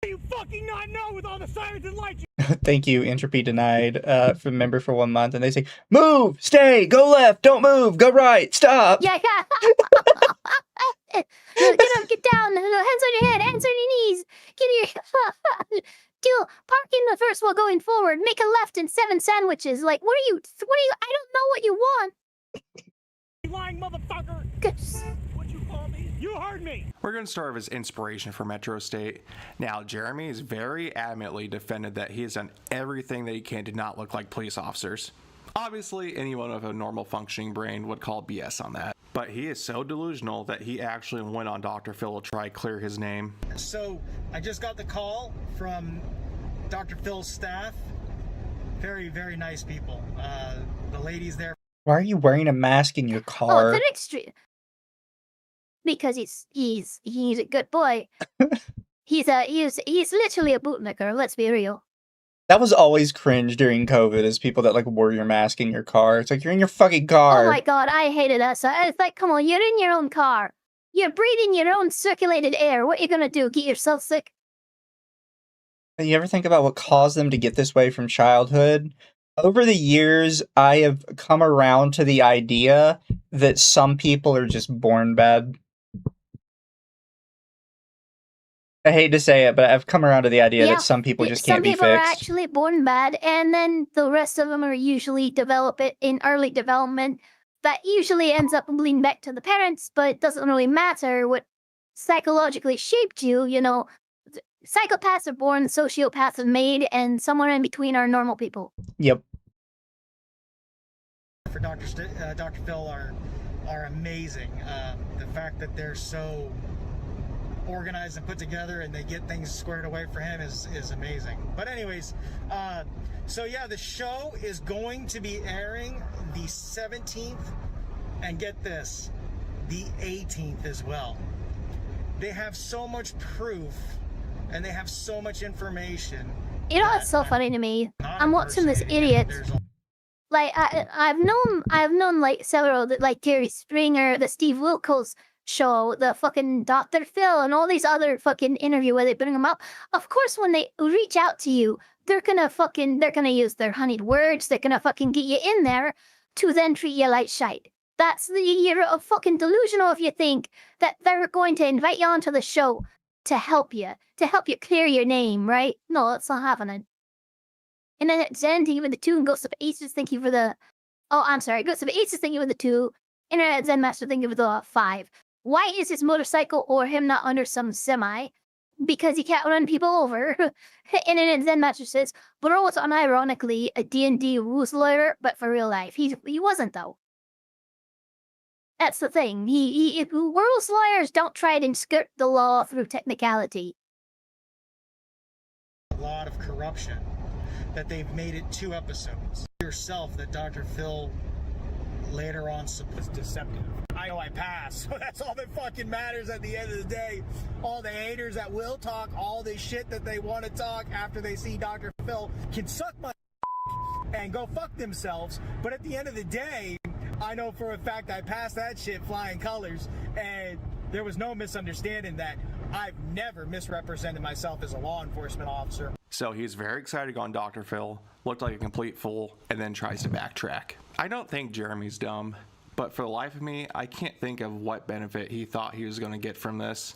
You fucking not know with all the sirens and lights. Thank you, Entropy Denied, for member for 1 month. And they say, move, stay, go left, don't move, go right, stop. Yeah. Get up, get down, hands on your head, hands on your knees. Park in the first while going forward, make a left and 7 sandwiches. Like, what are you, I don't know what you want. lying motherfucker! What'd you call me? You heard me! We're going to start with his inspiration for Metro State. Now, Jeremy is very adamantly defended that he has done everything that he can to not look like police officers. Obviously, anyone with a normal functioning brain would call BS on that. But he is so delusional that he actually went on Dr. Phil to try to clear his name. So, I just got the call from Dr. Phil's staff. Very, very nice people. The ladies there. Why are you wearing a mask in your Oh, car? it's an extreme. Because he's a good boy. he's literally a bootlicker. Let's be real. That was always cringe during COVID, is people that like wore your mask in your car. It's like, you're in your fucking car. Oh my god, I hated that. So it's like, come on, you're in your own car. You're breathing your own circulated air. What are you gonna do? Get yourself sick? You ever think about what caused them to get this way from childhood? Over the years, I have come around to the idea that some people are just born bad. I hate to say it, but I've come around to the idea that some people just can't be fixed. Some people are actually born bad, and then the rest of them are usually develop it in early development. That usually ends up bleeding back to the parents, but it doesn't really matter what psychologically shaped you. You know, psychopaths are born, sociopaths are made, and somewhere in between are normal people. Yep. For Dr. Phil are amazing. The fact that they're so organized and put together and they get things squared away for him is amazing. But anyways, so yeah, the show is going to be airing the 17th and get this, the 18th as well. They have so much proof and they have so much information. You know what's so funny to me? I'm watching this idiot. Like I've known like several, like Jerry Springer, the Steve Wilkos show, the fucking Dr. Phil, and all these other fucking interview where they bring them up. Of course, when they reach out to you, they're gonna use their honeyed words. They're gonna fucking get you in there to then treat you like shite. That's the year of fucking delusional if you think that they're going to invite you onto the show to help you clear your name, right? No, that's not happening. And then at Zen, thank you for the 2, and Ghost of Aces, thank you for the... Oh, I'm sorry. Ghost of Aces, thank you for the 2. Internet Zen Master, thank you for the 5. Why is his motorcycle or him not under some semi? Because he can't run people over. Internet Zen Master says, Bro was unironically a D&D rules lawyer, but for real life. He wasn't, though. That's the thing. Rules lawyers don't try to skirt the law through technicality. A lot of corruption. That they've made it 2 episodes. Yourself that Dr. Phil later on was deceptive. I know I passed, so that's all that fucking matters at the end of the day. All the haters that will talk all the shit that they want to talk after they see Dr. Phil can suck my and go fuck themselves. But at the end of the day, I know for a fact I passed that shit flying colors, and there was no misunderstanding that I've never misrepresented myself as a law enforcement officer. So he's very excited to go on Dr. Phil, looked like a complete fool, and then tries to backtrack. I don't think Jeremy's dumb, but for the life of me, I can't think of what benefit he thought he was going to get from this.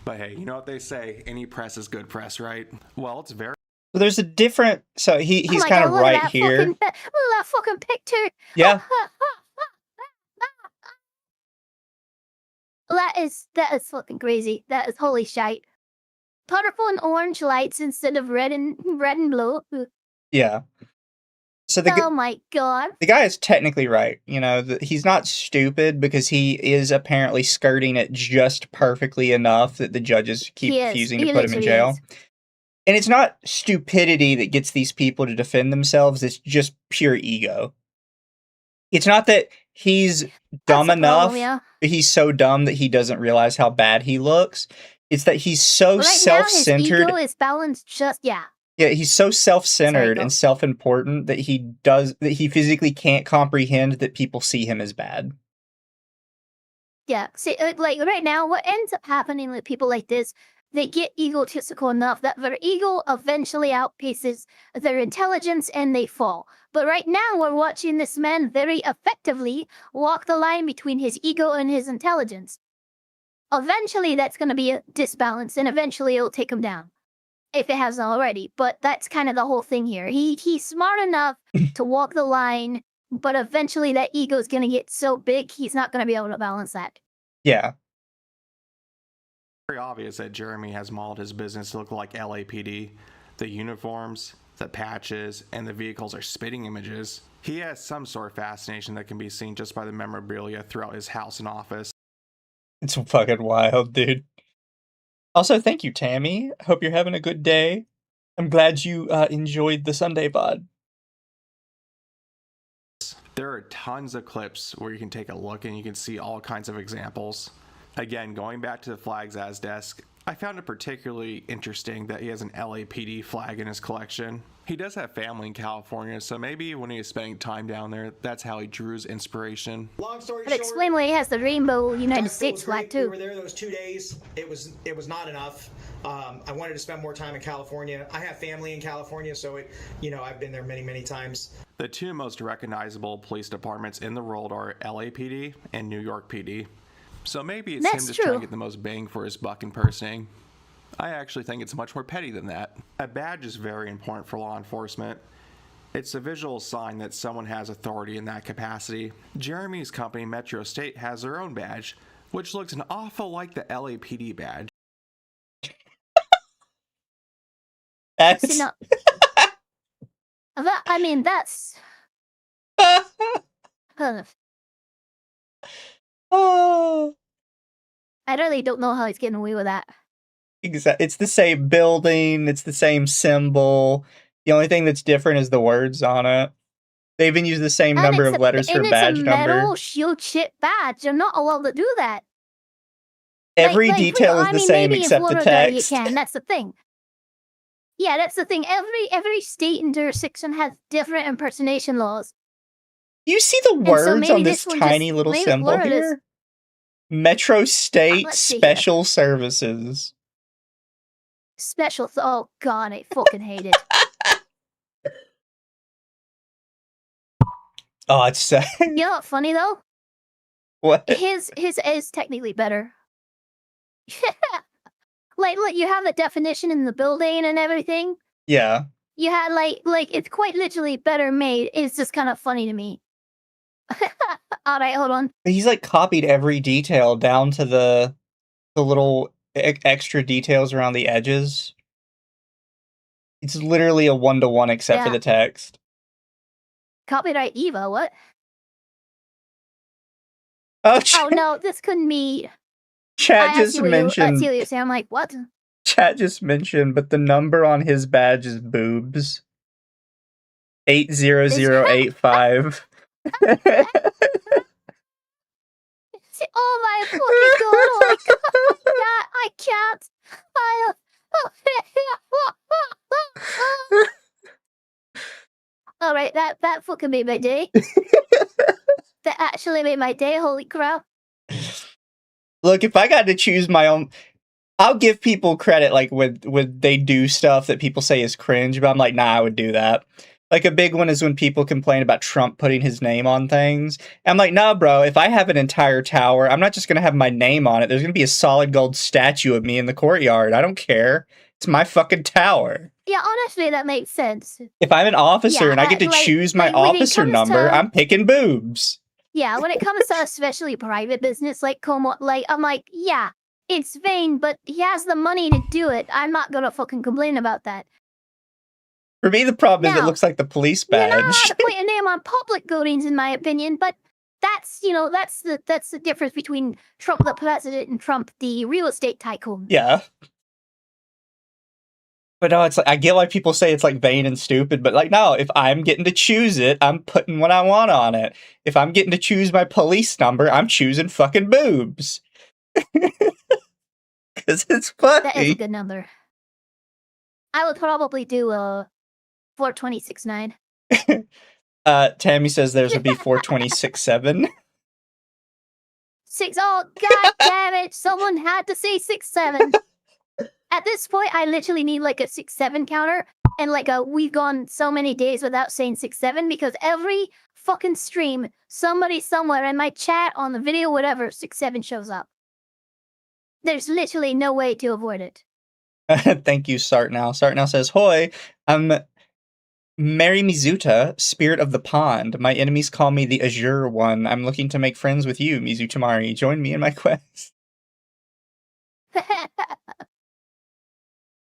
But hey, you know what they say, any press is good press, right? Well, it's very... Well, there's a different... So he's kind of right here. Look at that fucking picture. Yeah. That is fucking crazy. That is holy shite. Purple and orange lights instead of red and blue. Yeah. So oh my god. The guy is technically right. You know, he's not stupid because he is apparently skirting it just perfectly enough that the judges keep refusing to put him in jail. And it's not stupidity that gets these people to defend themselves. It's just pure ego. It's not that he's dumb enough. But he's so dumb that he doesn't realize how bad he looks. It's that he's so self-centered. His ego is balanced just, Yeah, he's so self-centered and self-important that he physically can't comprehend that people see him as bad. Yeah, see, like right now, what ends up happening with people like this, they get egotistical enough that their ego eventually outpaces their intelligence and they fall. But right now, we're watching this man very effectively walk the line between his ego and his intelligence. Eventually, that's going to be a disbalance, and eventually it'll take him down. If it hasn't already. But that's kind of the whole thing here. He's smart enough to walk the line but eventually that ego is going to get so big, he's not going to be able to balance that. Yeah. Very obvious that Jeremy has modeled his business to look like LAPD. The uniforms, the patches, and the vehicles are spitting images. He has some sort of fascination that can be seen just by the memorabilia throughout his house and office. It's fucking wild, dude. Also, thank you, Tammy. Hope you're having a good day. I'm glad you enjoyed the Sunday VOD. There are tons of clips where you can take a look and you can see all kinds of examples. Again, going back to the flags as desk, I found it particularly interesting that he has an LAPD flag in his collection. He does have family in California, so maybe when he was spending time down there, that's how he drew his inspiration. Long story But short, explain why he has the rainbow United States flag too. we were there those 2 days. It was not enough. I wanted to spend more time in California. I have family in California, so I've been there many times. The two most recognizable police departments in the world are LAPD and New York PD. So maybe it's him just trying to get the most bang for his buck impersonating. I actually think it's much more petty than that. A badge is very important for law enforcement. It's a visual sign that someone has authority in that capacity. Jeremy's company, Metro State, has their own badge, which looks an awful like the LAPD badge. That's... I mean, that's... Oh. I really don't know how he's getting away with that. Exactly. It's the same building. It's the same symbol. The only thing that's different is the words on it. They even use the same number of letters for badge number. And it's a metal shield chip badge. You're not allowed to do that. Every detail is the same except the text. You can. That's the thing. Yeah, that's the thing. Every state and jurisdiction has different impersonation laws. You see the words on this tiny little symbol here? Metro State Special Services. Oh god, I fucking hate it. Oh, it's sad. You know what's funny though? What? His is technically better. like you have the definition in the building and everything. Yeah. You had like it's quite literally better made. It's just kind of funny to me. Alright, hold on. He's like copied every detail down to the little extra details around the edges. It's literally a 1-to-1 except for the text. Copyright Eva, what? Oh no, this couldn't be. Chat just mentioned. I'm like, what? Chat just mentioned, but the number on his badge is boobs. 80085. Oh my fucking god! Oh my god! I can't. All right, that fucking made my day. That actually made my day. Holy crap! Look, if I got to choose my own, I'll give people credit. Like when they do stuff that people say is cringe, but I'm like, nah, I would do that. Like, a big one is when people complain about Trump putting his name on things. I'm like, nah, bro, if I have an entire tower, I'm not just going to have my name on it. There's going to be a solid gold statue of me in the courtyard. I don't care. It's my fucking tower. Yeah, honestly, that makes sense. If I'm an officer and I get to choose my officer number, I'm picking boobs. Yeah, when it comes to especially private business, like Como, I'm like, yeah, it's vain, but he has the money to do it. I'm not going to fucking complain about that. For me, the problem is it looks like the police badge. You're not allowed to put your name on public buildings, in my opinion, but that's the difference between Trump the president and Trump the real estate tycoon. Yeah. But no, it's like, I get why people say it's like vain and stupid, but like, no, if I'm getting to choose it, I'm putting what I want on it. If I'm getting to choose my police number, I'm choosing fucking boobs. Because it's funny. That is a good number. I would probably do 4269. Tammy says theirs would be 4267. Oh, god damn it. Someone had to say 67. At this point, I literally need like a 6-7 counter. And like we've gone so many days without saying 6-7 because every fucking stream, somebody somewhere in my chat, on the video, whatever, 6-7 shows up. There's literally no way to avoid it. Thank you, Sartnow. Sartnow says, "Hoi, I'm Mary Mizuta, Spirit of the Pond. My enemies call me the Azure One. I'm looking to make friends with you, Mizutamari. Join me in my quest.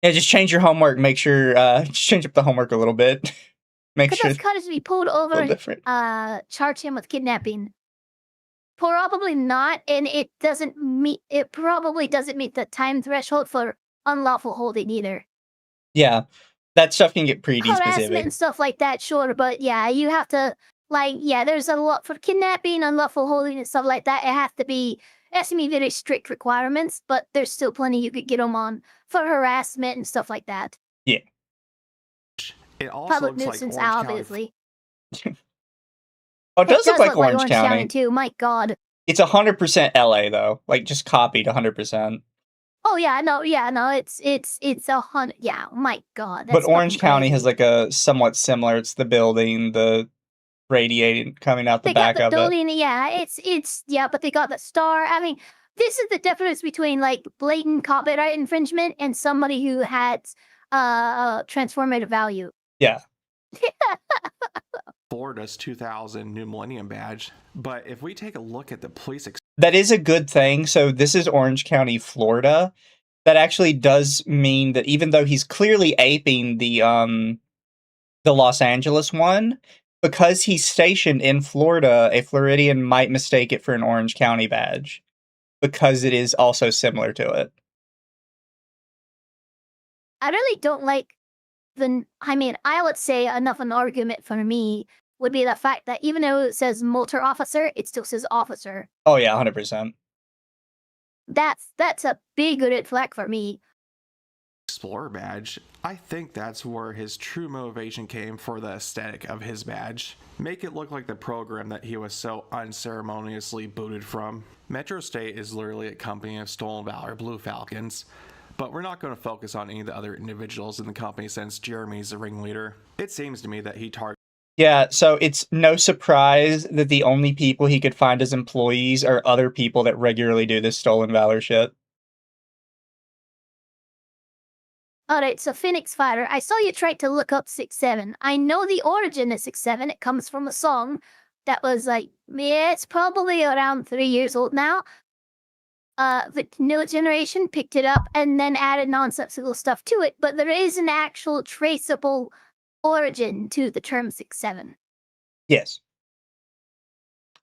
Yeah, just change your homework. Make sure, just change up the homework a little bit. Make sure. Because that's to be pulled over and charge him with kidnapping. Probably not, and it probably doesn't meet the time threshold for unlawful holding either. Yeah, that stuff can get pretty Harassment specific. and stuff like that, sure, but yeah, you have to, like, yeah, there's a lot for kidnapping, unlawful holding, and stuff like that. It has to be very strict requirements, but there's still plenty you could get them on for harassment and stuff like that. Yeah. It also Public looks nuisance, like Orange obviously. Oh, it does look like Orange County too. My God. It's 100% LA though, like just copied 100%. Oh yeah, no, it's 100. Yeah, my God. But Orange County has like a somewhat similar. It's the building, the radiating coming out the back of building, it. Yeah, it's but they got the star. I mean, this is the difference between like blatant copyright infringement and somebody who had transformative value. Yeah. Florida's 2000 New Millennium Badge. But if we take a look at the police... That is a good thing. So this is Orange County, Florida. That actually does mean that even though he's clearly aping the Los Angeles one, because he's stationed in Florida, a Floridian might mistake it for an Orange County badge. Because it is also similar to it. I really don't like I would say enough an argument for me would be the fact that even though it says motor officer, it still says officer. Oh yeah, 100%. That's a big red flag for me. Explorer badge. I think that's where his true motivation came for the aesthetic of his badge. Make it look like the program that he was so unceremoniously booted from. Metro State is literally a company of Stolen Valor Blue Falcons. But we're not going to focus on any of the other individuals in the company since Jeremy's the ringleader. It seems to me that he targeted... Yeah, so it's no surprise that the only people he could find as employees are other people that regularly do this Stolen Valor shit. Alright, so Phoenix Fighter, I saw you tried to look up 6'7". I know the origin of 6'7". It comes from a song that was like, yeah, it's probably around 3 years old now. The new generation picked it up and then added nonsensical stuff to it, but there is an actual traceable origin to the term 6'7". Yes.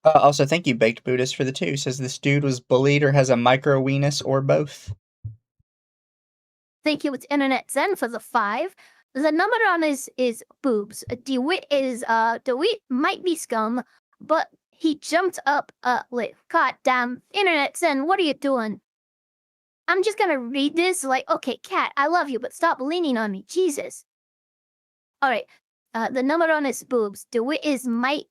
Also, thank you, Baked Buddhist, for the 2. Says this dude was bullied or has a micro weenus or both. Thank you, it's Internet Zen for the 5. The number on is boobs. Dewitt might be scum, but he jumped up with, God damn, Internet Zen, what are you doing? I'm just gonna read this like, okay, cat, I love you, but stop leaning on me, Jesus. Alright, the number on his boobs. Dewitte might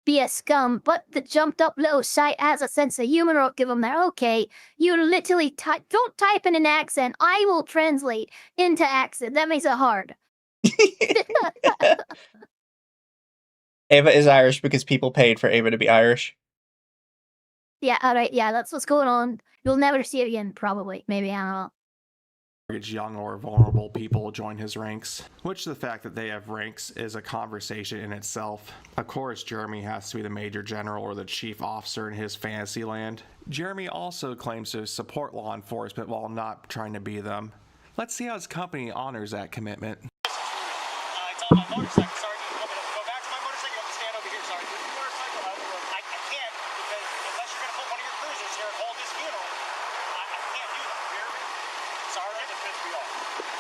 be a scum, but the jumped up little shite has a sense of humor. I'll give him that. Okay, you literally don't type in an accent. I will translate into accent. That makes it hard. Ava is Irish because people paid for Ava to be Irish. Yeah, alright, yeah, that's what's going on. You'll never see it again, probably. Maybe, I don't know. Young or vulnerable people join his ranks, which the fact that they have ranks is a conversation in itself. Of course, Jeremy has to be the major general or the chief officer in his fantasy land. Jeremy also claims to support law enforcement while not trying to be them. Let's see how his company honors that commitment. It's on my motorcycle, Sergeant. You want me to go back to my motorcycle? You want me to stand over here, Sergeant? Your motorcycle, I can't, because unless you're going to put one of your cruisers here and hold this funeral, I can't do that. Hear me? Sergeant, it pissed me off.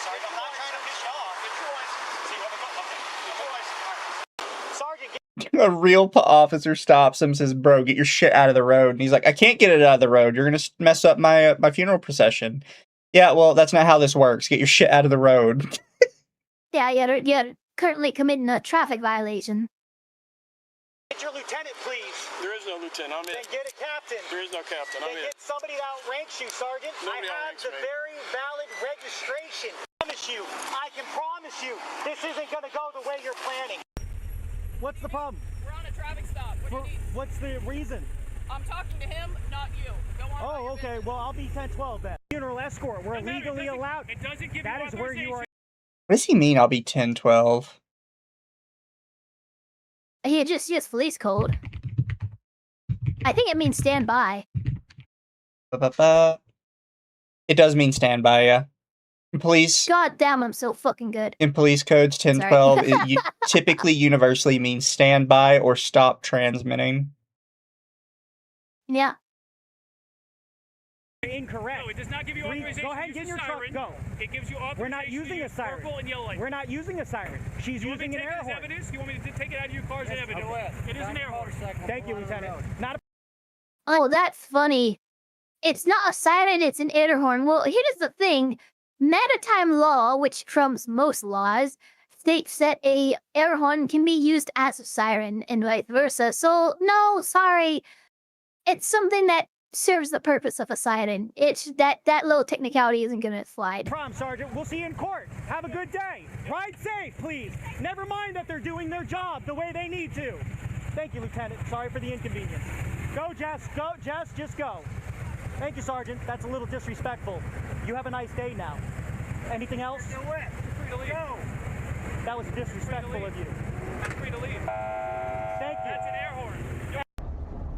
Sergeant, I'm not trying to piss you off. Get your license. See, let me go. Okay. Get your license. All right. Sergeant, A real officer stops him, says, bro, get your shit out of the road. And he's like, I can't get it out of the road. You're going to mess up my funeral procession. Yeah, well, that's not how this works. Get your shit out of the road. Yeah, you're currently committing a traffic violation. Get your lieutenant, please. There is no lieutenant. I'm Then in. get a captain. There is no captain. I'm Then in. get somebody that outranks you, Sergeant. Nobody I have outranks the me. very valid registration. I can promise you, this isn't going to go the way you're planning. What's the problem? We're on a traffic stop. What do you need? What's the reason? I'm talking to him, not you. Go on. Oh, okay. Well, I'll be 1012 then. Funeral escort. We're legally allowed. It doesn't give that you is where you are. What does he mean, I'll be 10-12? He just used police code. I think it means stand by. It does mean standby, yeah. In police. God damn, I'm so fucking good. In police codes 1012, it typically universally means standby or stop transmitting. Yeah. Incorrect. No, it does not give you authorization. Go ahead, get in your truck, go. It gives you authorization. We're not using a siren. Purple and yellow light. We're not using a siren. She's using an air horn. Evidence? You want me to take it out of your car as evidence? It is an air horn. Thank you, Lieutenant. Not a Oh, that's funny. It's not a siren, it's an air horn. Well, here's the thing. Maritime law, which trumps most laws, states that a air horn can be used as a siren and vice versa. So, no, sorry. It's something that serves the purpose of a siren. It's that little technicality isn't gonna slide. problem, Sergeant. We'll see you in court. Have a good day. Ride safe, please. Never mind that they're doing their job the way they need to. Thank you, Lieutenant. Sorry for the inconvenience. Go, Jess. Go, Jess. Just go. Thank you, Sergeant. That's a little disrespectful. You have a nice day now. Anything else? You're free to leave. Go. That was disrespectful of you. You're free to leave. Thank you. That's an air horn.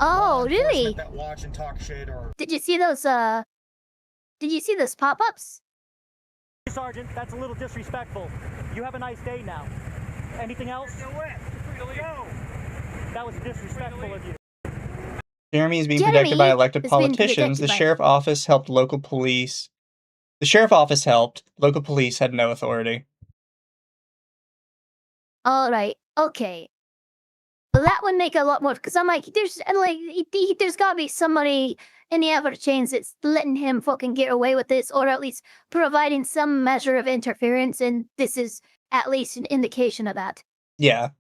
Oh, really? That watch and talk shit or... Did you see those, Did you see those pop-ups? Sergeant, that's a little disrespectful. You have a nice day now. Anything else? You're free to leave. Go. That was disrespectful of you. Jeremey is being protected by elected politicians. The sheriff office helped local police. The sheriff office helped. Local police had no authority. All right. Okay. Well, that would make a lot more, because I'm like, there's got to be somebody in the ever chains that's letting him fucking get away with this, or at least providing some measure of interference, and this is at least an indication of that. Yeah.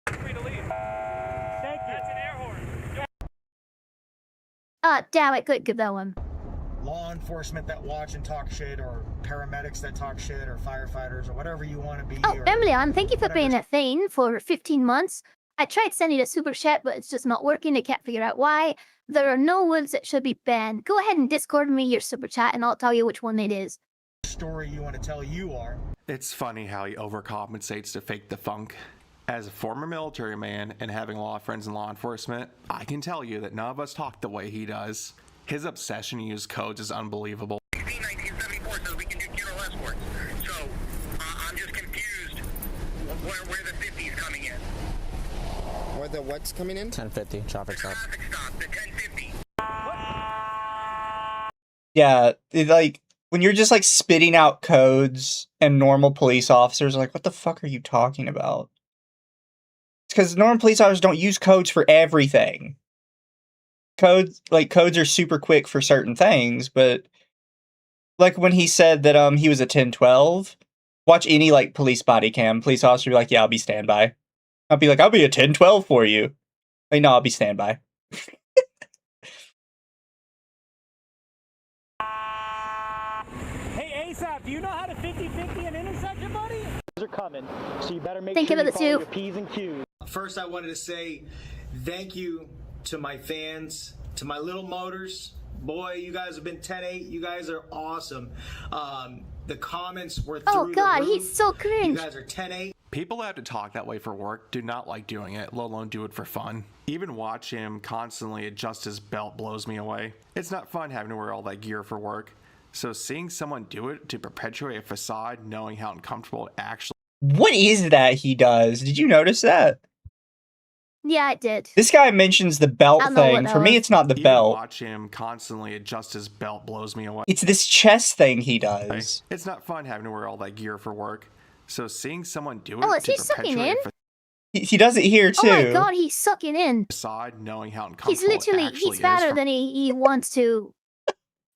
Free to leave. Thank you. That's an air horn. Damn it, good that one. Law enforcement that watch and talk shit, or paramedics that talk shit, or firefighters, or whatever you want to be. Oh, Emilion, thank you for being a thing for 15 months. I tried sending a super chat, but it's just not working. I can't figure out why. There are no words that should be banned. Go ahead and Discord me your super chat, and I'll tell you which one it is. Story you want to tell you are. It's funny how he overcompensates to fake the funk. As a former military man and having a lot of friends in law enforcement, I can tell you that none of us talk the way he does. His obsession to use codes is unbelievable. 1974 says we can do general escorts. So I'm just confused where the 50 is coming in. Where the what's coming in? 1050 traffic stop. Traffic stop, the 1050. Yeah, like when you're just like spitting out codes and normal police officers are like, what the fuck are you talking about? It's because normal police officers don't use codes for everything. Codes are super quick for certain things, but like when he said that he was a 1012, watch any like police body cam, police officer be like, yeah, I'll be standby. I'll be like, I'll be a 1012 for you. Like, no, I'll be standby. Hey, ASAP, do you know how to 50-50 an intersection, buddy? Those are coming, so you better make Think sure of you the follow two. your P's and Q's. First, I wanted to say thank you to my fans, to my little motors. Boy, you guys have been 10-8. You guys are awesome. The comments were through Oh god, the roof. he's so cringe. You guys are 10-8. People that have to talk that way for work do not like doing it, let alone do it for fun. Even watch him constantly adjust his belt blows me away. It's not fun having to wear all that gear for work. So seeing someone do it to perpetuate a facade, knowing how uncomfortable it actually... What is that he does? Did you notice that? Yeah, I did. This guy mentions the belt thing. For me, it's not the Even belt. watch him constantly adjust his belt blows me away. It's this chest thing he does. It's not fun having to wear all that gear for work. So seeing someone do Oh, it is to he sucking perpetuate in? He does it here too. Oh my god, he's sucking in. facade, knowing how uncomfortable He's literally, it actually he's fatter is. than he wants to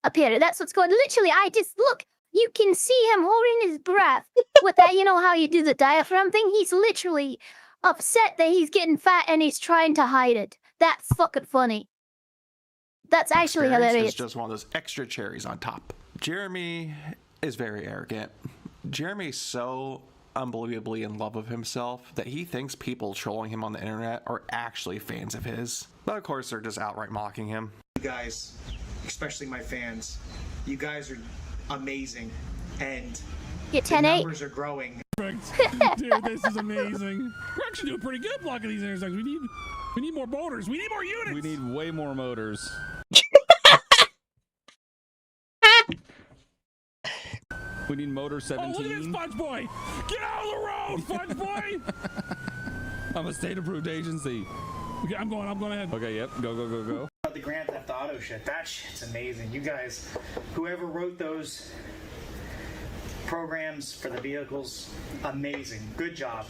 appear. That's what's going. Literally, I just look. You can see him holding his breath with that. You know how you do the diaphragm thing? He's literally upset that he's getting fat and he's trying to hide it. That's fucking funny. That's actually Experience hilarious. is just one of those extra cherries on top. Jeremey is very arrogant. Jeremey's so unbelievably in love of himself that he thinks people trolling him on the internet are actually fans of his. But of course, they're just outright mocking him. You guys, especially my fans, you guys are amazing. And Get the 10-8. numbers are growing. Dude, this is amazing. We're actually doing pretty good blocking these intersections. We need more motors. We need more units. We need way more motors. We need motor 17. Oh, look at this Fudge Boy! Get out of the road, Fudge Boy! I'm a state-approved agency. Okay, I'm going ahead. Okay, yep. Go. The Grand Theft Auto shit. That shit's amazing. You guys, whoever wrote those programs for the vehicles, amazing. Good job.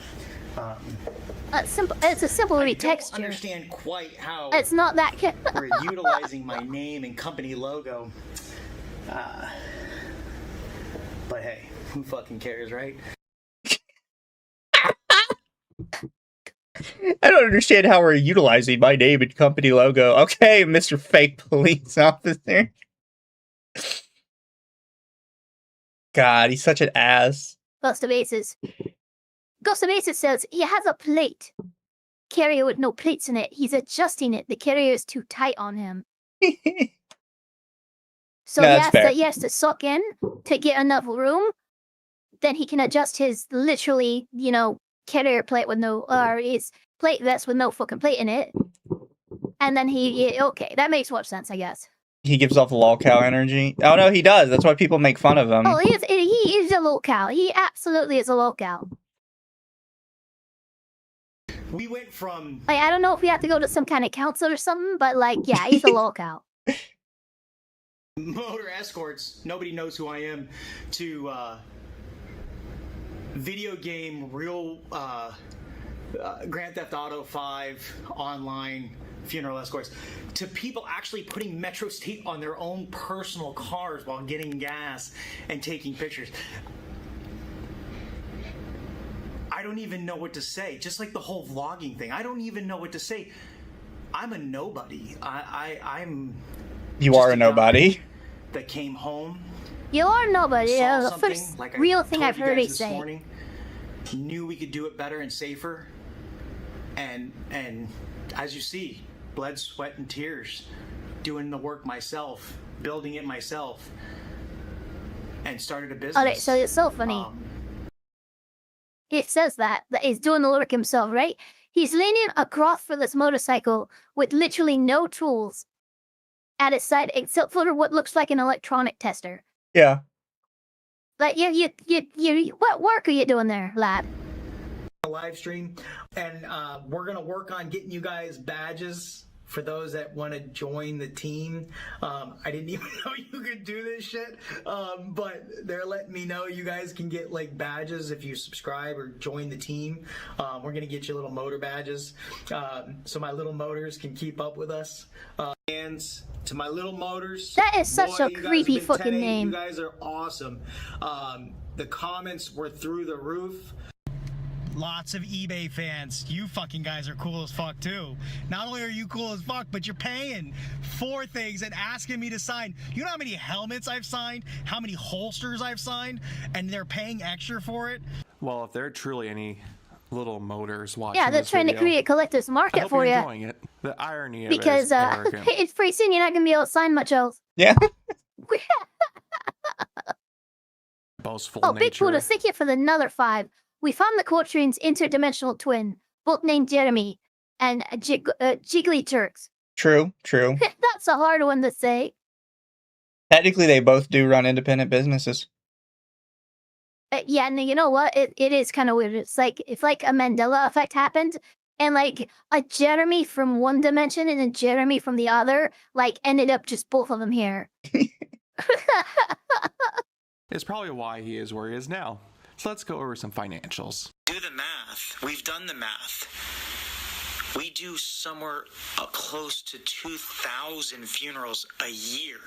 It's a simple retexture. I don't understand quite how it's not that. We're utilizing my name and company logo. But hey, who fucking cares, right? I don't understand how we're utilizing my name and company logo. Okay, Mr. Fake Police Officer. God, he's such an ass. Ghost of Aces. Ghost of Aces says he has a plate. Carrier with no plates in it. He's adjusting it. The carrier is too tight on him. So No, he has to suck in to get enough room. Then he can adjust his literally, carrier plate with no, or his plate vest with no fucking plate in it. And then okay, that makes more sense, I guess. He gives off lolcow energy. Oh no, he does. That's why people make fun of him. Oh, he is a lolcow. He absolutely is a lolcow. We went from I don't know if we have to go to some kind of council or something, but yeah, he's a lolcow. motor escorts, nobody knows who I am, to video game real Grand Theft Auto 5 online funeral escorts, to people actually putting Metro State on their own personal cars while getting gas and taking pictures. I don't even know what to say. Just like the whole vlogging thing, I don't even know what to say. I'm a nobody. I'm. You are a nobody. That came home. You are nobody. The first real thing I've heard he this say. Morning, knew we could do it better and safer. And as you see, blood, sweat, and tears, doing the work myself, building it myself, and started a business. Alright, so it's so funny. He says that he's doing the work himself, right? He's leaning across for this motorcycle with literally no tools at his side except for what looks like an electronic tester. Yeah. Like you what work are you doing there, lad? A live stream, and we're gonna work on getting you guys badges for those that want to join the team. I didn't even know you could do this shit, but they're letting me know you guys can get badges if you subscribe or join the team. We're gonna get you little motor badges, so my little motors can keep up with us. And to my little motors, that is such a creepy fucking name. You guys are awesome. The comments were through the roof. Lots of eBay fans. You fucking guys are cool as fuck too. Not only are you cool as fuck, but you're paying for things and asking me to sign. You know how many helmets I've signed? How many holsters I've signed? And they're paying extra for it? Well, if there are truly any little motors watching Yeah, they're this trying video, to create a collector's I market hope for you're you. enjoying it. The irony of Because it is arrogant. it's pretty soon you're not gonna be able to sign much else. Yeah. Boastful Big nature. Buddha, thank you for the another 5. We found the Quatrain's interdimensional twin, both named Jeremey, and Jiggly Turks. True. That's a hard one to say. Technically, they both do run independent businesses. Yeah, and you know what? It is kind of weird. It's like if a Mandela effect happened, and a Jeremy from one dimension and a Jeremy from the other, ended up just both of them here. It's probably why he is where he is now. So let's go over some financials. Do the math. We've done the math. We do somewhere close to 2,000 funerals a year.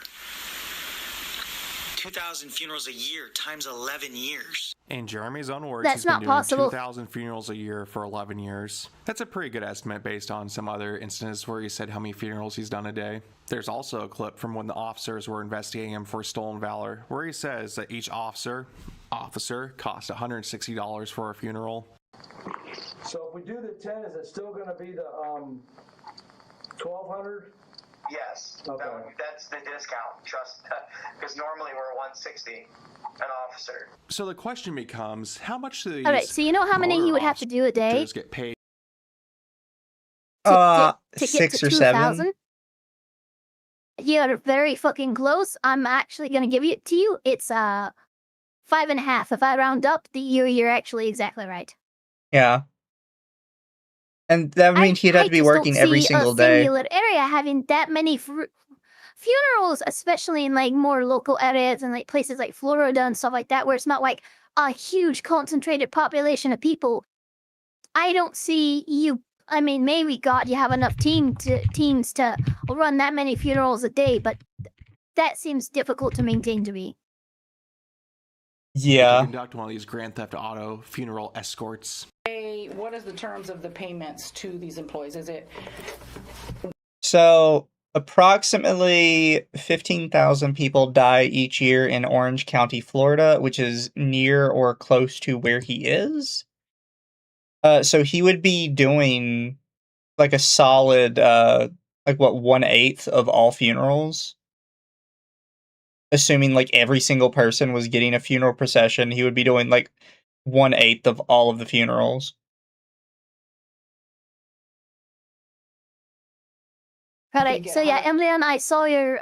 2,000 funerals a year times 11 years. In Jeremy's own words, That's he's been not doing possible. 2,000 funerals a year for 11 years. That's a pretty good estimate based on some other instances where he said how many funerals he's done a day. There's also a clip from when the officers were investigating him for stolen valor, where he says that each officer cost $160 for a funeral. So if we do the 10, is it still going to be the 1,200? Yes. Okay. That's the discount. Trust, because normally we're 160 an officer. So the question becomes, how much do these All right, so you know how many he would have to do a day get paid? to get 6 to or 7. 2,000? You're very fucking close. I'm actually gonna give it to you. It's 5.5. If I round up, you're actually exactly right. Yeah. And that means he'd have to be just working don't every see single a day. singular area having that many funerals, especially in like more local areas and like places like Florida and stuff like that, where it's not like a huge concentrated population of people. I don't see you. I mean, maybe God, you have enough teams to run that many funerals a day, but that seems difficult to maintain to me. To conduct one of these Grand Theft Auto funeral escorts. What is the terms of the payments to these employees? Is it So approximately 15,000 people die each year in Orange County, Florida, which is near or close to where he is. So he would be doing like a solid, like what, 1/8 of all funerals? Assuming like every single person was getting a funeral procession, he would be doing like 1/8 of all of the funerals. All right, so yeah, Emilian, I saw your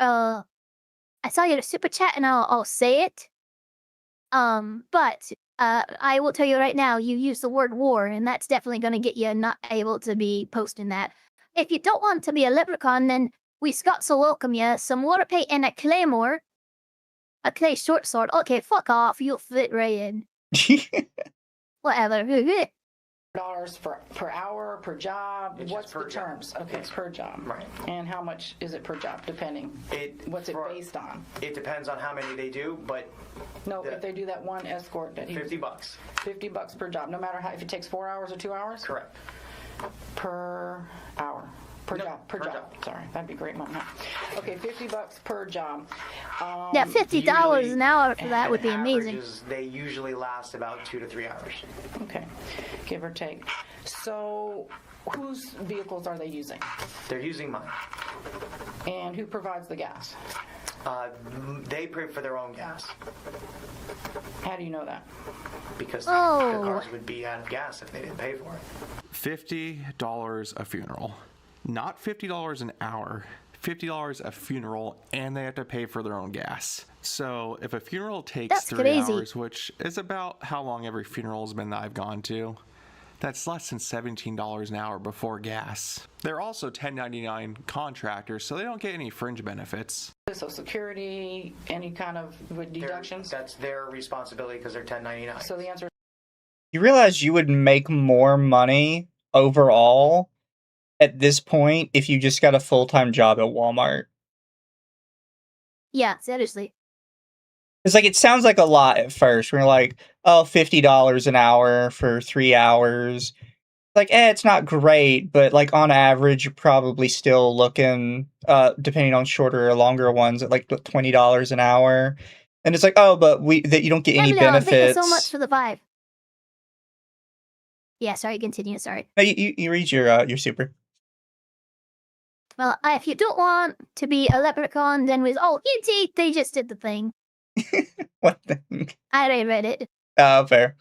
super chat, and I'll say it. But I will tell you right now, you use the word war, and that's definitely going to get you not able to be posting that. If you don't want to be a leprechaun, then we Scots will welcome you. Some water paint and a claymore. A clay short sword. Okay, fuck off. You'll fit right in. Whatever. dollars per hour, per job? What's the terms? Okay, per job. Right. And how much is it per job, depending? What's it based on? It depends on how many they do, but No, if they do that one escort, that $50. $50 per job, no matter how, if it takes 4 hours or 2 hours? Correct. Per hour. Per job. Sorry, that'd be great money. Okay, $50 per job. Yeah, $50 an hour for that would be amazing. Averages, they usually last about 2 to 3 hours. Okay, give or take. So, whose vehicles are they using? They're using mine. And who provides the gas? They pay for their own gas. How do you know that? Because the cars would be out of gas if they didn't pay for it. $50 a funeral. Not $50 an hour. $50 a funeral, and they have to pay for their own gas. So if a funeral takes 3 hours, which is about how long every funeral has been that I've gone to, that's less than $17 an hour before gas. They're also 1099 contractors, so they don't get any fringe benefits. Social Security, any kind of deductions? That's their responsibility because they're 1099. So the answer is You realize you would make more money overall at this point if you just got a full-time job at Walmart. Yeah, seriously. It's like, it sounds like a lot at first. We're like, oh, $50 an hour for 3 hours. Like, it's not great, but like on average, you're probably still looking, depending on shorter or longer ones, at like $20 an hour. And it's like, oh, but that you don't get any benefits. Thank you so much for the vibe. Yeah, sorry, continue, sorry. No, you read your super. Well, if you don't want to be a leprechaun, then with easy, they just did the thing. What thing? I read it. Oh, fair.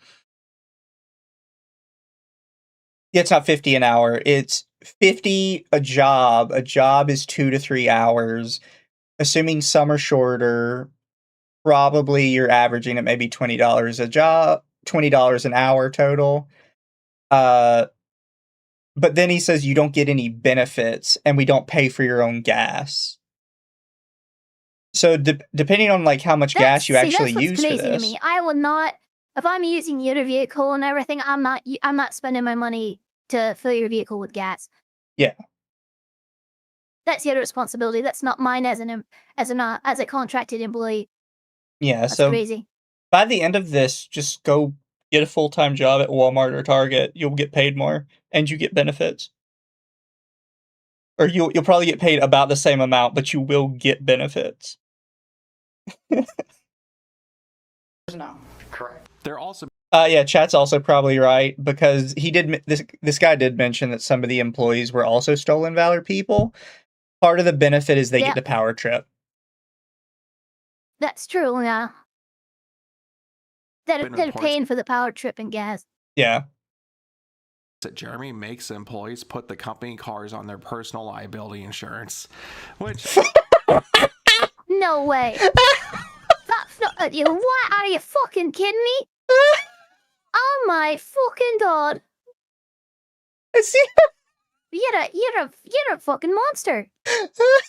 Yeah, it's not 50 an hour. It's 50 a job. A job is 2 to 3 hours. Assuming some are shorter, probably you're averaging at maybe $20 a job, $20 an hour total. But then he says you don't get any benefits, and we don't pay for your own gas. So depending on like how much gas you actually use for this, to me. I will not. If I'm using your vehicle and everything, I'm not spending my money to fill your vehicle with gas. Yeah. That's your responsibility. That's not mine as a contracted employee. Yeah, That's so crazy. By the end of this, just go get a full-time job at Walmart or Target. You'll get paid more, and you get benefits. Or you'll probably get paid about the same amount, but you will get benefits. no. Correct. They're also yeah, chat's also probably right, because this guy did mention that some of the employees were also stolen valor people. Part of the benefit is they Yeah. get the power trip. That's true, yeah. They're reports- paying for the power trip and gas. Yeah. that Jeremy makes employees put the company cars on their personal liability insurance, which No way. That's not. What? Are you fucking kidding me? Oh my fucking god. You're a fucking monster.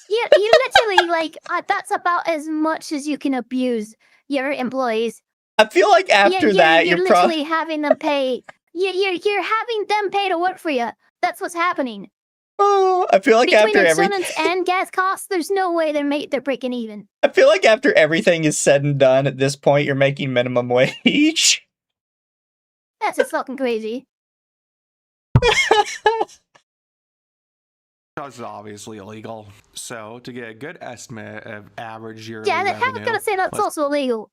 You literally like that's about as much as you can abuse your employees. I feel like after that, you're you're literally having them pay. You're having them pay to work for you. That's what's happening. Oh, I feel like Between after insurance and gas costs, there's no way they're breaking even. I feel like after everything is said and done, at this point, you're making minimum wage. That's just fucking crazy. This is obviously illegal. So, to get a good estimate of average yearly Yeah, I was revenue, gonna say that's also illegal.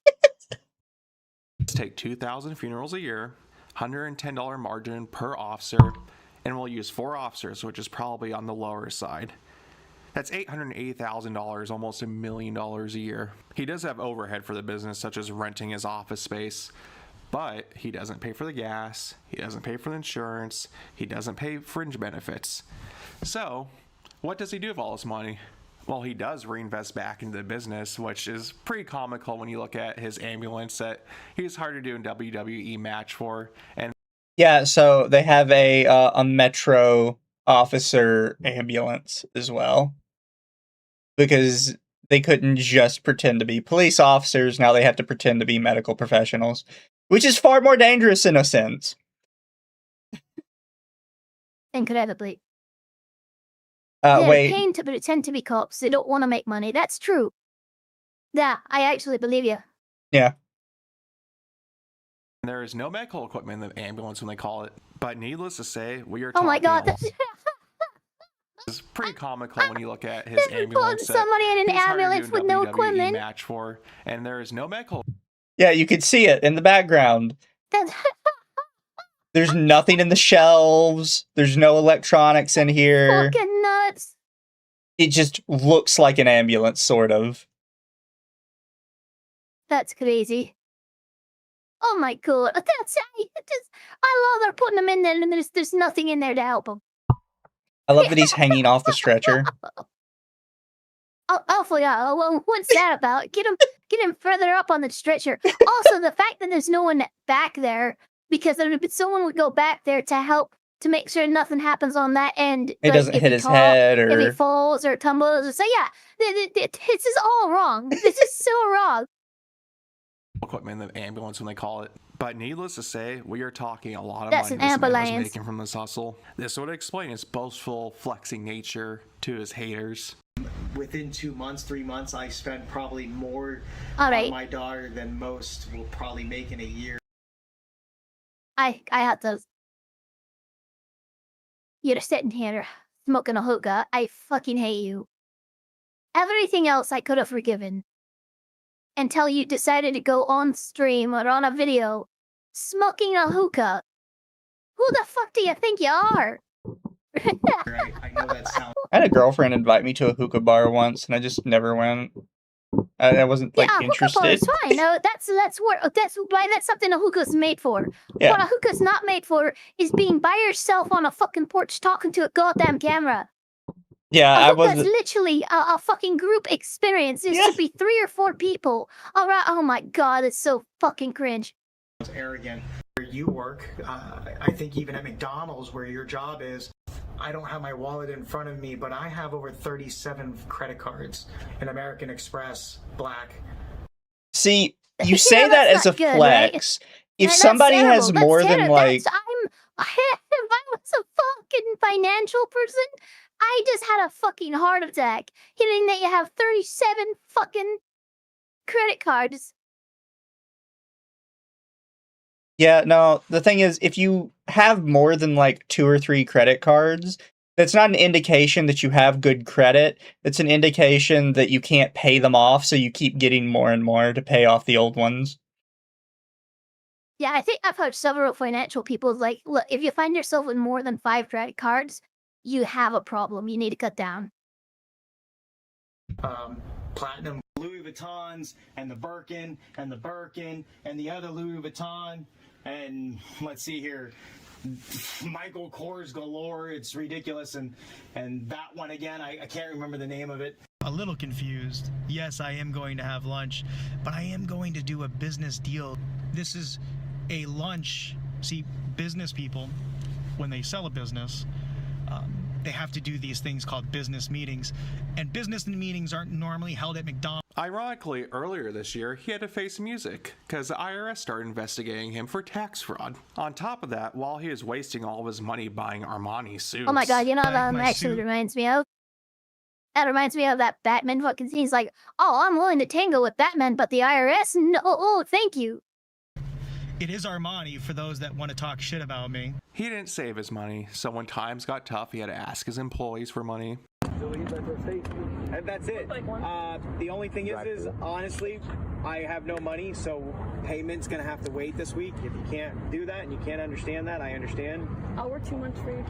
let's take 2,000 funerals a year, $110 margin per officer, and we'll use 4 officers, which is probably on the lower side. That's $880,000, almost $1 million a year. He does have overhead for the business, such as renting his office space, but he doesn't pay for the gas, he doesn't pay for the insurance, he doesn't pay fringe benefits. So, what does he do with all this money? Well, he does reinvest back into the business, which is pretty comical when you look at his ambulance that he was hired to do in WWE match for. And Yeah, so they have a Metro officer ambulance as well. Because they couldn't just pretend to be police officers, now they have to pretend to be medical professionals. Which is far more dangerous in a sense. Incredibly. Wait. They're paying to pretend to be cops. They don't want to make money. That's true. Yeah, I actually believe you. Yeah. there is no medical equipment in the ambulance when they call it. But needless to say, we are Oh my god. It's pretty comical when you look at his ambulance. Somebody in an he's hired to ambulance do with a no WWE equipment. match for, and there is no medical. Yeah, you could see it in the background. There's nothing in the shelves. There's no electronics in here. Fucking nuts. It just looks like an ambulance, sort of. That's crazy. Oh my god. I love they're putting them in there and there's nothing in there to help them. I love that he's hanging off the stretcher. Oh yeah. Well, what's that about? Get him further up on the stretcher. Also, the fact that there's no one back there, because someone would go back there to help to make sure nothing happens on that end. It doesn't hit his head or if he falls or tumbles. So yeah, this is all wrong. This is so wrong. Equipment in the ambulance when they call it. But needless to say, we are talking a lot of That's money an this man was ambulance. making from this hustle. This would explain his boastful, flexing nature to his haters. Within 2 months, 3 months, I spent probably more All right. on my daughter than most will probably make in a year. I had to. You're sitting here smoking a hookah. I fucking hate you. Everything else I could have forgiven. Until you decided to go on stream or on a video smoking a hookah. Who the fuck do you think you are? I know that sounds. I had a girlfriend invite me to a hookah bar once, and I just never went. I wasn't like Yeah, interested. hookah bar is fine. No, that's why that's something a hookah's made for. Yeah. What a hookah's not made for is being by yourself on a fucking porch talking to a goddamn camera. Yeah, I That's was. literally a fucking group experience. It should be 3 or 4 people. All right. Oh my god, it's so fucking cringe. Arrogant. Where you work, I think even at McDonald's, where your job is, I don't have my wallet in front of me, but I have over 37 credit cards in American Express, Black. See, you say that as a not good, flex. right? If That's somebody terrible. has That's more than terrible. like. If I was a fucking financial person, I just had a fucking heart attack. Hearing that you have 37 fucking credit cards. Yeah, no, the thing is, if you have more than like 2 or 3 credit cards, that's not an indication that you have good credit. It's an indication that you can't pay them off, so you keep getting more and more to pay off the old ones. Yeah, I think I've heard several financial people like, look, if you find yourself with more than 5 credit cards, you have a problem. You need to cut down. Platinum Louis Vuittons and the Birkin and the Birkin and the other Louis Vuitton and let's see here, Michael Kors galore. It's ridiculous. And that one again, I can't remember the name of it. A little confused. Yes, I am going to have lunch, but I am going to do a business deal. This is a lunch. See, business people, when they sell a business, they have to do these things called business meetings, and business meetings aren't normally held at McDonald's. Ironically, earlier this year, he had to face music because the IRS started investigating him for tax fraud. On top of that, while he was wasting all of his money buying Armani suits. Oh my god, you know what that actually reminds me of? That reminds me of that Batman fucking scene. He's like, oh, I'm willing to tango with Batman, but the IRS? No, oh, thank you. It is Armani for those that want to talk shit about me. He didn't save his money, so when times got tough, he had to ask his employees for money. And that's it. The only thing is honestly, I have no money, so payment's gonna have to wait this week. If you can't do that and you can't understand that, I understand. I'll work 2 months for you.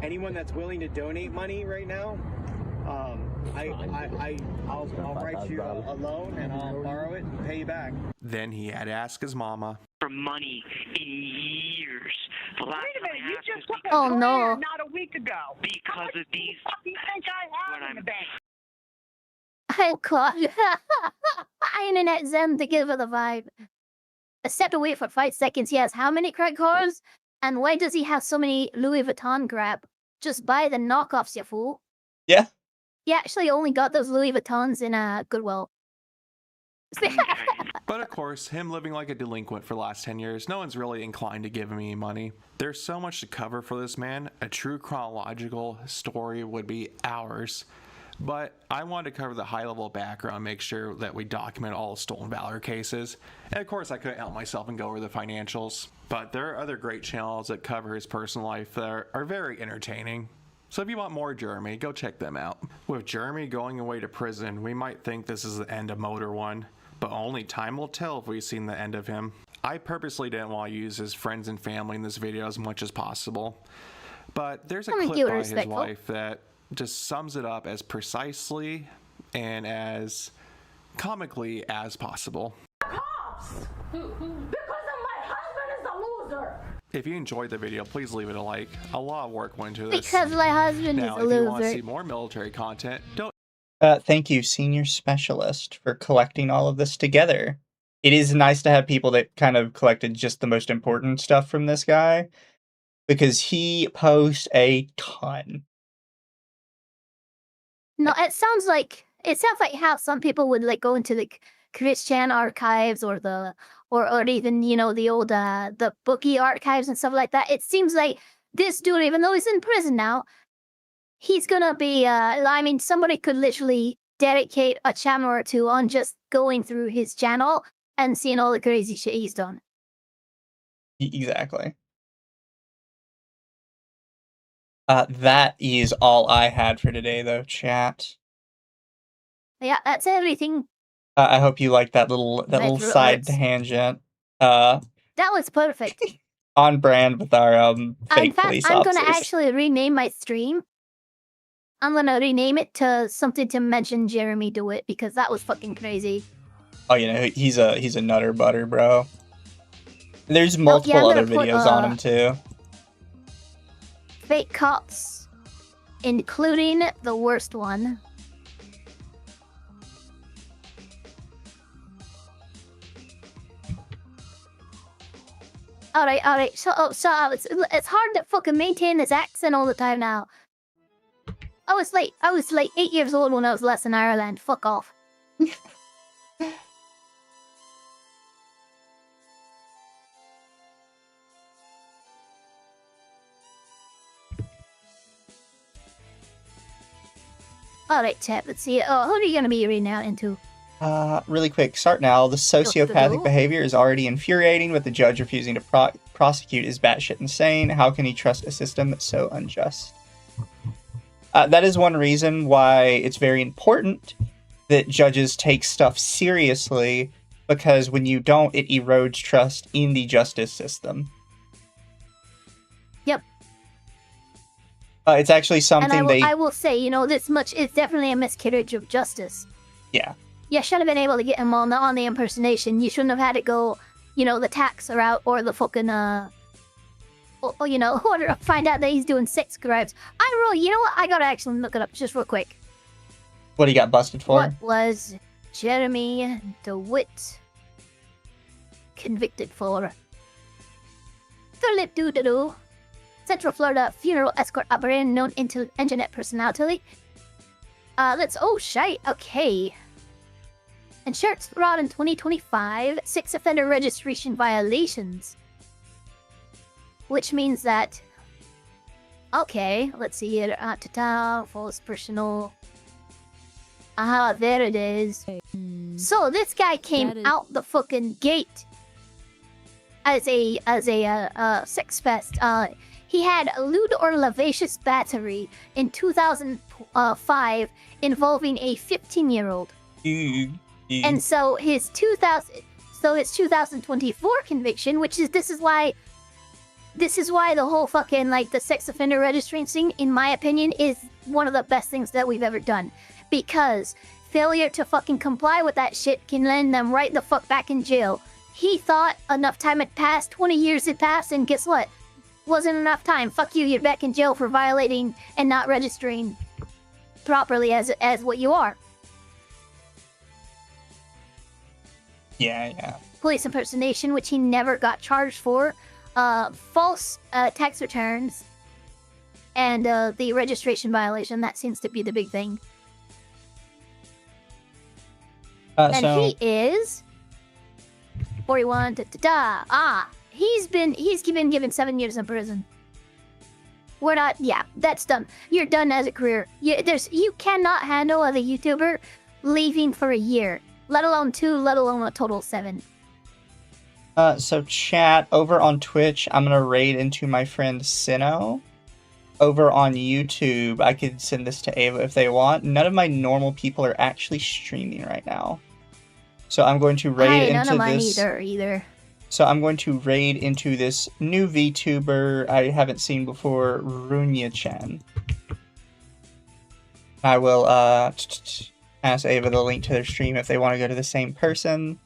Anyone that's willing to donate money right now, I'll write you a loan and I'll borrow it and pay you back. Then he had to ask his mama for money in years. The last Wait a minute, time I you asked just was took a Oh, no. grand not a week ago. because of these. What do you think I have in the bank? Oh god. Internet Zen to give it a vibe. Step away for 5 seconds. He has how many credit cards? And why does he have so many Louis Vuitton crap? Just buy the knockoffs, you fool. Yeah. He actually only got those Louis Vuittons in Goodwill. But of course, him living like a delinquent for the last 10 years, no one's really inclined to give him any money. There's so much to cover for this man. A true chronological story would be hours. But I wanted to cover the high-level background, make sure that we document all the stolen valor cases. And of course, I couldn't help myself and go over the financials. But there are other great channels that cover his personal life that are very entertaining. So if you want more Jeremey, go check them out. With Jeremey going away to prison, we might think this is the end of Motor 1, but only time will tell if we've seen the end of him. I purposely didn't want to use his friends and family in this video as much as possible, but there's a clip by his wife that just sums it up as precisely and as comically as possible. Cops! Because of my husband is a loser! If you enjoyed the video, please leave it a like. A lot of work went into this. Because my husband now, is a if you want to loser. see more military content, don't. Thank you, Senior Specialist, for collecting all of this together. It is nice to have people that kind of collected just the most important stuff from this guy, because he posts a ton. No, it sounds like how some people would like go into the Christian archives or the or even the old the bookie archives and stuff like that. It seems like this dude, even though he's in prison now, he's gonna be I mean, somebody could literally dedicate a channel or two on just going through his channel and seeing all the crazy shit he's done. Exactly. That is all I had for today, though, chat. Yeah, that's everything. I hope you liked that little side tangent. That was perfect. On brand with our In fake fact, police I'm officers. gonna actually rename my stream. I'm gonna rename it to something to mention Jeremy Dewitt because that was fucking crazy. Oh, he's a nutter butter, bro. There's multiple other videos on him too. Fake cops, including the worst one. Alright, shut up. It's hard to fucking maintain this accent all the time now. I was like 8 years old when I was less in Ireland. Fuck off. Alright, chat, let's see. Oh, who are you gonna be reading out into? Really quick, start now. The sociopathic behavior is already infuriating, with the judge refusing to prosecute is batshit insane. How can he trust a system that's so unjust? That is one reason why it's very important that judges take stuff seriously, because when you don't, it erodes trust in the justice system. Yep. It's actually something and I will say, you know, this much, it's definitely a miscarriage of justice. Yeah. You should have been able to get him on the impersonation. You shouldn't have had it go, you know, the tax route or the fucking, or, you know, or find out that he's doing sex crimes. You know what? I gotta actually look it up just real quick. What he got busted for? What was Jeremey Dewitt convicted for? Philip Doodadoo, Central Florida funeral escort operator, known internet personality. Oh, shite, okay. Insurance fraud in 2025, 6 offender registration violations. Which means that, okay, let's see here, false personal. There it is. So this guy came out the fucking gate as a sex pest. He had a lewd or lascivious battery in 2005 involving a 15-year-old. And so his 2024 conviction, this is why the whole fucking like the sex offender registering thing, in my opinion, is one of the best things that we've ever done. Because failure to fucking comply with that shit can land them right the fuck back in jail. He thought enough time had passed, 20 years had passed, and guess what? Wasn't enough time. Fuck you, you're back in jail for violating and not registering properly as what you are. Yeah. Police impersonation, which he never got charged for. False tax returns. And the registration violation, that seems to be the big thing. He is 41. He's been given 7 years in prison. We're not. Yeah, that's done. You're done as a career. You cannot handle as a YouTuber leaving for a year, let alone 2, let alone a total 7. So chat over on Twitch, I'm gonna raid into my friend Sino. Over on YouTube, I could send this to Ava if they want. None of my normal people are actually streaming right now. So I'm going to raid into none of mine this. either. So I'm going to raid into this new VTuber I haven't seen before, Runya-chan. I will ask Ava the link to their stream if they want to go to the same person.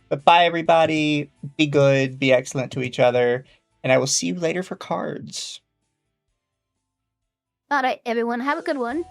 But bye everybody, be good, be excellent to each other, and I will see you later for cards. Alright, everyone, have a good one.